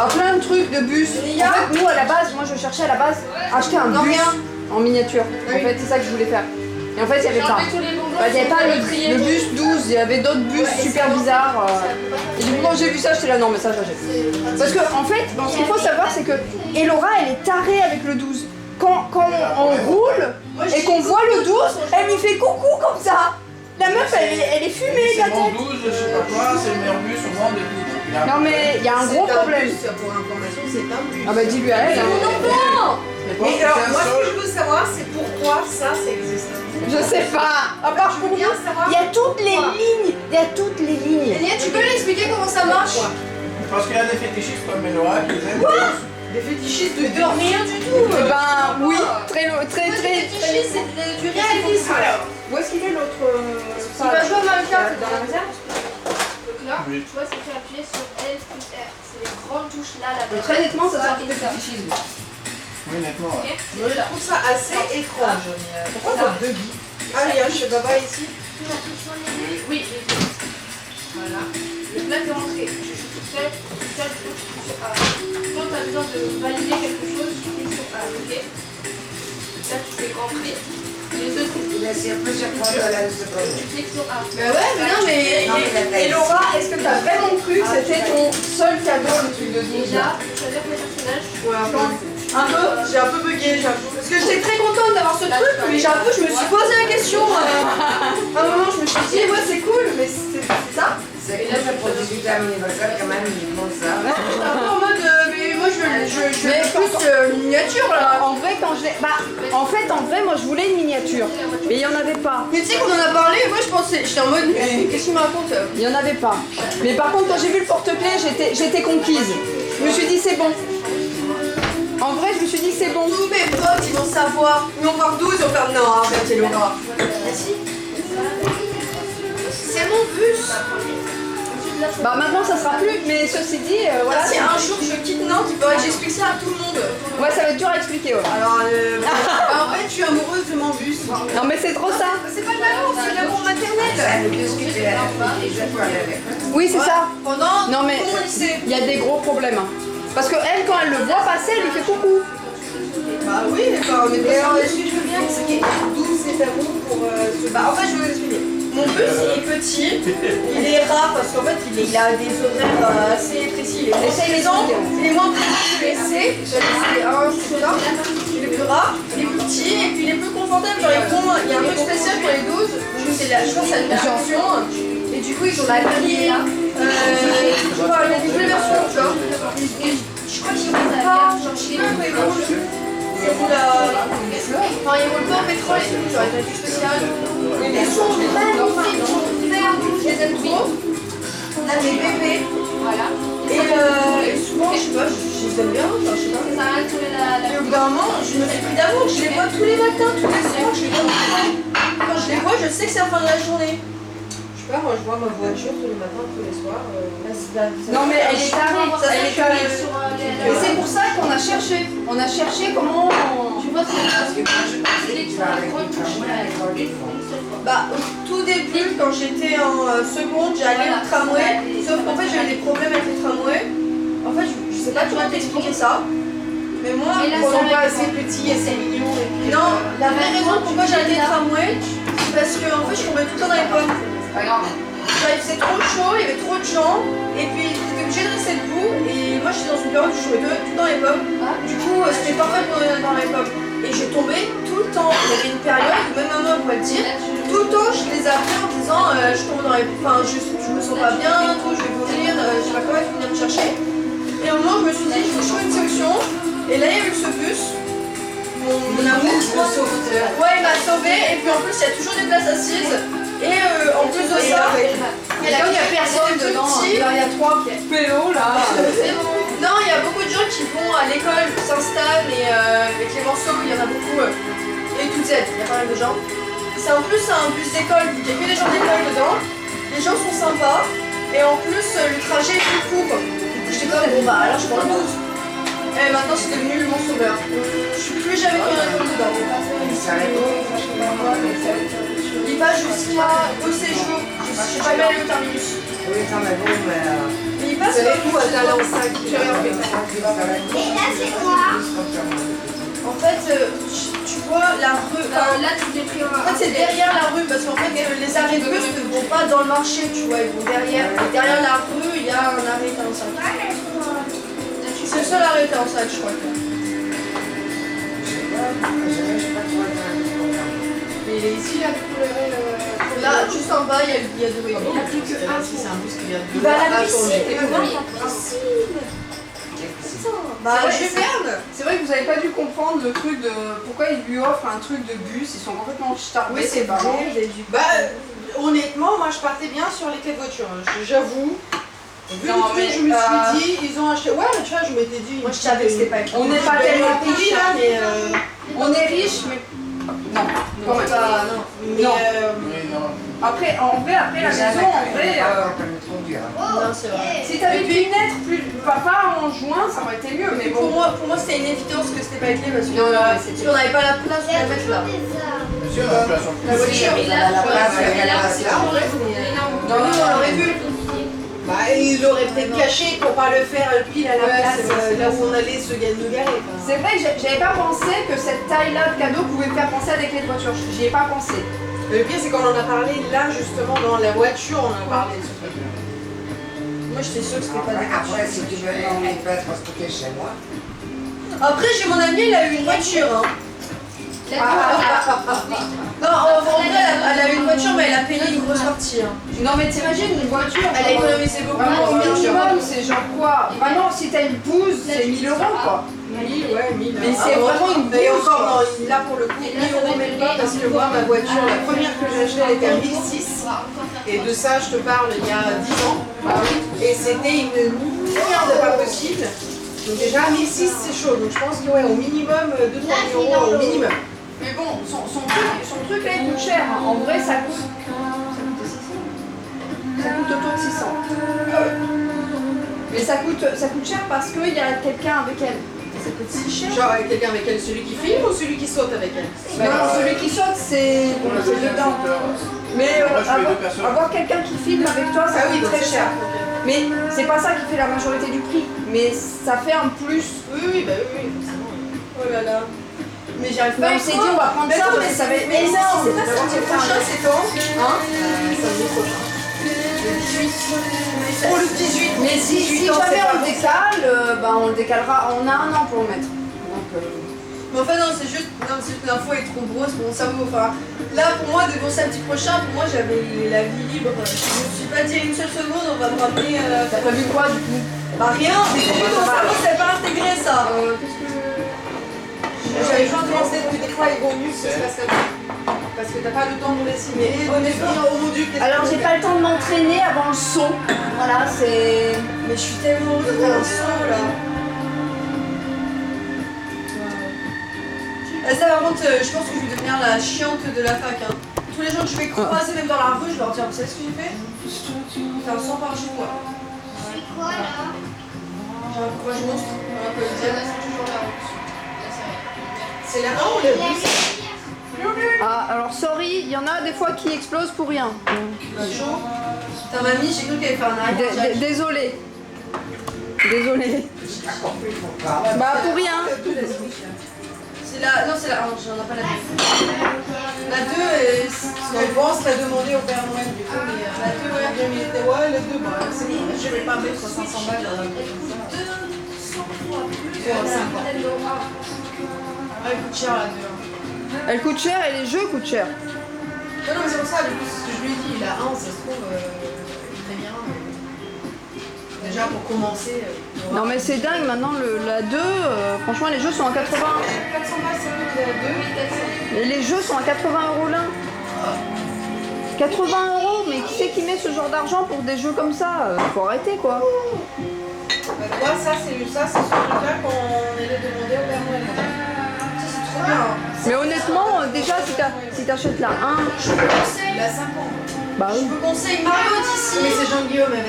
Speaker 6: plein de trucs de bus. En fait, nous à la base, moi je cherchais à la base acheter un bus en miniature. En fait, c'est ça que je voulais faire. Et en fait, il n'y avait pas. Il n'y avait pas le bus 12, il y avait d'autres bus super bizarres. Et du coup, quand j'ai vu ça, j'étais là, non, mais ça, j'achète. Parce que, en fait, ce qu'il faut savoir, c'est que Elora, elle est tarée avec le 12. Quand on roule et qu'on voit le 12, elle lui fait coucou comme ça. La meuf, elle est fumée, la
Speaker 1: C'est mon
Speaker 6: tête.
Speaker 1: 12, je sais pas quoi, c'est le meilleur bus au monde et tout.
Speaker 6: Non, mais il y a un gros problème.
Speaker 9: Pour information, c'est un bus.
Speaker 6: Ah bah dis-lui à elle. Hein.
Speaker 2: Mais alors, moi, ce que je veux savoir, c'est pourquoi ça existe.
Speaker 6: Je sais pas. À part pour
Speaker 2: bien
Speaker 6: nous,
Speaker 2: savoir.
Speaker 6: il y a toutes les lignes. Il y a toutes les lignes.
Speaker 4: Daniel, tu peux lui expliquer comment ça marche?
Speaker 1: Parce qu'il y a des fétichistes comme Elora qui aiment le
Speaker 2: Des fétichistes de rien du tout.
Speaker 6: Eh ben oui, très.
Speaker 4: C'est du réalisme.
Speaker 6: Où est-ce qu'il est l'autre
Speaker 4: Il va jouer à Mario Kart.
Speaker 6: dans la réserve.
Speaker 5: Donc là,
Speaker 1: Oui.
Speaker 5: tu vois, c'est fait appuyer sur L plus R. C'est les grandes touches là, là-bas.
Speaker 6: Très nettement, ça
Speaker 5: Ça,
Speaker 6: sort
Speaker 5: et
Speaker 6: du
Speaker 5: ça.
Speaker 6: fétichisme.
Speaker 1: Oui, nettement.
Speaker 5: Ok.
Speaker 1: Ouais.
Speaker 2: Je trouve ça assez étrange. Pourquoi t'as deux billes? Ah, il y a un chez Baba ici.
Speaker 5: Oui, les deux. Voilà. Le plat est rentré. Je suis toute seule, je touche sur A. Quand tu as besoin de valider quelque chose, tu cliques sur A, ok? Là, tu fais rentrer. Les deux trucs.
Speaker 2: Il a plusieurs fois de la seconde.
Speaker 5: Tu cliques sur A.
Speaker 6: Bah ouais, mais non, mais. Et Laura, est-ce que t'as vraiment cru que c'était ton seul cadeau, le truc de
Speaker 5: Et
Speaker 6: 12
Speaker 5: là, tu choisis le personnage.
Speaker 2: Un peu, j'ai un peu bugué, j'avoue. Parce que j'étais très contente d'avoir ce truc, mais je me suis posé la question. À un moment, je me suis dit, ouais, c'est cool, mais c'est ça.
Speaker 10: C'est là, pour 18e anniversaire, quand même, ils font ça.
Speaker 2: J'étais un peu en mode, mais moi, je veux plus miniature là.
Speaker 6: En vrai, quand je l'ai. Bah, en vrai, moi je voulais une miniature. Mais il y en avait pas.
Speaker 2: Mais tu sais qu'on en a parlé, moi je pensais, j'étais en mode, mais qu'est-ce qu'il me raconte?
Speaker 6: Il y en avait pas. Mais par contre, quand j'ai vu le porte-clés, j'étais conquise. Je me suis dit, c'est bon. En vrai, je me suis dit, c'est bon.
Speaker 2: Tous mes potes, ils vont savoir. Ils vont voir 12, ils vont faire, non, arrête, Elora. C'est mon bus.
Speaker 6: Bah maintenant ça sera plus, mais ceci dit, voilà.
Speaker 2: Si un jour je quitte Nantes, il faudrait que j'explique ça à tout le monde.
Speaker 6: Ouais, ça va être dur à expliquer, ouais.
Speaker 2: Alors, bah, en fait, je suis amoureuse de mon bus.
Speaker 6: Non mais c'est trop ça.
Speaker 2: C'est pas de l'amour, c'est de l'amour maternel.
Speaker 10: Le bus qui fait les étoiles avec.
Speaker 6: Oui, c'est ça.
Speaker 2: Pendant
Speaker 6: Non mais
Speaker 2: tout mon lycée.
Speaker 6: il y a des gros problèmes. Hein. Parce que elle, quand elle le voit passer, elle lui fait coucou.
Speaker 2: Bah oui, d'accord, mais alors, ce que je veux bien, c'est qu'il y ait 12 c'est où pour se... Bah en fait, je vais vous expliquer. Mon bus, il est petit, il est rare parce qu'en fait, il a des horaires assez précis. Il est moins précis que les C. J'ai laissé un, c'est là. Il est plus rare, il est plus petit et puis il est plus confortable. Genre, il y a un truc spécial pour les 12. Je pense que c'est la version. Et du coup, ils ont la grille. Je sais pas, il y a des nouvelles versions, tu vois. Je crois qu'ils roulent pas, genre, je sais pas quoi ils roulent. Ils roulent enfin, ils roulent pas au pétrole et tout, genre, il y a des trucs spéciaux. Ils sont magnifiques, ils sont verts, je les aime trop. On a des bébés.
Speaker 5: Voilà.
Speaker 2: Et souvent, je sais pas, je les aime bien, enfin, je sais pas.
Speaker 5: Ça arrête sur la.
Speaker 2: Et au bout d'un moment, je me suis pris d'amour, je les vois tous les matins, tous les soirs, je les vois tous les matins. Quand je les vois, je sais que c'est la fin de la journée. Je sais pas, moi je vois ma voiture tous les matins, tous les soirs.
Speaker 6: Non mais elle est tarée. Elle est tarée. Et c'est pour ça qu'on a cherché. On a cherché comment.
Speaker 5: Tu vois, c'est parce que quand je clique sur la grande touche,
Speaker 2: Bah, au tout début, quand j'étais en seconde, j'allais au tramway. Sauf qu'en fait, j'avais des problèmes avec le tramway. En fait, je sais pas comment t'expliquer ça. Mais moi,
Speaker 5: pendant
Speaker 2: pas assez petit et c'est mignon. Non, la vraie raison pourquoi j'allais au tramway, c'est parce que en fait, je tombais tout le temps dans les pommes.
Speaker 6: Pas grave.
Speaker 2: Genre, il faisait trop chaud, il y avait trop de gens, et puis j'étais obligée de rester debout, et moi j'étais dans une période où je jouais tout dans les pommes. Du coup, c'était parfait pour dans les pommes. Et je tombais tout le temps. Il y avait une période où même maman pourrait le dire, tout le temps je les appelais en disant je tombe dans les... Enfin, je me sens pas bien, tout, je vais vomir, je sais pas quoi, il faut venir me chercher. Et au moment où je me suis dit, je vais trouver une solution, et là il y a eu ce bus. Mon amour, ouais, il m'a sauvé, et puis en plus il y a toujours des places assises. Et en plus de ça,
Speaker 6: il y a personne dedans. Il y a 3 pélos là.
Speaker 2: Non, il y a beaucoup de gens qui vont à l'école, s'installent et avec les morceaux, il y en a beaucoup. Et toutes Z, il y a pas mal de gens. C'est en plus un bus d'école, il n'y a que des gens d'école dedans. Les gens sont sympas.
Speaker 4: Et en plus, le trajet est plus court. J'étais comme, bon bah alors je prends le 12. Et maintenant c'est devenu mon sauveur. Je suis plus jamais quand même dedans. Il va jusqu'au séjour. Je sais jamais aller au terminus.
Speaker 2: Oui, ça va bon, mais...
Speaker 4: Il passe
Speaker 7: Vous
Speaker 4: par
Speaker 7: avez tout à talent 5.
Speaker 4: J'ai rien fait.
Speaker 8: Et là, c'est quoi?
Speaker 4: En fait, tu vois la rue.
Speaker 5: Là, tu t'es pris
Speaker 4: En fait, c'est derrière la rue parce qu'en fait, les arrêts de bus ne vont pas dans le marché, tu vois, ils vont derrière. Et derrière la rue, il y a un arrêt en sac. C'est le seul arrêt en sac, je crois.
Speaker 7: Mais il est ici, là, pour le...
Speaker 4: Là, juste en bas, il y a deux
Speaker 7: Ah bon,
Speaker 4: véhicules.
Speaker 7: si c'est un bus qui vient de...
Speaker 4: Il va à la
Speaker 7: Ah,
Speaker 4: piscine. Bah,
Speaker 6: C'est vrai,
Speaker 4: je vais perdre.
Speaker 6: C'est vrai que vous avez pas dû comprendre le truc de pourquoi ils lui offrent un truc de bus, ils sont complètement starbés,
Speaker 4: Oui, c'est
Speaker 6: pas
Speaker 4: vrai.
Speaker 7: Bah, honnêtement, moi je partais bien sur les clés de voiture. J'avoue. Vu
Speaker 6: Non,
Speaker 7: le truc,
Speaker 6: mais,
Speaker 7: je me suis dit, ils ont acheté. Ouais, mais tu vois, je m'étais dit.
Speaker 4: Moi, je savais que c'était pas écrit.
Speaker 6: On n'est pas tellement riche,
Speaker 7: là, mais.
Speaker 6: on est riche, mais non, quand même.
Speaker 4: Non.
Speaker 7: Mais.
Speaker 6: Non.
Speaker 1: Oui, non.
Speaker 6: Après, en vrai, après la maison, en vrai,
Speaker 4: Non, c'est vrai.
Speaker 6: si t'avais pu y naître plus papa en juin, ça aurait été mieux, mais
Speaker 4: Pour
Speaker 6: bon.
Speaker 4: moi, c'était une évidence que c'était pas écrit parce que
Speaker 6: Non, non, c'était-
Speaker 4: on n'avait pas la place pour la mettre là.
Speaker 1: Monsieur, on a la place en plus.
Speaker 4: La voiture,
Speaker 5: Mais là, c'est toujours là.
Speaker 4: Non, on l'aurait vu.
Speaker 7: Bah, ils l'auraient peut-être caché pour pas le faire pile à la
Speaker 4: Ouais,
Speaker 7: place
Speaker 4: c'est vrai,
Speaker 7: là où on allait se garer.
Speaker 6: C'est vrai que j'avais pas pensé que cette taille-là de cadeau pouvait me faire penser à des clés de voiture. J'y ai pas pensé.
Speaker 7: Le pire, c'est qu'on en a parlé là, justement, dans la voiture, on en a parlé de ce truc.
Speaker 4: Moi, j'étais sûre que c'était pas des
Speaker 2: Après,
Speaker 4: voitures.
Speaker 2: si tu veux, on peut être stocké chez moi.
Speaker 4: Après, j'ai mon ami, il a eu une voiture. Hein. Non, en vrai, elle a eu une voiture, mais elle a payé une grosse partie. Hein.
Speaker 6: Non mais t'imagines une voiture,
Speaker 4: Elle a économisé beaucoup.
Speaker 6: vraiment, au
Speaker 4: pour une voiture.
Speaker 6: minimum, c'est genre quoi? Vraiment, si t'as une bouse, c'est 1000 € quoi.
Speaker 7: 1000, ouais, 1000.
Speaker 6: Mais c'est vraiment une
Speaker 7: Et
Speaker 6: bouse,
Speaker 7: encore,
Speaker 6: quoi.
Speaker 7: non, là pour le coup, 1000 € même pas, parce que moi, ma voiture, la première que j'ai achetée, elle était à 1006. Et de ça, je te parle, il y a 10 ans. Et c'était une merde pas possible. Donc déjà, 1006, c'est chaud. Donc je pense que, ouais, au minimum, 2-3 000 € au minimum.
Speaker 6: Mais bon, son truc là, il coûte cher. Hein. En vrai, ça coûte 600. Ça coûte autour de 600. Mais ça coûte cher parce qu'il y a quelqu'un avec elle. Ça coûte si cher.
Speaker 7: Genre avec quelqu'un avec elle, celui qui filme ou celui qui saute avec elle?
Speaker 6: Non, celui qui saute, c'est dedans. Mais
Speaker 1: Moi, je fais deux personnes.
Speaker 6: avoir quelqu'un qui filme avec toi, ça
Speaker 7: Ah oui,
Speaker 6: coûte
Speaker 7: donc
Speaker 6: très
Speaker 7: c'est
Speaker 6: cher.
Speaker 7: ça.
Speaker 6: Mais c'est pas ça qui fait la majorité du prix. Mais ça fait un plus.
Speaker 7: Oui, bah oui, forcément.
Speaker 4: Oh là là. Mais j'arrive
Speaker 6: Mais
Speaker 4: pas à
Speaker 6: on s'est dit, on va prendre
Speaker 4: Mais
Speaker 6: ça
Speaker 4: attends,
Speaker 6: parce que ça va être
Speaker 4: mais
Speaker 6: énorme.
Speaker 4: c'est pas samedi prochain, c'est quand? Hein?
Speaker 7: Samedi prochain.
Speaker 4: Pour le 18.
Speaker 6: Mais si
Speaker 7: 18 ans,
Speaker 6: jamais
Speaker 7: c'est
Speaker 6: on
Speaker 7: pas
Speaker 6: le décale, bah on le décalera. On a un an pour le mettre. Donc,
Speaker 4: Mais en fait, non, c'est juste l'info est trop grosse pour mon cerveau. Enfin, là, pour moi, de bon samedi prochain, pour moi, j'avais la vie libre. Je me suis pas dit une seule seconde, on va me ramener.
Speaker 6: t'as prévu quoi du coup?
Speaker 4: Bah, rien, mais mon cerveau, c'est pas intégré ça.
Speaker 7: J'avais besoin de penser que des fois il vaut mieux que ça se passe comme ça. Parce que t'as pas le temps de l'estimer. Oh mon dieu, qu'est-ce
Speaker 6: Alors
Speaker 7: que
Speaker 6: j'ai pas le temps de m'entraîner avant le saut. Voilà, c'est.
Speaker 4: Mais je suis tellement heureuse de faire un saut là. Ça, par contre, je pense que je vais devenir la chiante de la fac. Hein. Tous les gens que je vais croiser, même dans la rue, je leur dis, vous savez ce que j'ai fait? Faire un 100 par jour. Ouais.
Speaker 8: C'est quoi là?
Speaker 4: J'ai un courage monstre. Voilà, quoi, je
Speaker 5: Là,
Speaker 4: dire.
Speaker 5: c'est toujours la route. Là, c'est
Speaker 7: c'est la 1 ou la 10?
Speaker 6: Ah, alors sorry, il y en a des fois qui explosent pour rien.
Speaker 4: Bah, chaud. Ta mamie, j'ai cru qu'elle allait faire un arrêt.
Speaker 6: Désolé. Désolé. Bah pour rien.
Speaker 4: C'est la. Non, c'est la 1, j'en ai pas la 2. La 2,
Speaker 7: Je pense l'a demandé au Père Noël du coup, mais
Speaker 4: la 2, ouais.
Speaker 7: il était ouais, les deux, bah, c'est bon, je vais pas mettre 500 balles dans un truc comme ça.
Speaker 5: 200 fois plus.
Speaker 7: Pour 5 ans.
Speaker 4: Elle coûte cher la 2.
Speaker 6: Elle coûte cher et les jeux coûtent cher.
Speaker 7: Non, non, mais c'est pour ça, du coup, ce que je lui ai dit, la 1, ça se trouve, très bien. Mais déjà pour commencer.
Speaker 6: Non mais c'est dingue maintenant la 2, franchement les jeux sont à 80.
Speaker 7: 400 balles, ça coûte la 2.
Speaker 6: Et les jeux sont à 80 € l'un. 80 €, mais qui c'est qui met ce genre d'argent pour des jeux comme ça? Faut arrêter quoi.
Speaker 7: Bah, toi, ça, c'est ce truc-là qu'on allait demander au Père Noël.
Speaker 4: Ça, c'est trop bien.
Speaker 6: Mais honnêtement, déjà, si t'achètes la 1,
Speaker 4: Je vous conseille,
Speaker 7: Il a 5 ans.
Speaker 6: bah
Speaker 4: je
Speaker 6: oui.
Speaker 4: vous conseille Mario Odyssey.
Speaker 7: Mais c'est Jean-Guillaume avec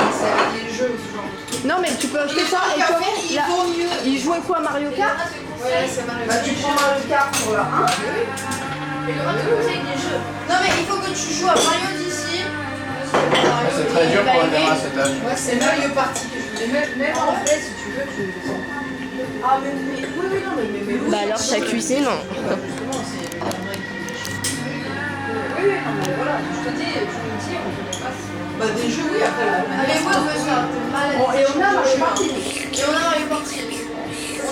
Speaker 7: les jeux ou ce genre de trucs.
Speaker 6: Non, mais tu peux acheter ça et
Speaker 7: Café,
Speaker 6: toi,
Speaker 7: il
Speaker 6: là,
Speaker 7: vaut mieux.
Speaker 6: il jouait quoi, Mario Kart?
Speaker 7: Ouais, c'est Mario.
Speaker 6: Bah, tu prends Mario Kart pour la 1.
Speaker 5: Et le reste, conseille des jeux.
Speaker 4: Non mais il faut que tu joues à Mario Odyssey.
Speaker 1: C'est très dur pour un gamin à cet âge.
Speaker 7: Moi, c'est Mario Party que je voulais. Même en fait, si tu veux, tu le sens.
Speaker 4: Ah mais
Speaker 7: Oui, non, mais
Speaker 5: Bah alors sa cuisine, non.
Speaker 7: justement, c'est le gamin qui. Oui, non, mais voilà, je te dis, on ne pas. Bah, des jeux, oui, après.
Speaker 4: allez moi je veux ça.
Speaker 6: Bon, et on a Mario Party.
Speaker 4: Et on a Mario Party.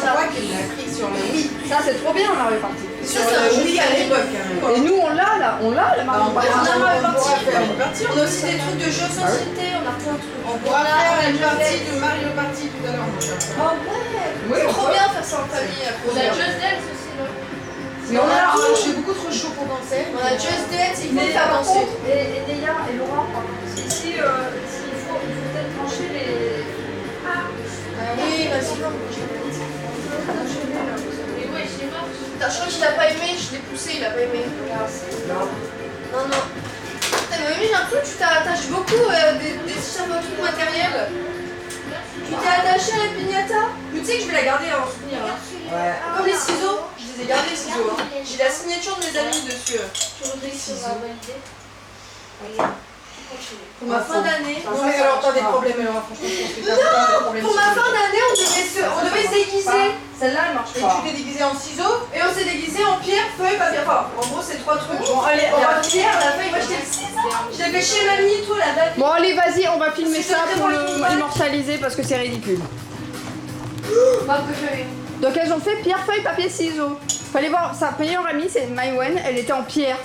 Speaker 7: C'est moi qui l'ai pris sur le Wii.
Speaker 6: Ça, c'est trop bien, Mario Party.
Speaker 7: Sur le Wii à l'époque.
Speaker 6: Et nous, on l'a, là, la Mario Party.
Speaker 4: On a Mario
Speaker 7: On pourra
Speaker 4: Party.
Speaker 7: faire une partie.
Speaker 4: On a aussi des trucs de jeux de société, on a plein de trucs.
Speaker 7: On pourra faire une partie de Mario Party tout à l'heure.
Speaker 4: Oh ouais, c'est trop bien faire ça en famille.
Speaker 5: On a Just Dance aussi là.
Speaker 7: Mais on a j'ai beaucoup trop chaud pour danser.
Speaker 4: On a Just Dance, il faut
Speaker 6: Mais
Speaker 4: faire
Speaker 6: par
Speaker 4: danser.
Speaker 6: contre, et Néa et Laura, s'il faut peut-être trancher les...
Speaker 4: Oui, vas-y.
Speaker 5: Mais ouais, je sais pas.
Speaker 4: Putain, je crois qu'il a pas aimé, je l'ai poussé, il a pas aimé. Non, non. Putain, mais j'ai l'impression que tu t'attaches beaucoup des trucs matériels. Tu t'es attaché à la piñata. Mais tu sais que je vais la garder en souvenir. Hein.
Speaker 2: Ouais.
Speaker 4: Comme les ciseaux, je les ai gardés les ciseaux. Hein. J'ai la signature de mes amis dessus.
Speaker 5: Tu voudrais si on va valider.
Speaker 4: Pour ma fin d'année.
Speaker 7: Non, mais alors, t'as des problèmes, alors, franchement, je pense que t'as pas de problème.
Speaker 4: Pour ma fin d'année, on devait se déguiser.
Speaker 6: Celle-là, elle marche
Speaker 4: Et
Speaker 6: pas.
Speaker 4: tu t'es déguisé en ciseaux et on s'est déguisé en pierre, feuille, papier. Enfin, en gros, c'est 3 trucs. Bon, allez, on va pierre, la feuille. Moi, j'étais le ciseau. Je l'ai fait chez mamie, toi, la date.
Speaker 6: Bon, allez, vas-y, on va filmer
Speaker 4: C'est
Speaker 6: ça
Speaker 4: très
Speaker 6: pour
Speaker 4: bon, ouais.
Speaker 6: l'immortaliser parce que c'est ridicule.
Speaker 5: Ma préférée.
Speaker 6: Donc, elles ont fait pierre, feuille, papier, ciseaux. Fallait voir, sa meilleure amie, c'est Maïwen, elle était en pierre.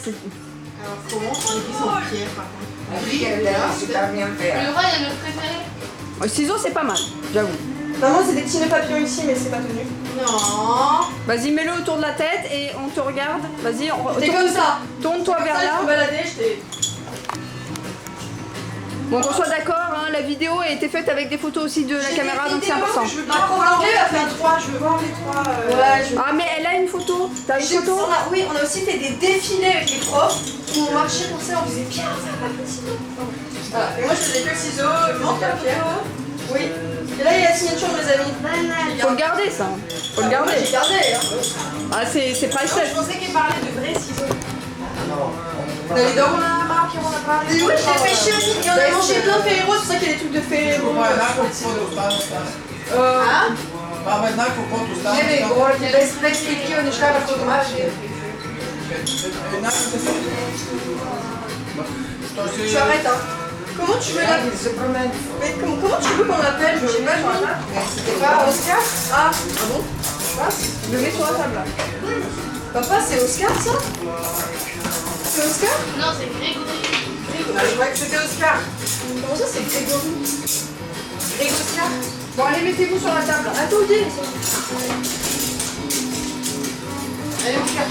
Speaker 7: Alors, comment on déguise en pierre, par contre?
Speaker 2: Oui, elle a super bien fait.
Speaker 5: Le roi, il y a notre préféré.
Speaker 6: Ciseaux, c'est pas mal, j'avoue.
Speaker 4: Maman, c'est des petits nœuds papillons ici, mais c'est pas tenu.
Speaker 7: Non.
Speaker 6: Vas-y, mets-le autour de la tête et on te regarde. Vas-y,
Speaker 4: T'es comme ça.
Speaker 6: tourne-toi vers
Speaker 4: Ça,
Speaker 6: là.
Speaker 4: je me baladais, j'étais.
Speaker 6: Bon, qu'on soit d'accord, hein, la vidéo a été faite avec des photos aussi de la caméra, donc c'est important.
Speaker 7: Je veux bien prolonger, elle a fait 3, je veux voir les 3.
Speaker 4: Ouais, je.
Speaker 6: Ah, mais elle a une photo. T'as une photo?
Speaker 4: Oui, on a aussi fait des défilés avec les profs où on marchait comme ça, on faisait bien, ça va le ciseau. Voilà. Et moi je faisais que le ciseau, je monte la pierre. Oui. Et là il y a la signature de mes amis.
Speaker 6: Faut le garder, ça. Faut le garder.
Speaker 4: J'ai gardé. Hein.
Speaker 6: Ah, c'est pas
Speaker 7: Je pensais qu'elle parlait de vrais ciseaux. T'as les dents, la marque, on a parlé.
Speaker 4: Oui, je l'ai fait chier aussi. Et on a mangé plein de Ferrero, c'est ça qu'il y a des trucs de Ferrero.
Speaker 1: Ouais, là, il faut prendre au stade.
Speaker 7: Hein?
Speaker 1: Bah, maintenant, il faut prendre au stade.
Speaker 7: Nee, hoor, je best expliquer und ich schreibe das automatisch.
Speaker 4: Tu arrêtes, hein. Comment tu veux la...
Speaker 2: Il se promène.
Speaker 4: Mais comment tu veux qu'on l'appelle? Je sais pas, je vois.
Speaker 7: C'était pas Oscar?
Speaker 4: Ah bon?
Speaker 6: Je le mets sur la table là.
Speaker 4: Papa, c'est Oscar ça? C'est Oscar?
Speaker 5: Non, c'est Grégory.
Speaker 7: Ah, je croyais que c'était Oscar.
Speaker 4: Comment ça, c'est Grégory?
Speaker 7: Oscar?
Speaker 6: Bon, allez, mettez-vous sur la table.
Speaker 4: Attendez.
Speaker 7: Allez, Oscar.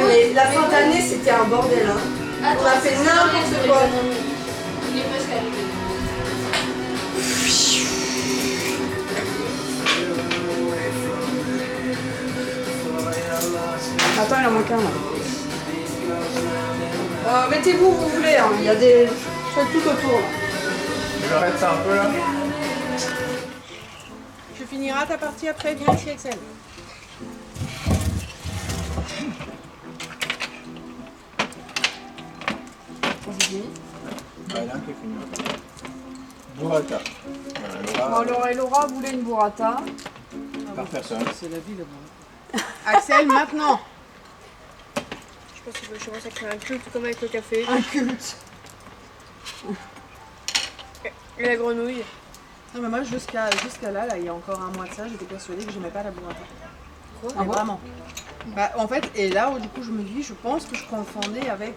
Speaker 4: Mais la fin d'année, c'était un bordel. Hein.
Speaker 5: Attends,
Speaker 4: On a fait n'importe quoi.
Speaker 5: Il est presque arrivé.
Speaker 6: Attends, il en manque un là. Mettez-vous où vous voulez, hein. Il y a des. Faites tout autour là.
Speaker 1: Je vais arrêter ça un peu là.
Speaker 7: Tu finiras ta partie après, viens ici, Axel.
Speaker 1: Ouais, là, c'est fini. Burrata.
Speaker 6: Bon, Laura et Laura voulaient une burrata.
Speaker 1: Par personne.
Speaker 7: C'est la vie, le bon. Axel, maintenant.
Speaker 4: Je pense que je commence à créer un culte comme avec le café.
Speaker 6: Un culte.
Speaker 4: Et la grenouille.
Speaker 7: Non, mais moi, jusqu'à là, il y a encore un mois de ça, j'étais persuadée que j'aimais pas la burrata.
Speaker 4: Quoi?
Speaker 7: Mais vraiment. Bah, en fait, et là, du coup, je me dis, je pense que je confondais avec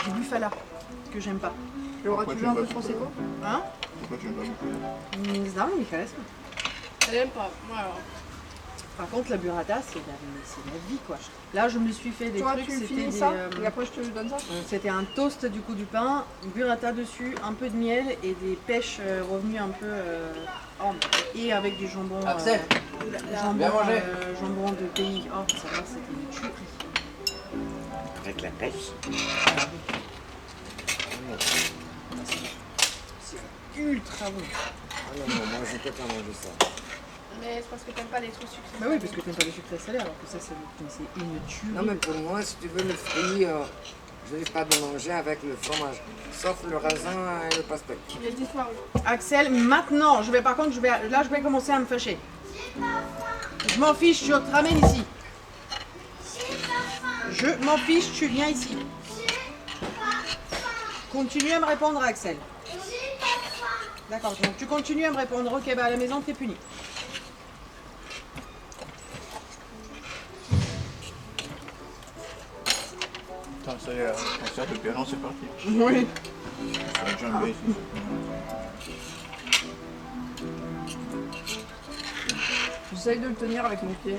Speaker 7: du bufala, que j'aime pas.
Speaker 6: Laura,
Speaker 1: Pourquoi
Speaker 6: tu
Speaker 1: tu
Speaker 6: veux un
Speaker 1: veux
Speaker 6: peu
Speaker 1: pas
Speaker 6: de prosecco?
Speaker 7: Hein?
Speaker 1: Pourquoi tu veux pas beaucoup?
Speaker 7: Не знаю, Michael.
Speaker 5: Elle aime pas. Moi alors.
Speaker 7: Par contre, la burrata, c'est la vie, quoi. Là, je me suis fait des
Speaker 6: Toi,
Speaker 7: trucs,
Speaker 6: tu
Speaker 7: c'était
Speaker 6: finis
Speaker 7: des,
Speaker 6: ça et après je te donne ça.
Speaker 7: c'était un toast du coup du pain, une burrata dessus, un peu de miel et des pêches revenues un peu Et avec du jambon.
Speaker 1: Axel,
Speaker 7: Jambon,
Speaker 1: viens manger.
Speaker 7: Jambon de pays. Oh, ça va, c'était une tuerie.
Speaker 2: Avec la pêche.
Speaker 7: C'est ultra bon.
Speaker 2: Ah non, moi je peux pas manger ça.
Speaker 5: Mais c'est parce que t'aimes pas les trucs sucrés.
Speaker 7: Bah oui, parce que t'aimes pas les sucrés salés, alors que ça, c'est une tuerie.
Speaker 2: Non, mais pour moi, si tu veux le fruit, je n'ai pas de manger avec le fromage. Sauf le raisin et le pastèque.
Speaker 5: Il a dit toi.
Speaker 7: Axel, maintenant, par contre, je vais commencer à me fâcher. Je m'en fiche, je te ramène ici. Je m'en fiche, tu viens ici. Continue à me répondre, Axel. D'accord, donc tu continues à me répondre. Ok, bah à la maison, t'es puni.
Speaker 1: Attends, ça y est, concert de piano, c'est parti.
Speaker 7: Oui.
Speaker 1: J'aime ici.
Speaker 6: J'essaye de le tenir avec mon pied.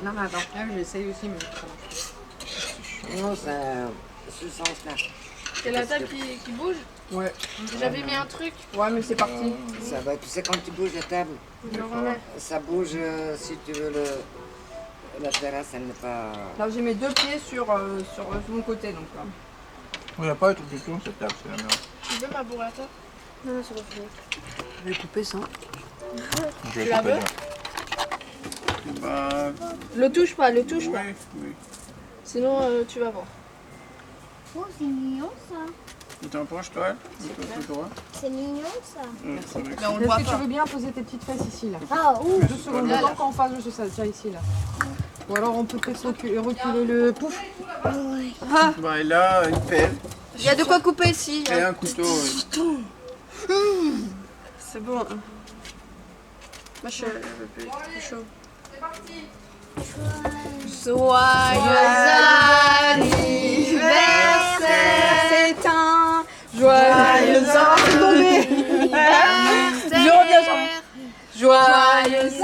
Speaker 2: Non, mais attends.
Speaker 7: Ah oui, j'essaye aussi, mais ça marche.
Speaker 2: Non, c'est ce sens-là.
Speaker 5: C'est la table qui bouge.
Speaker 6: Ouais.
Speaker 5: J'avais mis un truc.
Speaker 6: Ouais, mais c'est parti.
Speaker 2: Ça va, tu sais, quand tu bouges la table,
Speaker 5: Je le remets.
Speaker 2: ça bouge si tu veux la terrasse, elle n'est pas.
Speaker 6: Là, j'ai mes deux pieds sur mon côté, donc là.
Speaker 1: Il n'y a pas de truc du tout, cette table, c'est la merde.
Speaker 5: Tu veux ma burrata?
Speaker 3: Non, non, c'est pas fini.
Speaker 6: Je vais couper ça.
Speaker 1: Je vais
Speaker 5: Tu la
Speaker 1: couper
Speaker 5: veux?
Speaker 1: bien. Bah,
Speaker 5: Le touche pas, le touche pas.
Speaker 1: oui, oui.
Speaker 5: Sinon, tu vas voir.
Speaker 8: Oh, c'est mignon ça.
Speaker 1: Attends, penche-toi. Tout droit.
Speaker 8: C'est mignon ça.
Speaker 1: C'est vrai que
Speaker 5: Mais on le
Speaker 7: Est-ce
Speaker 5: voit
Speaker 7: que tu
Speaker 5: pas.
Speaker 7: veux bien poser tes petites fesses ici, là?
Speaker 8: Ah, ouh.
Speaker 7: 2 secondes, le temps qu'on fasse juste ça, tiens ici, là. Ou alors on peut peut-être reculer le pouf.
Speaker 1: Bah, et là, une pelle
Speaker 3: Il y a de quoi couper ici.
Speaker 1: et un couteau. Oui.
Speaker 3: C'est bon. Moi, je veux plus. C'est chaud.
Speaker 5: C'est parti.
Speaker 3: Joyeux anniversaire, c'est un joyeux anniversaire. Je reviens, je reviens. Joyeux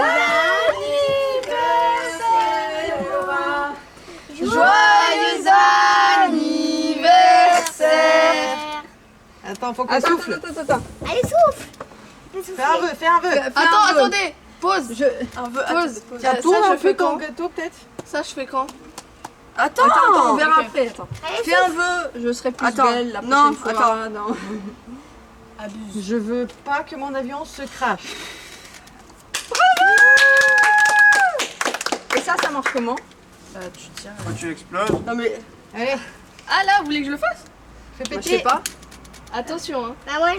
Speaker 3: anniversaire. Joyeux anniversaire.
Speaker 7: Attends, faut qu'on souffle.
Speaker 6: Attends.
Speaker 8: Allez, souffle.
Speaker 7: Fais un vœu, fais un vœu.
Speaker 5: Attends, attendez. Pause.
Speaker 3: Un vœu.
Speaker 5: Pause.
Speaker 7: Tiens,
Speaker 5: Ça,
Speaker 7: tourne
Speaker 5: je
Speaker 7: un
Speaker 5: fais
Speaker 7: peu ton
Speaker 5: quand?
Speaker 7: gâteau, peut-être.
Speaker 5: Ça, je fais quand?
Speaker 3: Attends, on verra après. Attends. Fais un vœu.
Speaker 6: Je serai plus
Speaker 3: Attends,
Speaker 6: belle la
Speaker 3: non,
Speaker 6: prochaine fois.
Speaker 3: attends.
Speaker 6: Non.
Speaker 7: Je veux pas que mon avion se crache.
Speaker 6: Et ça marche comment?
Speaker 5: Bah, tu tiens.
Speaker 1: Quand tu exploses,
Speaker 3: Non mais.
Speaker 7: Allez,
Speaker 5: Ah là, vous voulez que je le fasse?
Speaker 7: fais
Speaker 6: Moi,
Speaker 7: péter.
Speaker 6: je sais pas.
Speaker 5: Attention, hein.
Speaker 8: Bah, moi, je.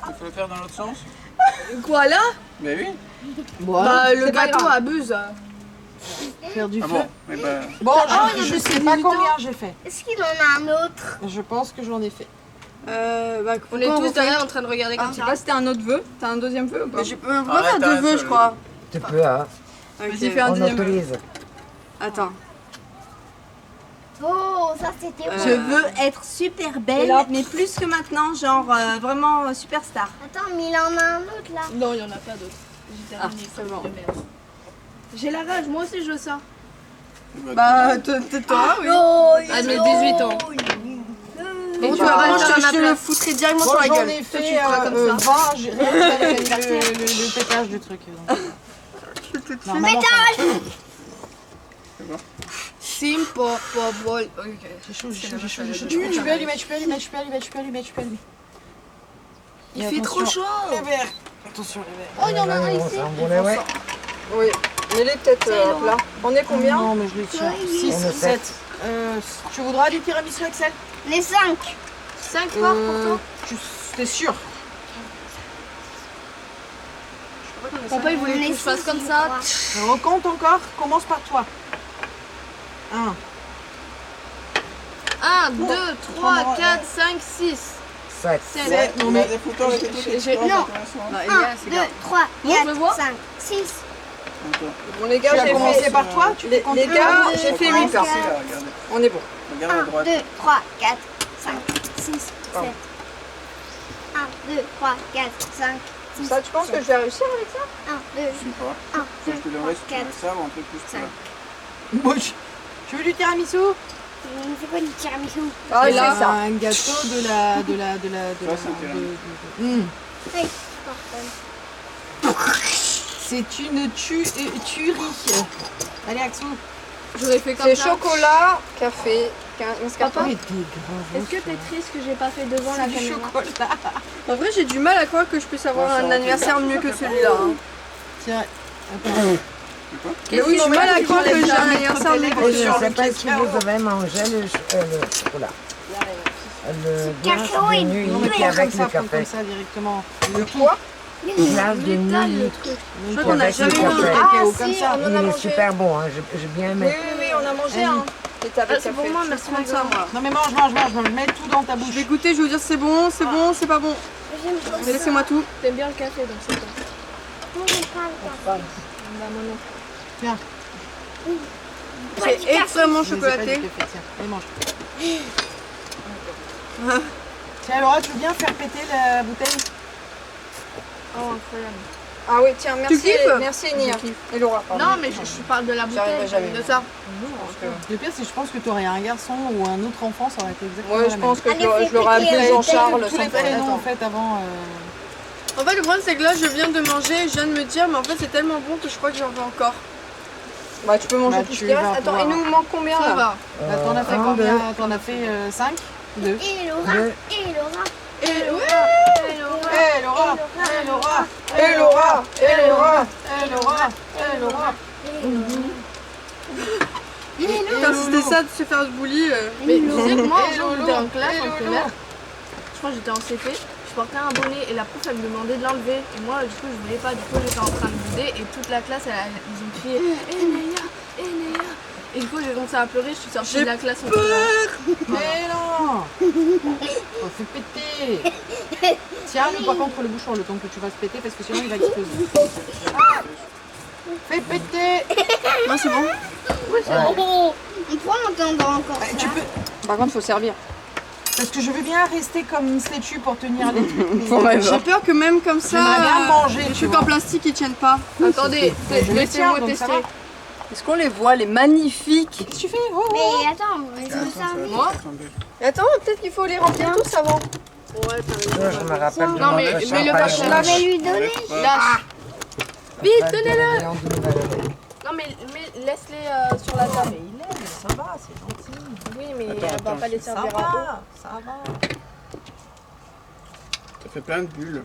Speaker 1: il faut le faire dans l'autre sens.
Speaker 3: Quoi là?
Speaker 1: Mais oui.
Speaker 3: Bah le
Speaker 6: c'est pas
Speaker 3: gâteau
Speaker 6: grave.
Speaker 3: abuse.
Speaker 7: Faire du
Speaker 1: Ah
Speaker 7: feu.
Speaker 1: bon, mais bah,
Speaker 7: Bon,
Speaker 3: il y a
Speaker 7: je
Speaker 3: des
Speaker 7: sais pas
Speaker 3: militants.
Speaker 7: combien j'ai fait.
Speaker 8: Est-ce qu'il en a un autre?
Speaker 7: Je pense que j'en ai fait.
Speaker 3: Bah,
Speaker 5: On est tous derrière en train de regarder
Speaker 6: Je
Speaker 5: comme
Speaker 6: sais
Speaker 5: ça.
Speaker 6: pas si t'as un autre vœu. T'as un deuxième vœu ou pas?
Speaker 3: Mais je peux pas
Speaker 1: Arrête,
Speaker 3: faire deux
Speaker 1: arrête,
Speaker 3: vœux, je crois.
Speaker 2: Tu peux, hein.
Speaker 6: Vas-y, fais un
Speaker 2: On
Speaker 6: deuxième vœu.
Speaker 2: autorise.
Speaker 3: Attends.
Speaker 8: Oh, ça c'était
Speaker 3: Je veux être super belle, mais plus que maintenant, genre vraiment superstar.
Speaker 8: Attends, mais il en a un autre là.
Speaker 5: Non, il y en a pas d'autres. J'ai terminé.
Speaker 3: c'est bon.
Speaker 5: De merde. J'ai la rage, moi aussi je veux ça.
Speaker 3: Bah, toi, oui.
Speaker 8: Oh,
Speaker 5: À mes 18 ans.
Speaker 3: Bon, tu
Speaker 5: vas
Speaker 3: vas
Speaker 5: pas
Speaker 3: moi,
Speaker 5: faire
Speaker 3: je
Speaker 5: ma
Speaker 3: te le
Speaker 5: place.
Speaker 3: foutrais directement
Speaker 7: Moi,
Speaker 3: sur la
Speaker 7: j'en
Speaker 3: gueule.
Speaker 7: ai
Speaker 5: Toi, tu
Speaker 7: fait
Speaker 5: feras comme ça.
Speaker 7: 20, j'ai rien fait le pétage du truc. Non, maman,
Speaker 5: Simple. Ok.
Speaker 7: j'ai chaud, j'ai chaud. Tu peux allumer.
Speaker 3: Il fait trop chaud.
Speaker 7: Les verres. Attention, les verres.
Speaker 8: Oh, il y en a un ici.
Speaker 2: C'est un bon lait, ouais.
Speaker 6: Oui. Mets-les peut-être à plat. On est combien?
Speaker 7: Non, mais je les tiens. 6,
Speaker 2: On est
Speaker 7: 7. Tu voudras du tiramisu, Axel?
Speaker 8: Les 5.
Speaker 5: 5 forts pour toi.
Speaker 7: T'es sûr?
Speaker 5: Papa, il voulait que je fasse comme ça.
Speaker 7: Recompte encore. Commence par toi. 1.
Speaker 5: 1, 2, 3, 4, 5, 6.
Speaker 2: 7.
Speaker 5: 7.
Speaker 7: Non, mais
Speaker 1: des photos avec les trucs
Speaker 5: j'ai-
Speaker 1: extra
Speaker 5: non.
Speaker 1: intéressants.
Speaker 8: 1, 2, 3,
Speaker 5: Moi, je le vois.
Speaker 8: 4, 5, 6.
Speaker 1: Attends,
Speaker 6: Bon, les
Speaker 7: tu
Speaker 6: gars,
Speaker 7: as
Speaker 6: j'ai
Speaker 7: commencé
Speaker 6: fait.
Speaker 7: par toi. Tu
Speaker 6: Les
Speaker 7: comptes
Speaker 6: gars,
Speaker 7: un,
Speaker 6: j'ai fait
Speaker 8: trois,
Speaker 6: 8
Speaker 8: quatre.
Speaker 1: ici, là, regardez.
Speaker 6: On est bon.
Speaker 1: Regarde à
Speaker 8: 1,
Speaker 1: droite.
Speaker 8: 2, 3, 4, 5, 6, 7. 1, 2, 3, 4, 5, 6.
Speaker 6: Ça, tu penses que je vais réussir avec ça?
Speaker 8: 1, 2,
Speaker 1: Je sais pas.
Speaker 8: 1,
Speaker 1: Faut
Speaker 8: 2,
Speaker 1: que je te
Speaker 8: 3,
Speaker 1: donnerai si tu
Speaker 8: 4,
Speaker 1: veux ça ou un peu plus.
Speaker 8: 5.
Speaker 7: Bouche. Tu veux du tiramisu?
Speaker 8: C'est quoi du tiramisu?
Speaker 6: Ah,
Speaker 7: C'est
Speaker 6: c'est ça.
Speaker 7: un gâteau de la...
Speaker 8: Oui, parfait.
Speaker 7: C'est une tuerie. Allez, Axon.
Speaker 5: J'aurais fait comme
Speaker 6: C'est
Speaker 5: ça.
Speaker 6: chocolat, café, mascarpone.
Speaker 5: Est-ce que t'es triste que j'ai pas fait devant la
Speaker 7: Du
Speaker 5: caméra?
Speaker 7: chocolat.
Speaker 3: En vrai, j'ai du mal à croire que je puisse avoir un anniversaire mieux que celui-là. Hein.
Speaker 7: Tiens,
Speaker 3: Mais oui, j'ai du mal à croire que j'ai un anniversaire mieux que
Speaker 2: Et je
Speaker 3: celui-là.
Speaker 2: ne sais pas si vous avez mangé le chocolat. Le glace
Speaker 8: cacao
Speaker 2: de
Speaker 8: et
Speaker 2: nuit
Speaker 7: non mais
Speaker 2: qui
Speaker 7: prends
Speaker 2: avec
Speaker 7: comme ça,
Speaker 2: le
Speaker 7: prends
Speaker 2: café.
Speaker 7: comme ça directement.
Speaker 6: Le quoi?
Speaker 2: Glace de nuit
Speaker 3: Je crois qu'on a
Speaker 2: avec le
Speaker 3: jamais eu un
Speaker 2: café.
Speaker 7: cacao
Speaker 6: si,
Speaker 7: comme ça.
Speaker 6: on en
Speaker 2: Il
Speaker 6: a
Speaker 2: est
Speaker 6: mangé.
Speaker 2: super bon, hein. J'ai bien aimé.
Speaker 6: Oui, on a mangé un. C'était avec
Speaker 5: C'est
Speaker 6: café.
Speaker 5: pour moi, merci
Speaker 3: Je vais prendre ça, moi.
Speaker 7: Non mais mange. Mets tout dans ta
Speaker 3: Je
Speaker 7: bouche.
Speaker 3: vais goûter, je vais vous dire c'est bon, c'est bon, c'est pas bon.
Speaker 8: J'aime pas
Speaker 3: Mais laissez-moi tout.
Speaker 5: T'aimes bien le café donc c'est bon.
Speaker 8: Moi, j'aime pas le café.
Speaker 5: Bah moi non.
Speaker 7: Tiens,
Speaker 3: C'est extrêmement
Speaker 7: je ne sais pas
Speaker 3: chocolaté.
Speaker 7: du café, tiens, allez mange. Tiens Laura, tu veux bien faire péter la bouteille?
Speaker 5: Oh incroyable.
Speaker 6: Ah oui, tiens, merci.
Speaker 3: kiffes?
Speaker 6: Merci Nia. Et Laura, pardon.
Speaker 5: Non mais je parle de la
Speaker 6: J'arriverai
Speaker 5: bouteille,
Speaker 6: jamais.
Speaker 5: de ça.
Speaker 7: Le pire c'est que je pense que tu aurais un garçon ou un autre enfant, ça aurait été exactement
Speaker 6: Ouais,
Speaker 7: la
Speaker 6: je
Speaker 7: même.
Speaker 6: pense que
Speaker 8: Allez,
Speaker 6: je
Speaker 8: fais
Speaker 6: l'aurais
Speaker 8: péter,
Speaker 6: appelé Jean-Charles
Speaker 7: Tous
Speaker 6: sans
Speaker 7: les prénoms en
Speaker 6: problème.
Speaker 7: fait avant.
Speaker 3: En fait, le problème, c'est que là, je viens de manger, je viens de me dire, mais en fait, c'est tellement bon que je crois que j'en veux encore.
Speaker 6: Bah, tu peux manger
Speaker 7: Bah,
Speaker 6: tout ce
Speaker 7: tu
Speaker 6: qu'il reste.
Speaker 7: vas
Speaker 6: Attends,
Speaker 7: pouvoir.
Speaker 6: il nous manque combien
Speaker 3: Ça
Speaker 6: là?
Speaker 3: va.
Speaker 7: Bah, t'en as fait
Speaker 2: un,
Speaker 7: combien?
Speaker 2: deux.
Speaker 7: T'en as fait 5? 2.
Speaker 8: Et Laura,
Speaker 2: Deux.
Speaker 8: et Laura,
Speaker 3: Et ouais,
Speaker 7: Hé Laura, hé Laura,
Speaker 6: Et Laura, et Laura.
Speaker 7: hé Laura, hé Laura.
Speaker 3: putain, si c'était ça de se faire ce bully.
Speaker 5: Mais tu sais que moi, un jour,
Speaker 7: Lolo,
Speaker 5: j'étais en classe
Speaker 7: et
Speaker 5: en
Speaker 7: Lolo.
Speaker 5: primaire. Je crois que j'étais en CP. Je portais un bonnet et la prof elle me demandait de l'enlever. Et moi, du coup, je voulais pas. Du coup, j'étais en train de bouder et toute la classe, ils ont crié Enéa, Enéa. Et du coup, j'ai commencé à pleurer. Je suis sortie de la classe en pleurant.
Speaker 7: Mais non. Oh, fais péter. Tiens, mais par contre le bouchon le temps que tu vas se péter parce que sinon il va exploser. Fais péter.
Speaker 3: Non, c'est bon.
Speaker 8: on pourra entendre encore ça.
Speaker 7: Tu peux.
Speaker 6: Par contre, faut servir.
Speaker 7: Parce que je veux bien rester comme une statue pour tenir les trucs.
Speaker 3: J'ai peur que même comme ça,
Speaker 7: J'aimerais bien manger,
Speaker 3: les
Speaker 7: tu
Speaker 3: trucs
Speaker 7: vois.
Speaker 3: en plastique ils tiennent pas.
Speaker 5: Attendez,
Speaker 7: Je les tiens,
Speaker 5: laissez-moi
Speaker 7: donc ça
Speaker 5: tester.
Speaker 7: va.
Speaker 6: Est-ce qu'on les voit, les magnifiques?
Speaker 7: Qu'est-ce que tu fais? Oh, oh.
Speaker 8: Mais attends, je veux servir.
Speaker 5: Moi
Speaker 6: Attends, peut-être qu'il faut les remplir tous avant.
Speaker 5: Ouais, t'as raison.
Speaker 2: Je me rappelle de
Speaker 5: Non, mais-
Speaker 2: mon
Speaker 5: mais le
Speaker 2: champagne.
Speaker 5: vache
Speaker 8: Je vais lui donner.
Speaker 5: Lâche.
Speaker 2: Vite, donnez-le.
Speaker 5: Non, mais laisse-les sur la table.
Speaker 7: Mais il aime, ça va, c'est gentil.
Speaker 5: Oui, mais elle va pas les
Speaker 7: Ça
Speaker 5: servir à eau.
Speaker 7: va, ça va.
Speaker 1: Ça fait plein de bulles.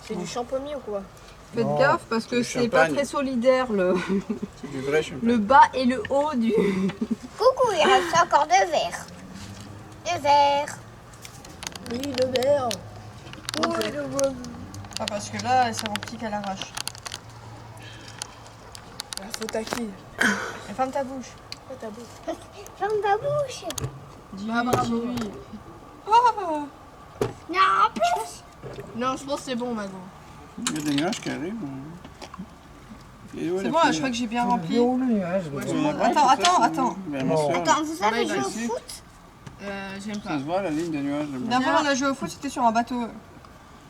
Speaker 5: C'est du champomis ou quoi?
Speaker 6: Faites
Speaker 2: Non,
Speaker 6: gaffe parce que
Speaker 1: c'est
Speaker 6: c'est
Speaker 1: du
Speaker 6: pas
Speaker 1: champagne.
Speaker 6: très solidaire
Speaker 1: C'est du vrai champagne.
Speaker 6: le bas et le haut du.
Speaker 8: Coucou, il reste encore 2 verres. 2 verres.
Speaker 5: Oui, le verre.
Speaker 3: Ah, parce que là, elle s'est remplie qu'à l'arrache.
Speaker 5: La faute à qui?
Speaker 3: Ferme ta bouche.
Speaker 5: Quoi ta bouche?
Speaker 8: Ferme ta bouche.
Speaker 5: Ah, bravo.
Speaker 8: Non, plus.
Speaker 5: Non, je pense que c'est bon maintenant.
Speaker 1: Il y a des nuages qui arrivent.
Speaker 3: C'est bon, je crois que j'ai bien rempli.
Speaker 2: Oh, le nuage.
Speaker 3: Attends.
Speaker 8: Attends, vous savez jouer au foot?
Speaker 5: J'aime
Speaker 1: Ça
Speaker 5: pas.
Speaker 1: se voit la ligne de nuages. là-bas.
Speaker 3: D'abord, on a joué au foot, c'était sur un bateau.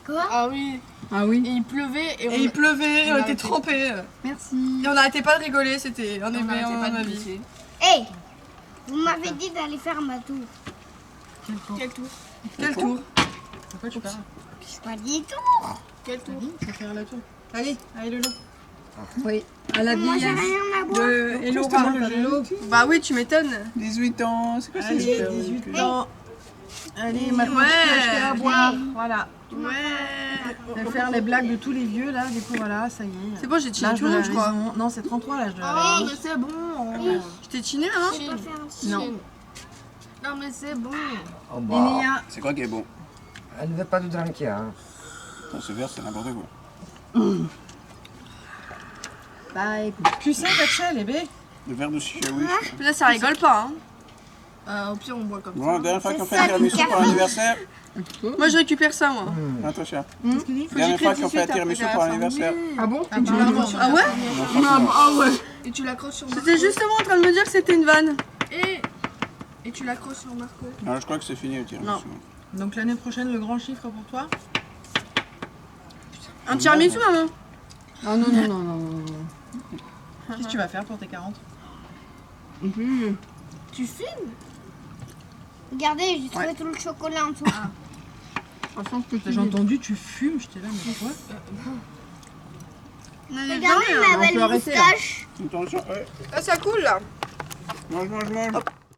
Speaker 8: Quoi?
Speaker 5: Ah oui.
Speaker 6: Ah oui.
Speaker 5: Et il pleuvait et on...
Speaker 3: Et il pleuvait,
Speaker 5: on
Speaker 3: on
Speaker 5: a
Speaker 3: était
Speaker 5: arrêté.
Speaker 3: trempés.
Speaker 6: Merci.
Speaker 3: Et on n'arrêtait pas de rigoler, c'était un
Speaker 5: on
Speaker 3: événement
Speaker 5: n'arrêtait
Speaker 3: dans
Speaker 5: pas
Speaker 3: ma
Speaker 5: de
Speaker 3: vie.
Speaker 5: pisser.
Speaker 8: Hey, vous m'avez dit d'aller faire ma tour.
Speaker 5: Quel tour?
Speaker 3: Quel tour?
Speaker 7: Pourquoi tu parles?
Speaker 8: Je pas dit tour.
Speaker 5: Quel tour?
Speaker 7: Tu vas faire la tour.
Speaker 3: Allez, Lolo.
Speaker 6: Oui. À la
Speaker 8: Moi, j'ai
Speaker 6: vieillesse.
Speaker 8: rien à boire.
Speaker 3: De Hello
Speaker 1: Justement,
Speaker 3: Bar.
Speaker 1: le jeu.
Speaker 3: Bah oui, tu m'étonnes.
Speaker 1: 18 ans, c'est quoi ça?
Speaker 7: Allez, 18 ans. Allez, maintenant
Speaker 3: Ouais.
Speaker 7: tu peux acheter à boire. Voilà.
Speaker 3: Ouais.
Speaker 7: Je vais faire les blagues de tous les vieux là, du coup voilà, ça y est.
Speaker 3: C'est bon, j'ai chiné
Speaker 7: L'âge
Speaker 3: tout
Speaker 7: de
Speaker 3: le
Speaker 7: la
Speaker 3: monde, je crois.
Speaker 7: raison. Non, c'est 33 l'âge de la
Speaker 5: Oh,
Speaker 7: raison.
Speaker 5: mais c'est bon.
Speaker 3: Je t'ai chiné, hein?
Speaker 8: Je peux faire un petit.
Speaker 7: Non.
Speaker 5: Non, mais c'est bon.
Speaker 2: Oh, bah,
Speaker 7: Nia,
Speaker 1: C'est quoi qui est bon?
Speaker 2: elle ne veut pas de drinker. Hein.
Speaker 1: Attends, ce verre, c'est n'importe quoi.
Speaker 7: bah écoute. Tu sais, Rachel, eh ben,
Speaker 1: Le verre de chichaoui.
Speaker 3: Là, ça rigole pas, hein.
Speaker 5: Au pire, on boit comme
Speaker 1: Bon, la
Speaker 5: ça.
Speaker 1: dernière fois qu'on fait
Speaker 8: ça,
Speaker 1: un tiramisu
Speaker 8: du
Speaker 1: pour l'anniversaire.
Speaker 3: Moi, je récupère ça, moi.
Speaker 1: Ah, toi, cher.
Speaker 7: qu'est-ce qu'il dit?
Speaker 3: Faut que
Speaker 1: Dernière fois
Speaker 3: j'écris
Speaker 1: qu'on fait un
Speaker 3: 18
Speaker 1: tiramisu
Speaker 3: après
Speaker 1: pour
Speaker 3: la fin.
Speaker 1: l'anniversaire.
Speaker 6: Ah bon?
Speaker 5: Ah, apparemment.
Speaker 3: Ah ouais?
Speaker 1: Non, franchement.
Speaker 3: Ah ouais.
Speaker 5: Et tu l'accroches sur Marco.
Speaker 3: J'étais justement en train de me dire que c'était une vanne.
Speaker 5: Et tu l'accroches sur Marco.
Speaker 1: Non, je crois que c'est fini le tiramisu.
Speaker 7: Donc l'année prochaine, le grand chiffre pour toi?
Speaker 3: Un tiramisu, maman?
Speaker 6: Ah non.
Speaker 7: Qu'est-ce que tu vas faire pour tes 40?
Speaker 8: Tu fumes? Regardez, j'ai trouvé tout le chocolat en dessous.
Speaker 7: J'ai entendu, tu fumes, j'étais là, mais quoi?
Speaker 8: Regardez ma belle moustache.
Speaker 1: Attention, ouais.
Speaker 3: Ah, ça coule là.
Speaker 1: Mange.